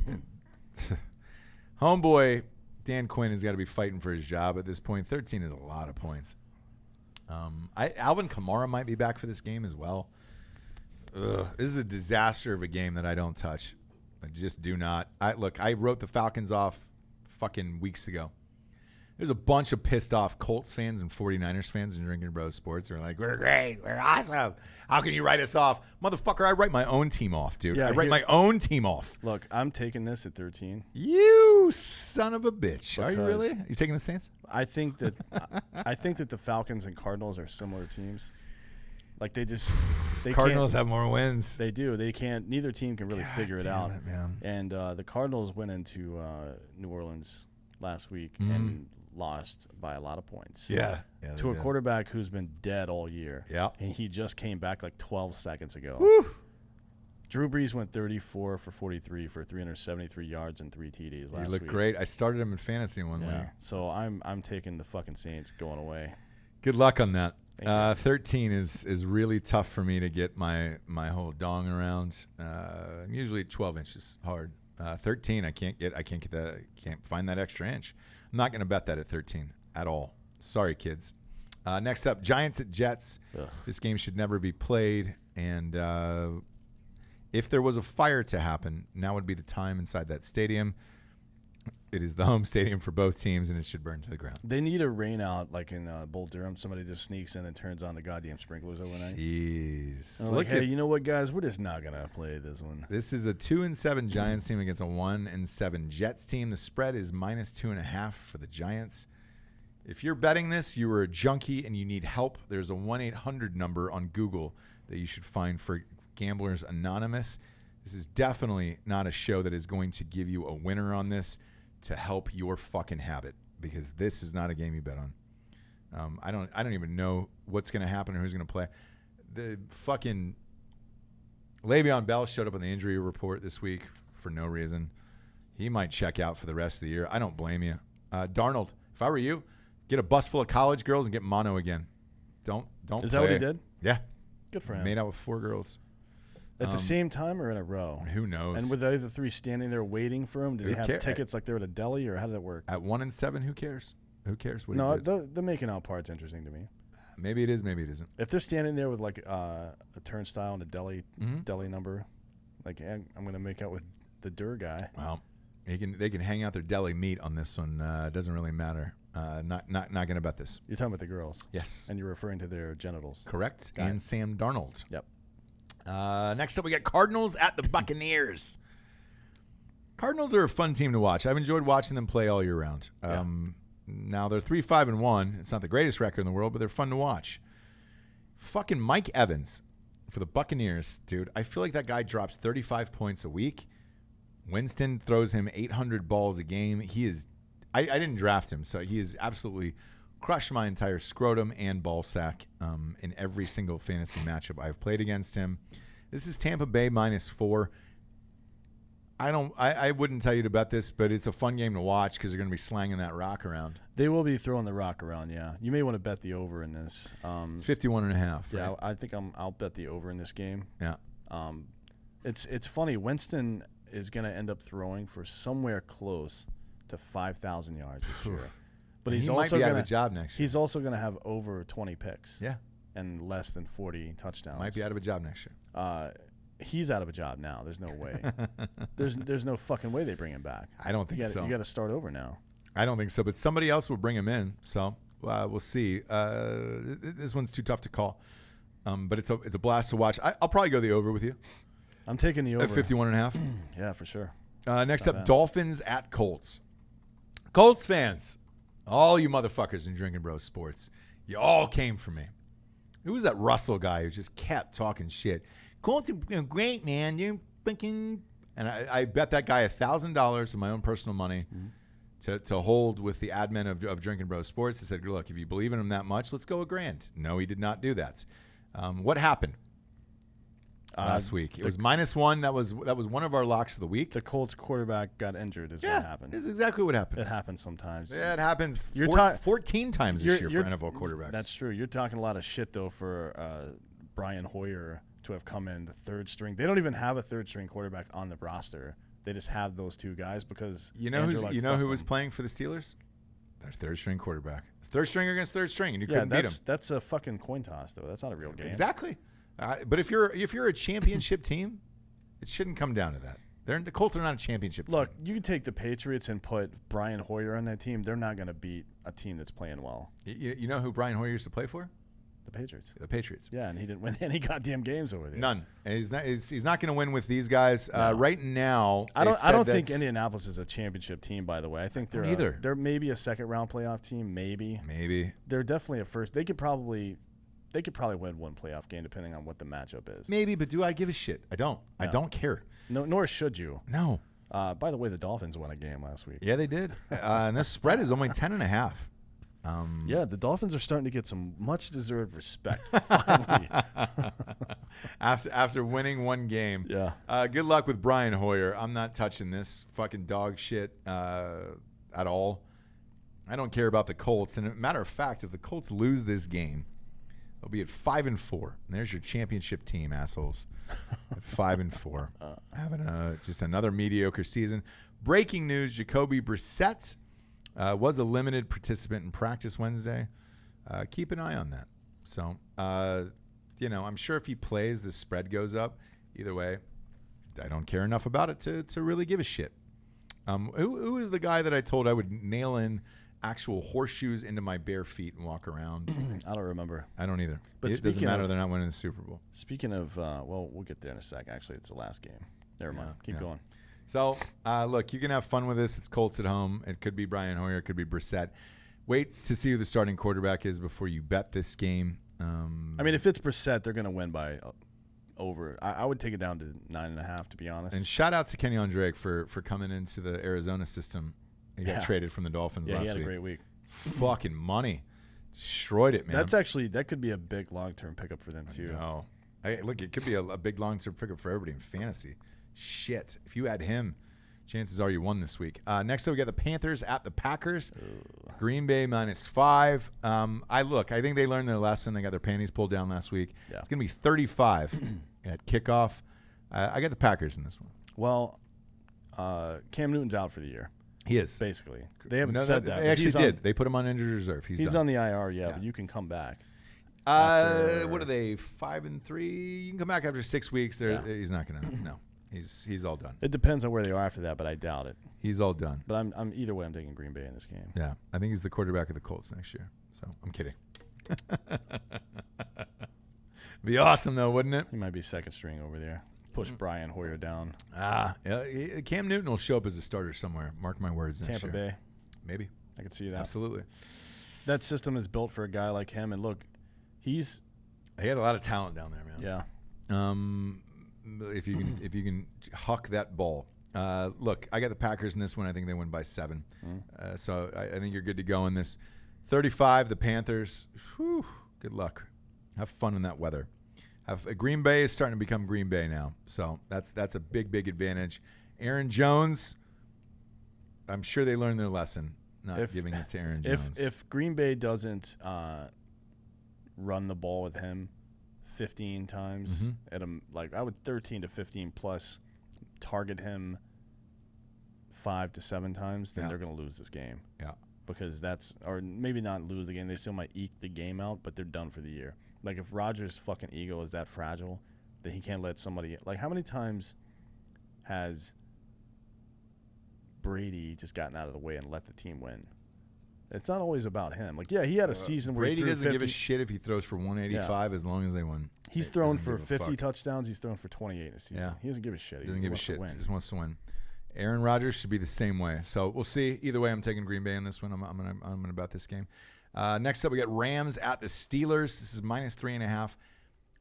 Homeboy Dan Quinn has got to be fighting for his job at this point. 13 is a lot of points. Alvin Kamara might be back for this game as well. This is a disaster of a game that I don't touch. I just do not. I wrote the Falcons off fucking weeks ago. There's a bunch of pissed off Colts fans and 49ers fans in Drinkin' Bros Sports. They're like, we're great. We're awesome. How can you write us off? Motherfucker, I write my own team off, dude. Yeah, I write my own team off. Look, I'm taking this at 13. You son of a bitch. Are you really? Are you taking the Saints? I think that the Falcons and Cardinals are similar teams. Like they Cardinals have more wins. They do. They can't. Neither team can really figure it out. Man. And the Cardinals went into New Orleans last week and lost by a lot of points. Yeah. To a quarterback who's been dead all year. Yeah. And he just came back like 12 seconds ago. Woo. Drew Brees went 34 for 43 for 373 yards and 3 TDs last week. He looked great. I started him in fantasy one league. So I'm taking the fucking Saints going away. Good luck on that. 13 is really tough for me to get my whole dong around. Usually 12 inches hard. 13 I can't get that. Can't find that extra inch. I'm not going to bet that at 13 at all. Sorry, kids. Next up, Giants at Jets. Ugh. This game should never be played. And if there was a fire to happen, now would be the time inside that stadium. It is the home stadium for both teams, and it should burn to the ground. They need a rain out like in Bull Durham. Somebody just sneaks in and turns on the goddamn sprinklers overnight. Jeez. Look, hey, you know what, guys? We're just not going to play this one. This is a 2-7 Giants team against a 1-7 Jets team. The spread is minus 2.5 for the Giants. If you're betting this, you are a junkie and you need help. There's a 1-800 number on Google that you should find for Gamblers Anonymous. This is definitely not a show that is going to give you a winner on this to help your fucking habit, because this is not a game you bet on. I don't even know what's going to happen or who's going to play. The fucking Le'Veon Bell showed up on the injury report this week for no reason. He might check out for the rest of the year. I don't blame you. Darnold, if I were you, get a bus full of college girls and get mono again. Don't. Is that what he did? Yeah. Good for him. Made out with 4 girls. At the same time or in a row? Who knows? And were the other 3 standing there waiting for him? Did they have cares? tickets like they were at a deli, or how did that work? At 1-7, who cares? Who cares what No, he did? the making out part's interesting to me. Maybe it is, maybe it isn't. If they're standing there with like a turnstile and a deli number, like hey, I'm going to make out with the Dur guy. Well, they can hang out their deli meat on this one. It doesn't really matter. Not going to bet this. You're talking about the girls. Yes. And you're referring to their genitals. Correct. Got and it. Sam Darnold. Yep. Next up, we got Cardinals at the Buccaneers. Cardinals are a fun team to watch. I've enjoyed watching them play all year round. Now they're 3-5-1. It's not the greatest record in the world, but they're fun to watch. Fucking Mike Evans for the Buccaneers, dude. I feel like that guy drops 35 points a week. Winston throws him 800 balls a game. He is. I didn't draft him, so he is absolutely crushed my entire scrotum and ball sack in every single fantasy matchup I've played against him. This is Tampa Bay -4. I wouldn't tell you to bet this, but it's a fun game to watch because they're going to be slanging that rock around. They will be throwing the rock around, yeah. You may want to bet the over in this. It's 51.5. Yeah, right? I think I'll bet the over in this game. Yeah. It's funny. Winston is going to end up throwing for somewhere close to 5,000 yards this year. But he he's might also be out going of a job next year. He's also going to have over 20 picks. Yeah. And less than 40 touchdowns. Might be out of a job next year. He's out of a job now. There's no way. There's no fucking way they bring him back. I don't think so. You got to start over now. I don't think so, but somebody else will bring him in. So we'll see. This one's too tough to call. But it's a blast to watch. I'll probably go the over with you. I'm taking the over. At 51.5. Yeah, for sure. Next up, Dolphins at Colts. Colts fans, all you motherfuckers in Drinkin' Bros Sports, you all came for me. Who was that Russell guy who just kept talking shit? Colts are great, man. You're fucking... And I bet that guy $1,000 of my own personal money to hold with the admin of Drinkin' Bros Sports. He said, look, if you believe in him that much, let's go $1,000. No, he did not do that. What happened last week? It was -1. That was one of our locks of the week. The Colts quarterback got injured is what happened. That's exactly what happened. It happens sometimes. Yeah, it happens 14 times this year for NFL quarterbacks. That's true. You're talking a lot of shit, though, for Brian Hoyer to have come in the third string. They don't even have a third string quarterback on the roster. They just have those two guys because you know who was playing for the Steelers? Their third string quarterback. Third string against third string, and you couldn't beat him. That's a fucking coin toss, though. That's not a real game. Exactly. But if you're a championship team, it shouldn't come down to that. The Colts are not a championship team. Look, you can take the Patriots and put Brian Hoyer on that team. They're not going to beat a team that's playing well. You know who Brian Hoyer used to play for? The Patriots. The Patriots. Yeah, and he didn't win any goddamn games over there. None. And he's not going to win with these guys right now. I don't think Indianapolis is a championship team. By the way, I think they're maybe a second round playoff team. Maybe. They're definitely a first. They could probably win one playoff game depending on what the matchup is. Maybe, but do I give a shit? I don't. No. I don't care. No, nor should you. No. By the way, the Dolphins won a game last week. Yeah, they did. And this spread is only 10.5. Yeah, the Dolphins are starting to get some much-deserved respect, finally. after winning one game. Yeah. Good luck with Brian Hoyer. I'm not touching this fucking dog shit at all. I don't care about the Colts. And as a matter of fact, if the Colts lose this game, they'll be at 5-4. And there's your championship team, assholes. At 5-4. Having just another mediocre season. Breaking news, Jacoby Brissett was a limited participant in practice Wednesday. Keep an eye on that. So, I'm sure if he plays, the spread goes up. Either way, I don't care enough about it to really give a shit. Who is the guy that I told I would nail in actual horseshoes into my bare feet and walk around? I don't remember. I don't either. But it doesn't matter. They're not winning the Super Bowl. Speaking of, we'll get there in a sec. Actually, it's the last game. Never mind. Keep going. So, look, you can have fun with this. It's Colts at home. It could be Brian Hoyer. It could be Brissett. Wait to see who the starting quarterback is before you bet this game. I mean, if it's Brissett, they're going to win by over. I would take it down to 9.5, to be honest. And shout out to Kenyon Drake for coming into the Arizona system. He got traded from the Dolphins last week. Yeah, he had a great week. Fucking money. Destroyed it, man. That could be a big long-term pickup for them, too. No. Look, it could be a big long-term pickup for everybody in fantasy. Shit. If you add him, chances are you won this week. Next up, we got the Panthers at the Packers. Ugh. Green Bay -5. I think they learned their lesson. They got their panties pulled down last week. Yeah. It's going to be 35 at kickoff. I got the Packers in this one. Well, Cam Newton's out for the year. He is. Basically. They haven't said that. They actually did. They put him on injured reserve. He's done. On the IR, but you can come back. What are they, 5-3? You can come back after 6 weeks. He's not going to. No. He's all done. It depends on where they are after that, but I doubt it. He's all done. But I'm either way, I'm taking Green Bay in this game. Yeah, I think he's the quarterback of the Colts next year. So I'm kidding. Be awesome though, wouldn't it? He might be second string over there. Push Brian Hoyer down. Cam Newton will show up as a starter somewhere. Mark my words. Tampa Bay, maybe. I could see that. Absolutely. That system is built for a guy like him, and look, he had a lot of talent down there, man. Yeah. If you can huck that ball. Look, I got the Packers in this one. I think they win by 7. So I think you're good to go in this. 35, the Panthers. Whew, good luck. Have fun in that weather. Green Bay is starting to become Green Bay now. So that's a big advantage. Aaron Jones, I'm sure they learned their lesson, not giving it to Aaron Jones. If Green Bay doesn't run the ball with him 15 times at him, I would 13 to 15 plus target him 5 to 7 times, then they're going to lose this game. Yeah. Because or maybe not lose the game. They still might eke the game out, but they're done for the year. Like if Rodgers' fucking ego is that fragile that he can't let somebody, how many times has Brady just gotten out of the way and let the team win? It's not always about him. Like, yeah, he had a season where Brady he threw doesn't 50. give a shit if he throws for 185 as long as they win. He's He thrown doesn't for give a 50 fuck. touchdowns. He's thrown for 28 in a season. Yeah. He doesn't give a shit. He doesn't give a wants to shit. win. He just wants to win. Aaron Rodgers should be the same way. So we'll see. Either way, I'm taking Green Bay in this one. I'm gonna bet this game. Next up, we got Rams at the Steelers. This is -3.5.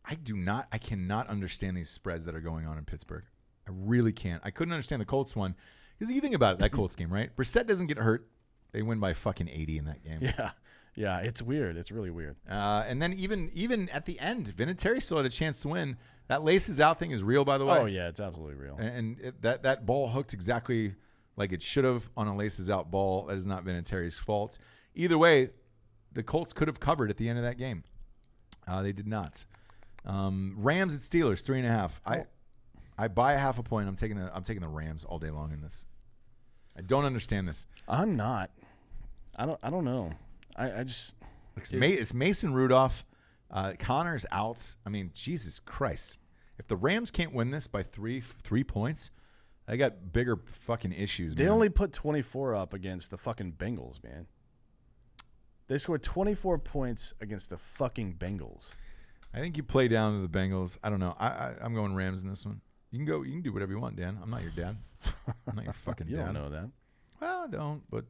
I cannot understand these spreads that are going on in Pittsburgh. I really can't. I couldn't understand the Colts one because you think about it, that Colts game, right? Brissett doesn't get hurt. They win by fucking 80 in that game. Yeah, it's weird. It's really weird. And then even at the end, Vinatieri still had a chance to win. That laces out thing is real, by the way. Oh, yeah, it's absolutely real. And that ball hooked exactly like it should have on a laces out ball. That is not Vinatieri's fault. Either way, the Colts could have covered at the end of that game. They did not. Rams at Steelers 3.5. I buy a half a point. I'm taking the Rams all day long in this. I don't understand this. I'm not. I don't know. I just it's Mason Rudolph. Connor's out. I mean, Jesus Christ. If the Rams can't win this by three points, they got bigger fucking issues. They man. only put 24 up against the fucking Bengals, man. They scored 24 points against the fucking Bengals. I think you play down to the Bengals. I don't know. I'm going Rams in this one. You can go. You can do whatever you want, Dan. I'm not your dad. I'm not your fucking You dad. don't know that. Well, I don't. But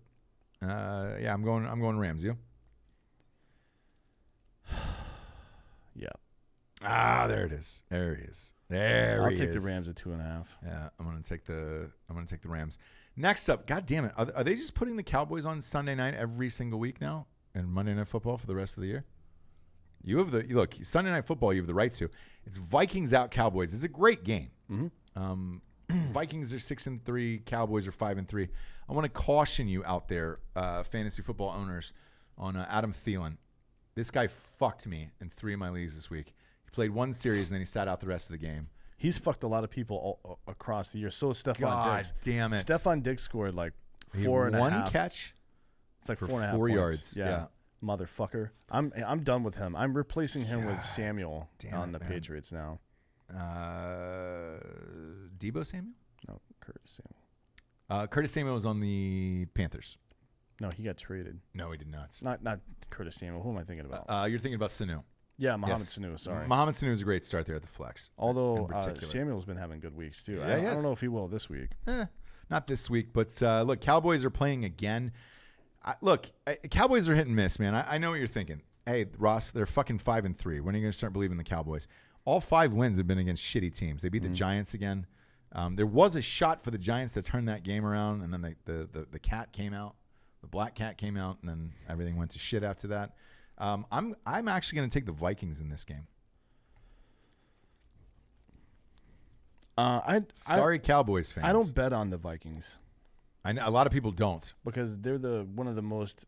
yeah, I'm going Rams. You? Yeah. There it is. There he is. There I'll he take is. the Rams at 2.5. Yeah, I'm gonna take the Rams. Next up, God damn it, are they just putting the Cowboys on Sunday night every single week now and Monday Night Football for the rest of the year? You have look Sunday Night Football. You have the rights to. It's Vikings out Cowboys. It's a great game. Mm-hmm. Vikings are 6-3. Cowboys are 5-3. I want to caution you out there, fantasy football owners, on Adam Thielen. This guy fucked me in 3 of my leagues this week. He played one series and then he sat out the rest of the game. He's fucked a lot of people all across the year. So is Stephon God Diggs. damn it. Stephon Diggs scored like He 4.5. had one catch. It's like for 4.5 4 points. yards. Yeah. Motherfucker. I'm done with him. I'm replacing him with Samuel on the man. Patriots now. Debo Samuel? No, Curtis Samuel. Curtis Samuel was on the Panthers. No, he got traded. No, he did not. Not Curtis Samuel. Who am I thinking about? You're thinking about Sanu. Yeah, Mohamed Yes. Sanu. Sorry. Mohamed Sanu is a great start there at the flex. Although in particular. Samuel's been having good weeks too. Yeah, I he don't has. know if he will this week. Not this week, but look, Cowboys are playing again. Cowboys are hit and miss, man. I know what you're thinking. Hey, Ross, they're fucking 5-3. When are you going to start believing the Cowboys? All 5 wins have been against shitty teams. They beat the Giants again. There was a shot for the Giants to turn that game around, and then the cat came out. The black cat came out, and then everything went to shit after that. I'm actually going to take the Vikings in this game. Sorry, Cowboys fans. I don't bet on the Vikings I know a lot of people don't. because they're one of the most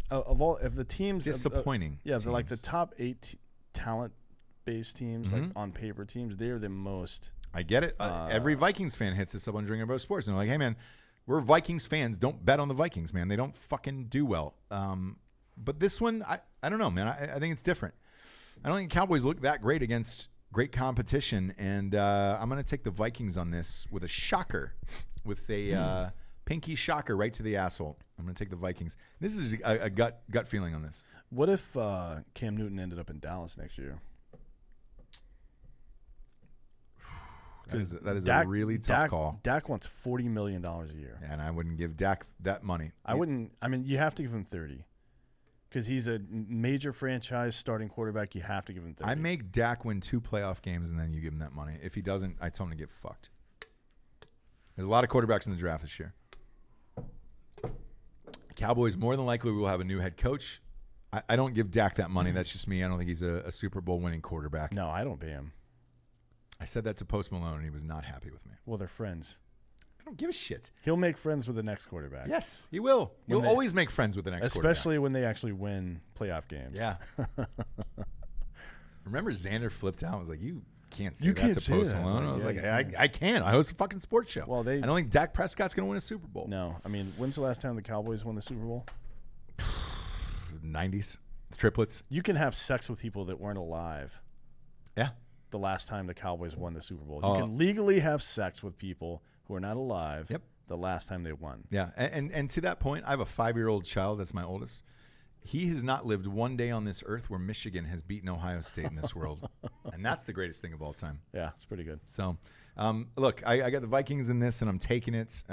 of all the teams Disappointing. They're like the teams. top 8 talent-based teams, like on paper teams. They're the most. I get it. Every Vikings fan hits us up on Drinkin' About Sports, and they're like, "Hey, man, we're Vikings fans. Don't bet on the Vikings, man. They don't fucking do well." But this one, I don't know, man. I think it's different. I don't think Cowboys look that great against great competition, and I'm going to take the Vikings on this with a shocker, with a pinky shocker right to the asshole. I'm going to take the Vikings. This is a gut feeling on this. What if Cam Newton ended up in Dallas next year? That is a really tough call. Dak wants $40 million a year. And I wouldn't give Dak that money. I wouldn't. I mean, you have to give him 30 because he's a major franchise starting quarterback. You have to give him 30. I make Dak win 2 playoff games, and then you give him that money. If he doesn't, I tell him to get fucked. There's a lot of quarterbacks in the draft this year. Cowboys more than likely will have a new head coach. I don't give Dak that money. That's just me. I don't think he's a Super Bowl winning quarterback. No, I don't pay him. I said that to Post Malone, and he was not happy with me. Well, they're friends. I don't give a shit. He'll make friends with the next quarterback. Yes, he will. You'll always make friends with the next especially when they actually win playoff games. quarterback. Yeah. Remember Xander flipped out and was like, you can't say You that can't to say Post that. Malone. I was Yeah, like, you I can't. I host a fucking sports show. Well, I don't think Dak Prescott's going to win a Super Bowl. No, I mean, when's the last time the Cowboys won the Super Bowl? 90s. Triplets. You can have sex with people that weren't alive Yeah. the last time the Cowboys won the Super Bowl. Oh. You can legally have sex with people who are not alive. Yep. the last time they won. Yeah, and to that point, I have a 5-year-old child. That's my oldest. He has not lived one day on this earth where Michigan has beaten Ohio State in this world, and that's the greatest thing of all time. Yeah, it's pretty good. So, look, I got the Vikings in this, and I'm taking it.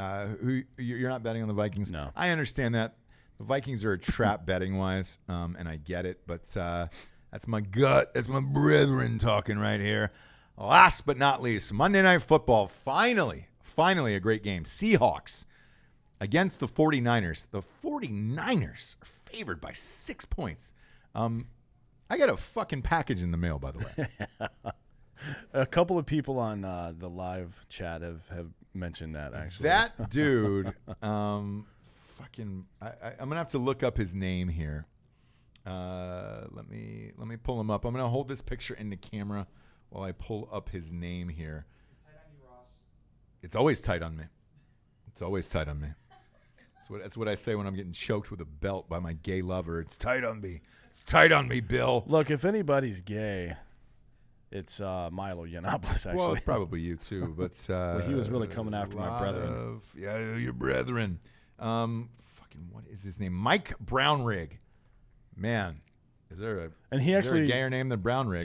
You're not betting on the Vikings? No. I understand that. The Vikings are a trap betting-wise, and I get it, but that's my gut. That's my brethren talking right here. Last but not least, Monday Night Football, finally a great game. Seahawks against the 49ers. The 49ers are favored by 6 points. I got a fucking package in the mail, by the way. A couple of people on the live chat have mentioned that, actually. That dude, I'm going to have to look up his name here. Let me pull him up. I'm going to hold this picture in the camera while I pull up his name here. It's always tight on me. It's always tight on me. That's what I say when I'm getting choked with a belt by my gay lover. It's tight on me. It's tight on me, Bill. Look, if anybody's gay, it's Milo Yiannopoulos, actually. Well, it's probably you too, but well, he was really coming after my brethren. Yeah, your brethren. What is his name? Mike Brownrigg. Man, is there a gayer name than Brownrigg?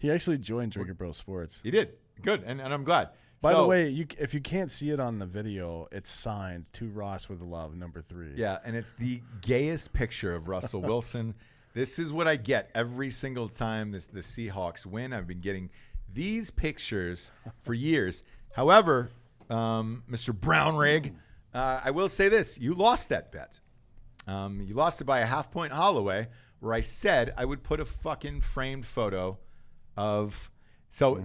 He actually joined Drinkin Bro Sports. He did. Good, and I'm glad. By the way, if you can't see it on the video, it's signed to Ross with Love, number 3. Yeah, and it's the gayest picture of Russell Wilson. This is what I get every single time the Seahawks win. I've been getting these pictures for years. However, Mr. Brownrigg, I will say this. You lost that bet. You lost it by a half-point Holloway, where I said I would put a fucking framed photo of... So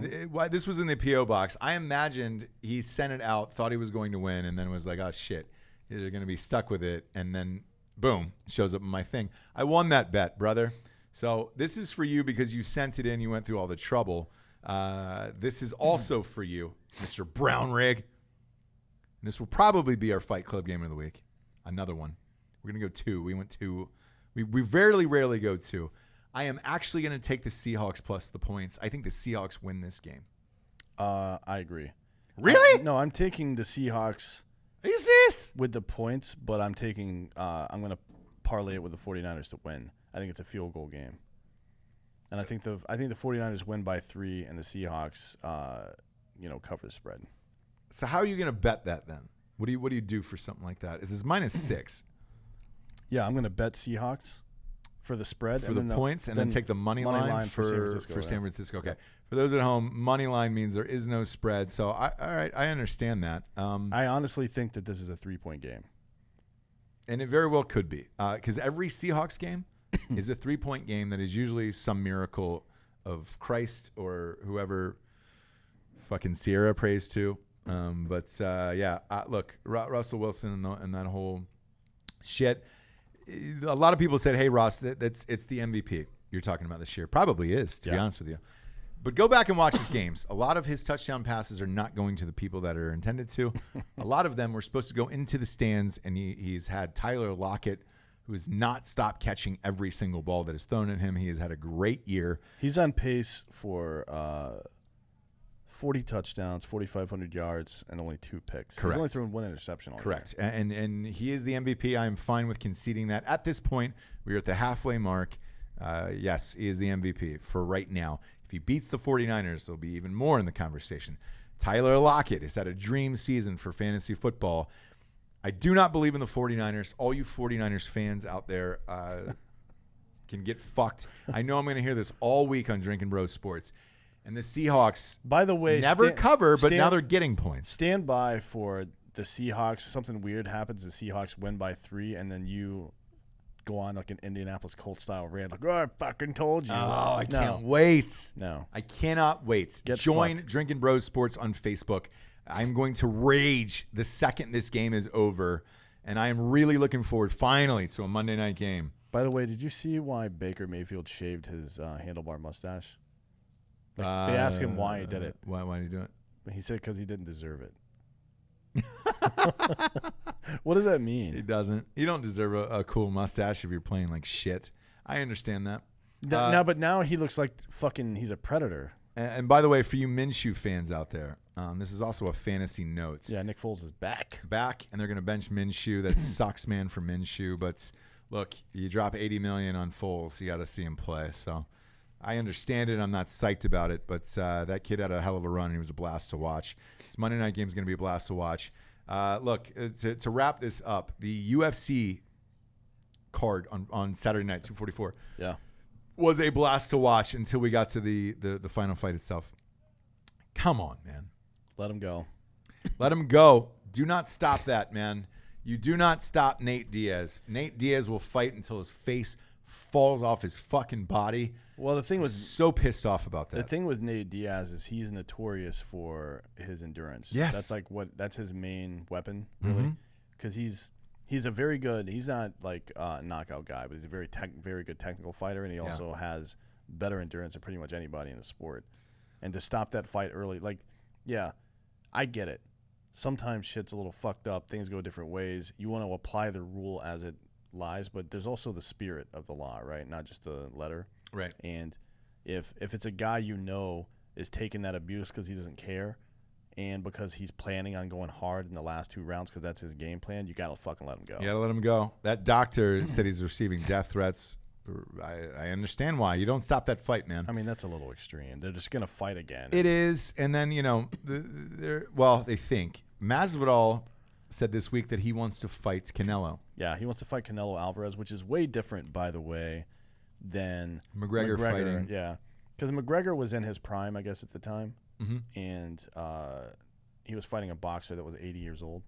this was in the P.O. box. I imagined he sent it out, thought he was going to win, and then was like, oh, shit, they're going to be stuck with it. And then, boom, shows up in my thing. I won that bet, brother. So this is for you because you sent it in. You went through all the trouble. This is also for you, Mr. Brownrigg. This will probably be our Fight Club game of the week. Another one. We're going to go 2. We went 2. We rarely go 2. I am actually going to take the Seahawks plus the points. I think the Seahawks win this game. I agree. Really? No, I'm taking the Seahawks. Are you serious? With the points, but I'm taking. I'm going to parlay it with the 49ers to win. I think it's a field goal game, and I think the 49ers win by 3, and the Seahawks, cover the spread. So how are you going to bet that then? What do you do for something like that? Is this -6? Yeah, I'm going to bet Seahawks. For the spread. For the points, and then take the money line for San Francisco. Okay. For those at home, money line means there is no spread. So, all right, I understand that. I honestly think that this is a 3-point game. And it very well could be. Because every Seahawks game is a 3-point game that is usually some miracle of Christ or whoever fucking Sierra prays to. Look, Russell Wilson and that whole shit. A lot of people said, hey, Ross, it's the MVP you're talking about this year. Probably is, to be honest with you. But go back and watch his games. A lot of his touchdown passes are not going to the people that are intended to. A lot of them were supposed to go into the stands, and he's had Tyler Lockett, who has not stopped catching every single ball that is thrown at him. He has had a great year. He's on pace for 40 touchdowns, 4,500 yards, and only 2 picks. Correct. He's only thrown 1 interception all Correct. year. And he is the MVP. I am fine with conceding that. At this point, we are at the halfway mark. Yes, he is the MVP for right now. If he beats the 49ers, there'll be even more in the conversation. Tyler Lockett has had a dream season for fantasy football. I do not believe in the 49ers. All you 49ers fans out there can get fucked. I know I'm going to hear this all week on Drinkin Bros Sports. And the Seahawks, by the way, never cover, but now they're getting points. Stand by for the Seahawks. Something weird happens. The Seahawks win by 3, and then you go on like an Indianapolis Colts style rant, like, "Oh, I fucking told you." Oh, I can't wait. No, I cannot wait. Join Drinkin Bros Sports on Facebook. I'm going to rage the second this game is over, and I am really looking forward finally to a Monday night game. By the way, did you see why Baker Mayfield shaved his handlebar mustache? They asked him why he did it. Why did he do it? He said because he didn't deserve it. What does that mean? He doesn't. You don't deserve a cool mustache if you're playing like shit. I understand that. But now he looks like fucking. He's a predator. And by the way, for you Minshew fans out there, this is also a fantasy note. Yeah, Nick Foles is back. And they're going to bench Minshew. That sucks, man, for Minshew. But look, you drop $80 million on Foles, you got to see him play. So I understand it. I'm not psyched about it, but that kid had a hell of a run, and he was a blast to watch. This Monday night game is going to be a blast to watch. Look, to wrap this up, the UFC card on Saturday night, 244. Yeah. Was a blast to watch until we got to the final fight itself. Come on, man. Let him go. Let him go. Do not stop that, man. You do not stop Nate Diaz. Nate Diaz will fight until his face falls off his fucking body. Well, the thing was so pissed off about that. The thing with Nate Diaz is he's notorious for his endurance. Yes. That's his main weapon, really. Because he's a very good, he's not like a knockout guy, but he's a very good technical fighter, and he also has better endurance than pretty much anybody in the sport. And to stop that fight early, I get it. Sometimes shit's a little fucked up. Things go different ways. You want to apply the rule as it lies, but there's also the spirit of the law, right? Not just the letter. Right. And if it's a guy is taking that abuse because he doesn't care, and because he's planning on going hard in the last 2 rounds because that's his game plan, you got to fucking let him go. You got to let him go. That doctor said he's receiving death threats. I understand why. You don't stop that fight, man. I mean, that's a little extreme. They're just going to fight again. It is. And then, they think. Masvidal said this week that he wants to fight Canelo. Yeah, he wants to fight Canelo Alvarez, which is way different, by the way, than McGregor fighting. Yeah, because McGregor was in his prime, I guess, at the time. And he was fighting a boxer that was 80 years old.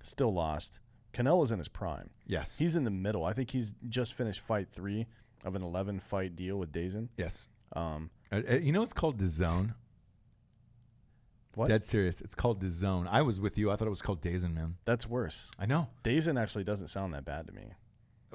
Still lost. Canelo's in his prime. Yes. He's in the middle. I think he's just finished fight 3 of an 11-fight deal with DAZN. Yes. It's called DAZN. What? Dead serious. It's called DAZN. I was with you. I thought it was called DAZN, man. That's worse. I know. DAZN actually doesn't sound that bad to me.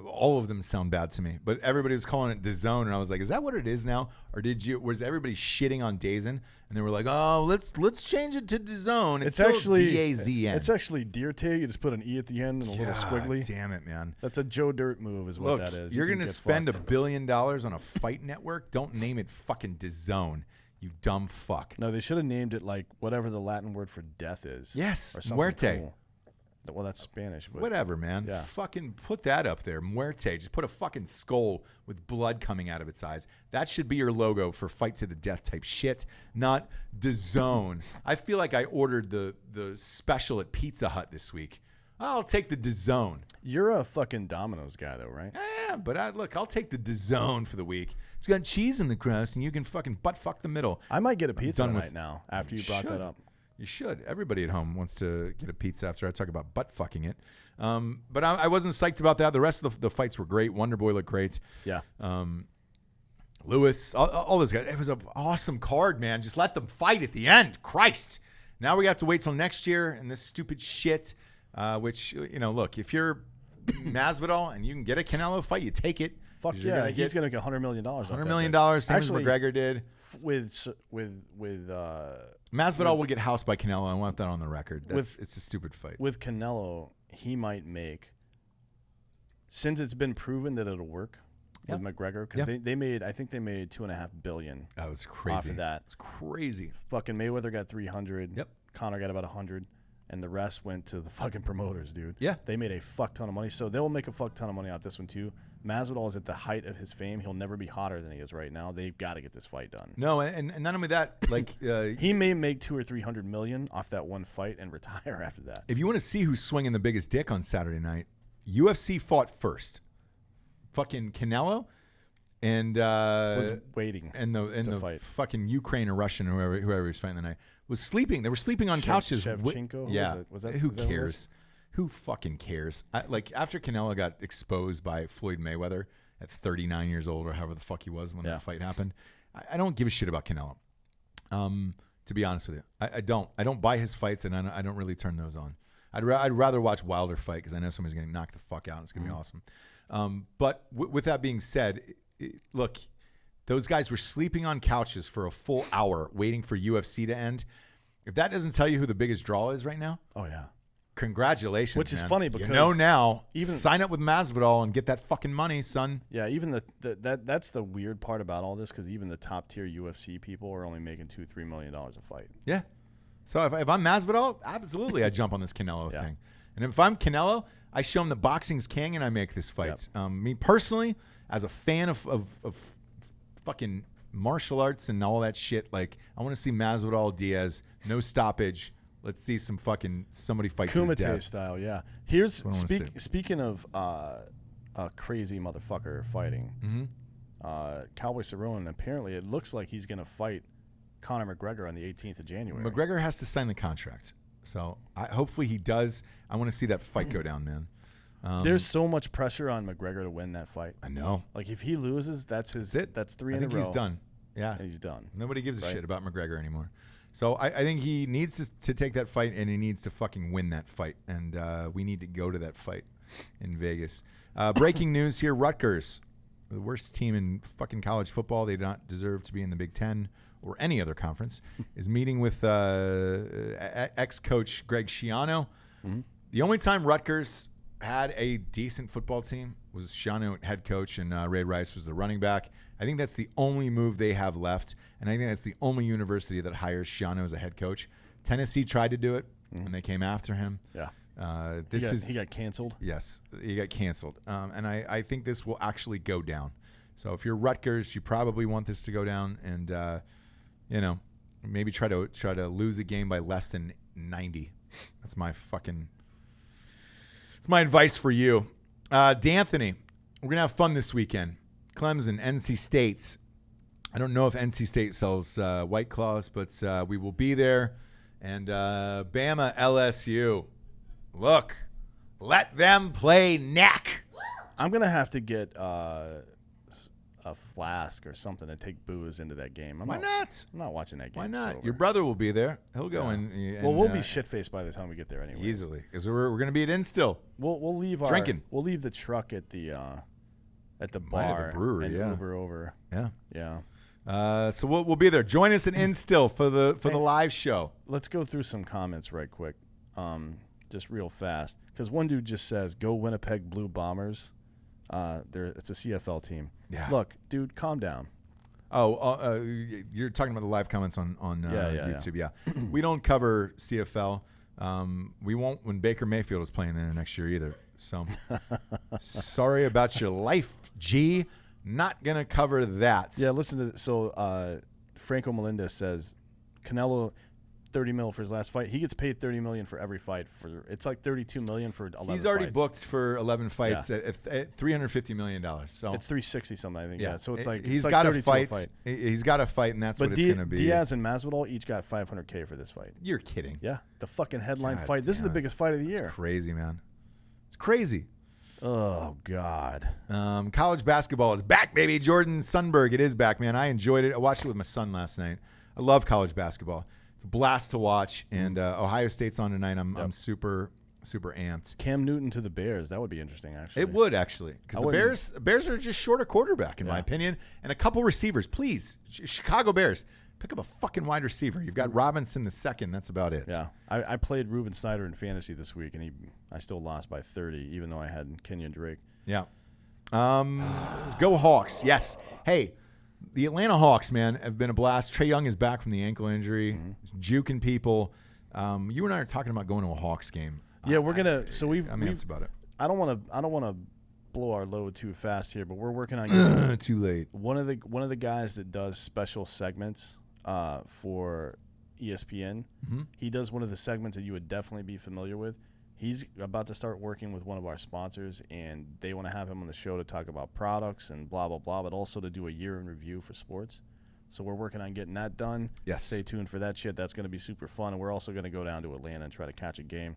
All of them sound bad to me, but everybody was calling it DAZN, and I was like, "Is that what it is now?" Or was everybody shitting on DAZN, and they were like, "Oh, let's change it to DAZN." It's actually DAZN. It's actually Dirty. You just put an E at the end and a little squiggly. Damn it, man! That's a Joe Dirt move, is what that is. You're gonna spend $1 billion on a fight network? Don't name it fucking DAZN, you dumb fuck. No, they should have named it like whatever the Latin word for death is. Yes, or something Muerte. Cool. Well, that's Spanish. But whatever, man. Yeah. Fucking put that up there. Muerte. Just put a fucking skull with blood coming out of its eyes. That should be your logo for fight to the death type shit, not DAZN. I feel like I ordered the special at Pizza Hut this week. I'll take the DAZN. You're a fucking Domino's guy, though, right? Yeah, but I'll take the DAZN for the week. It's got cheese in the crust, and you can fucking butt fuck the middle. I might get a pizza right now after you brought that up. You should. Everybody at home wants to get a pizza after I talk about butt fucking it. But I wasn't psyched about that. The rest of the fights were great. Wonder Boy looked great. Yeah. Lewis, all those guys. It was an awesome card, man. Just let them fight at the end. Christ. Now we have to wait till next year and this stupid shit, which, look, if you're Masvidal and you can get a Canelo fight, you take it. Fuck yeah. He's going to get $100 million. $100 million, same as McGregor did. With Masvidal will get housed by Canelo. I want that on the record. It's a stupid fight. With Canelo, he might make, since it's been proven that it'll work with McGregor, because they made $2.5 billion. That was crazy. Off of that. It's crazy. Fucking Mayweather got 300. Yep. Conor got about 100. And the rest went to the fucking promoters, dude. Yeah. They made a fuck ton of money. So they'll make a fuck ton of money off this one, too. Masvidal is at the height of his fame. He'll never be hotter than he is right now. They've got to get this fight done. No, and not only that, like he may make $200 or $300 million off that one fight and retire after that. If you want to see who's swinging the biggest dick on Saturday night, UFC fought first. Fucking Canelo and was waiting and the fight. Fucking Ukraine or Russian or whoever was fighting the night was sleeping. They were sleeping on couches. Shevchenko? Yeah. Was that who cares? Who fucking cares? After Canelo got exposed by Floyd Mayweather at 39 years old or however the fuck he was when that fight happened, I don't give a shit about Canelo. To be honest with you, I don't. I don't buy his fights, and I don't really turn those on. I'd rather watch Wilder fight because I know somebody's going to knock the fuck out. And it's going to be awesome. But with that being said, look, those guys were sleeping on couches for a full hour waiting for UFC to end. If that doesn't tell you who the biggest draw is right now, oh yeah. congratulations, Which is man. funny because now, even sign up with Masvidal and get that fucking money, son. Yeah, even that's the weird part about all this, because even the top tier UFC people are only making $2-3 million a fight. Yeah. So if I'm Masvidal, absolutely I jump on this Canelo thing. And if I'm Canelo, I show him the boxing's king and I make this fight. Me personally, as a fan of fucking martial arts and all that shit, like I want to see Masvidal Diaz, no stoppage. Let's see somebody fight to the death. Kumite style, yeah. Speaking of a crazy motherfucker fighting, Cowboy Cerrone, apparently it looks like he's going to fight Conor McGregor on the 18th of January. McGregor has to sign the contract. So hopefully he does. I want to see that fight go down, man. There's so much pressure on McGregor to win that fight. I know. Like if he loses, that's it. That's 3 in a row. I think he's done. Yeah. And he's done. Nobody gives a shit about McGregor anymore. So I think he needs to take that fight, and he needs to fucking win that fight. And we need to go to that fight in Vegas. Breaking news here. Rutgers, the worst team in fucking college football. They do not deserve to be in the Big Ten or any other conference, is meeting with ex-coach Greg Schiano. Mm-hmm. The only time Rutgers had a decent football team was Schiano head coach, and Ray Rice was the running back. I think that's the only move they have left, and I think that's the only university that hires Schiano as a head coach. Tennessee tried to do it, and they came after him. Yeah. He got canceled? Yes, he got canceled. And I think this will actually go down. So if you're Rutgers, you probably want this to go down, and maybe try to lose a game by less than 90. That's my advice for you. D'Anthony, we're gonna have fun this weekend. Clemson, NC State. I don't know if NC State sells White Claws, but we will be there. And Bama, LSU. Look, let them play neck. I'm gonna have to get a flask or something to take booze into that game. Why not? I'm not watching that game. Why not? Sober. Your brother will be there. He'll go in. Well, we'll be shit-faced by the time we get there anyway. Easily, because we're going to be at Instill. We'll leave drinking. We'll leave the truck at the bar, at the brewery, and Uber over. Yeah. So we'll be there. Join us at Instill for the live show. Let's go through some comments right quick, just real fast, because one dude just says, "Go Winnipeg Blue Bombers." It's a CFL team. Yeah. Look, dude, calm down. Oh, you're talking about the live comments on YouTube. Yeah. We don't cover CFL. We won't when Baker Mayfield is playing there next year either. So sorry about your life, G. Not gonna cover that. Yeah, listen to this. So Franco Melendez says Canelo $30 million for his last fight. He gets paid $30 million for every fight. It's like $32 million for 11 He's already fights. booked for 11 fights at $350 million. So it's 360 something, I think. Yeah. So it's like he's like got a 32 fight. A fight. He's got a fight, and that's what it's going to be. Diaz and Masvidal each got $500K for this fight. You're kidding. Yeah, the fucking headline fight. This is the biggest fight of the year. It's crazy, man. It's crazy. Oh God. College basketball is back, baby. Jordan Sundberg, it is back, man. I enjoyed it. I watched it with my son last night. I love college basketball. It's a blast to watch, and Ohio State's on tonight. I'm super, super amped. Cam Newton to the Bears. That would be interesting, actually. It would, actually, because the Bears are just short a quarterback, in my opinion, and a couple receivers. Please, Chicago Bears, pick up a fucking wide receiver. You've got Robinson the second. That's about it. Yeah, I played Ruben Snyder in fantasy this week, and I still lost by 30, even though I had Kenyon Drake. Yeah. Go Hawks. Yes. Hey. The Atlanta Hawks, man, have been a blast. Trae Young is back from the ankle injury, juking people. You and I are talking about going to a Hawks game. Yeah, we're gonna. So I'm amped about it. I don't want to blow our load too fast here, but we're working on getting too late. One of the guys that does special segments for ESPN. Mm-hmm. He does one of the segments that you would definitely be familiar with. He's about to start working with one of our sponsors, and they want to have him on the show to talk about products and blah, blah, blah, but also to do a year in review for sports. So we're working on getting that done. Yes. Stay tuned for that shit. That's going to be super fun. And we're also going to go down to Atlanta and try to catch a game.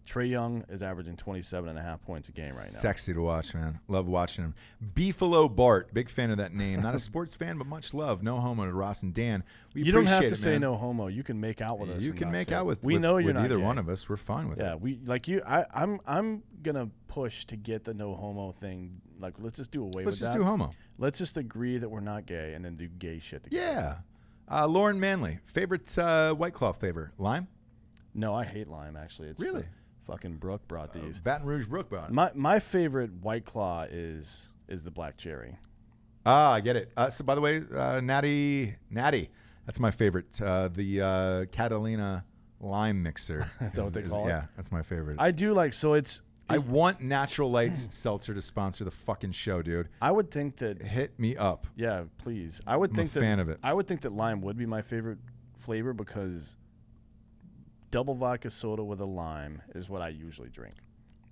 Trae Young is averaging 27.5 points a game right now. Sexy to watch, man. Love watching him. Beefalo Bart, big fan of that name. Not a sports fan, but much love. No homo to Ross and Dan. You don't have to say no homo. You can make out with us. You can make out with. We know you're not either gay. one of us. We're fine with it. Yeah, we like you. I'm gonna push to get the no homo thing. Like, let's just do away with that. Let's just do homo. Let's just agree that we're not gay and then do gay shit together. Yeah. Lauren Manley, favorite White Claw flavor? Lime? No, I hate lime. Actually, it's really. Fucking Brooke brought these. Baton Rouge Brook brought it. My favorite White Claw is the black cherry. Ah, I get it. So by the way, Natty, that's my favorite. The Catalina lime mixer. Is that what they call it? Yeah, that's my favorite. I do like, so it's. I want Natural Lights Seltzer to sponsor the fucking show, dude. I would think that. Hit me up. Yeah, please. I would think I'm a fan of it. I would think that lime would be my favorite flavor because double vodka soda with a lime is what I usually drink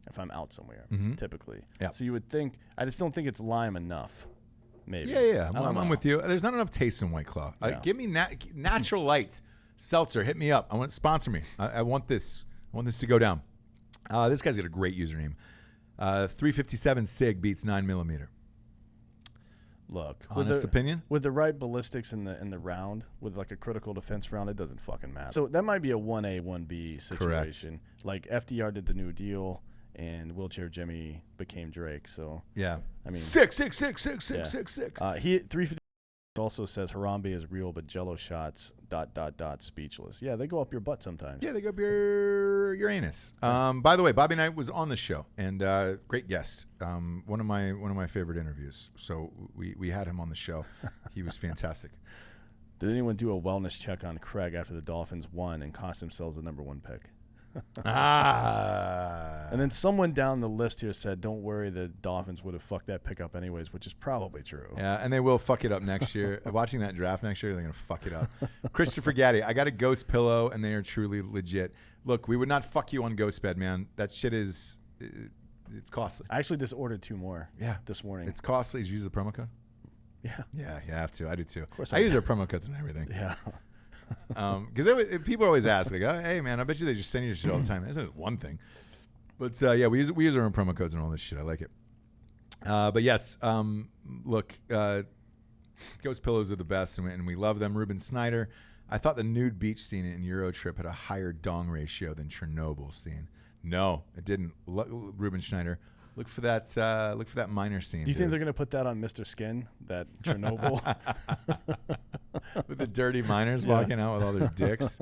if I'm out somewhere, typically. Yeah. So you would think, I just don't think it's lime enough. Maybe. Yeah. I'm with you. There's not enough taste in White Claw. Yeah. Give me Natural Lights Seltzer. Hit me up. I want to sponsor me. I want this. I want this to go down. This guy's got a great username. 357 Sig beats 9mm. Look, Honest opinion? With the right ballistics in the round, with like a critical defense round, it doesn't fucking matter. So that might be a 1A, 1B situation. Correct. Like FDR did the New Deal, and Wheelchair Jimmy became Drake. So yeah, I mean, six. He 350 also says Harambe is real, but Jello shots ... speechless. Yeah, they go up your butt sometimes. Yeah, they go up your anus. By the way, Bobby Knight was on the show, and great guest. One of my favorite interviews. So we had him on the show. He was fantastic. Did anyone do a wellness check on Craig after the Dolphins won and cost themselves the #1 pick? And then someone down the list here said, don't worry, the Dolphins would have fucked that pick up anyways, which is probably true. Yeah, and they will fuck it up next year. Watching that draft next year, they're going to fuck it up. Christopher Gaddy, I got a Ghost pillow, and they are truly legit. Look, we would not fuck you on Ghost Bed, man. That shit is, it's costly. I actually just ordered 2 more this morning. It's costly. Did you use the promo code? Yeah. Yeah, you have to. I do too. Of course I use their promo codes and everything. Yeah. Because people always ask, like, oh, hey, man, I bet you they just send you shit all the time. Isn't one thing? But, yeah, we use our own promo codes and all this shit. I like it. But, yes, look, Ghost Pillows are the best, and we love them. Ruben Snyder, I thought the nude beach scene in Eurotrip had a higher dong ratio than Chernobyl scene. No, it didn't. Ruben Schneider. Look for that minor scene. Do you think they're going to put that on Mr. Skin, that Chernobyl? With the dirty miners walking out with all their dicks.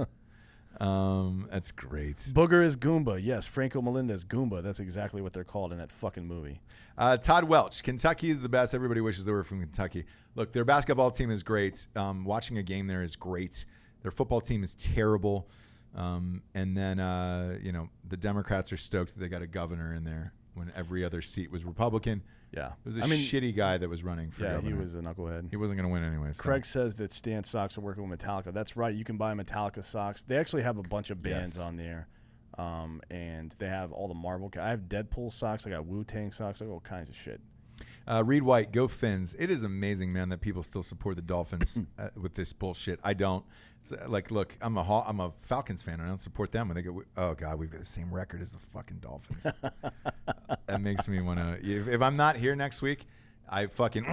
That's great. Booger is Goomba. Yes, Franco Melendez, Goomba. That's exactly what they're called in that fucking movie. Todd Welch. Kentucky is the best. Everybody wishes they were from Kentucky. Look, their basketball team is great. Watching a game there is great. Their football team is terrible. And then, the Democrats are stoked that they got a governor in there when every other seat was Republican. Yeah. It was a shitty guy that was running for governor. He was a knucklehead. He wasn't going to win anyway. So. Craig says that Stan socks are working with Metallica. That's right. You can buy Metallica socks. They actually have a bunch of bands on there. And they have all the Marvel. I have Deadpool socks. I got Wu-Tang socks. I got all kinds of shit. Reed White, go Fins. It is amazing, man, that people still support the Dolphins with this bullshit. I don't. It's like, look, I'm a Falcons fan, and I don't support them when they go, oh, God, we've got the same record as the fucking Dolphins. That makes me want to. If I'm not here next week, I fucking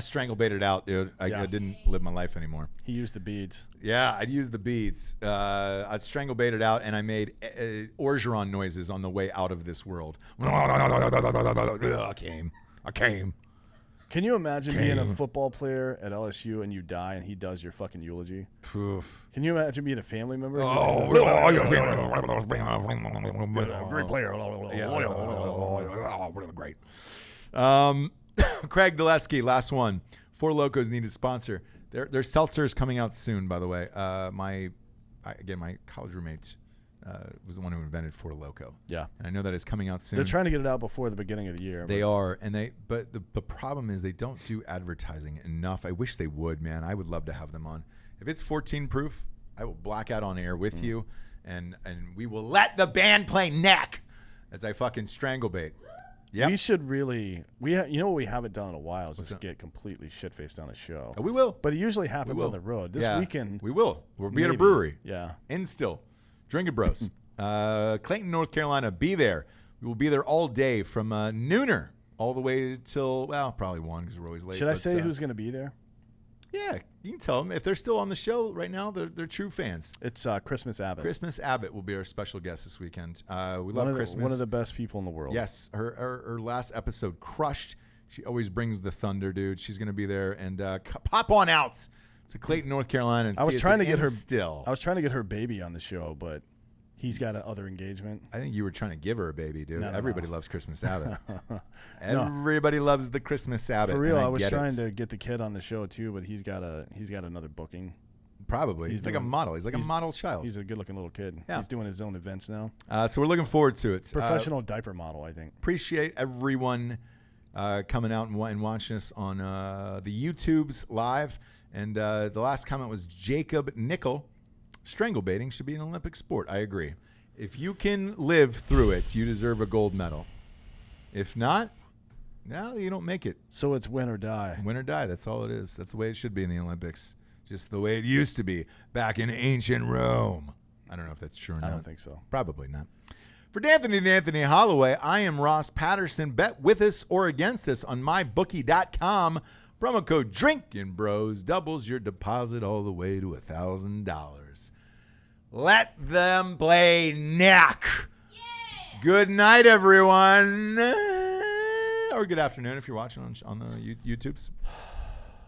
strangle baited out, dude. I didn't live my life anymore. He used the beads. Yeah, I'd use the beads. I strangle baited out, and I made Orgeron noises on the way out of this world. I came. Can you imagine being a football player at LSU and you die and he does your fucking eulogy? Poof. Can you imagine being a family member? Oh, great player. Great. Craig Gillespie, last one. Four Locos need a sponsor. Their seltzer is coming out soon, by the way. My college roommate was the one who invented Four Loco. Yeah. And I know that it's coming out soon. They're trying to get it out before the beginning of the year. They are. But the problem is they don't do advertising enough. I wish they would, man. I would love to have them on. If it's 14 proof, I will black out on air with you, and we will let the band play neck as I fucking strangle bait. Yep. We should really you know what we haven't done in a while is just get completely shit-faced on a show. We will. But it usually happens on the road. This weekend. We will. We'll be at a brewery. Yeah. In Still. Drinkin' Bros. Clayton, North Carolina. Be there. We will be there all day from nooner all the way till, probably 1 because we're always late. Should I say who's going to be there? Yeah, you can tell them. If they're still on the show right now, they're true fans. It's Christmas Abbott. Christmas Abbott will be our special guest this weekend. We love Christmas. One of the best people in the world. Yes, her last episode crushed. She always brings the thunder, dude. She's going to be there. And pop on out to Clayton, North Carolina. And I was trying to get her still. I was trying to get her baby on the show, but He's got other engagement. I think you were trying to give her a baby, dude. No. Everybody loves Christmas Sabbath. Everybody loves the Christmas Sabbath. For real, I was trying to get the kid on the show too, but he's got another booking. Probably. He's like a model. He's like a model child. He's a good-looking little kid. Yeah. He's doing his own events now. So we're looking forward to it. Professional diaper model, I think. Appreciate everyone coming out and watching us on the YouTubes live. And the last comment was Jacob Nickel. Strangle baiting should be an Olympic sport. I agree. If you can live through it, you deserve a gold medal. If not, no, you don't make it. So it's win or die. Win or die. That's all it is. That's the way it should be in the Olympics. Just the way it used to be back in ancient Rome. I don't know if that's true or not. I don't think so. Probably not. For D'Anthony and Anthony Holloway, I am Ross Patterson. Bet with us or against us on mybookie.com. Promo code Drinkin Bros doubles your deposit all the way to $1,000. Let them play neck. Yeah. Good night, everyone. Or good afternoon if you're watching on the YouTubes.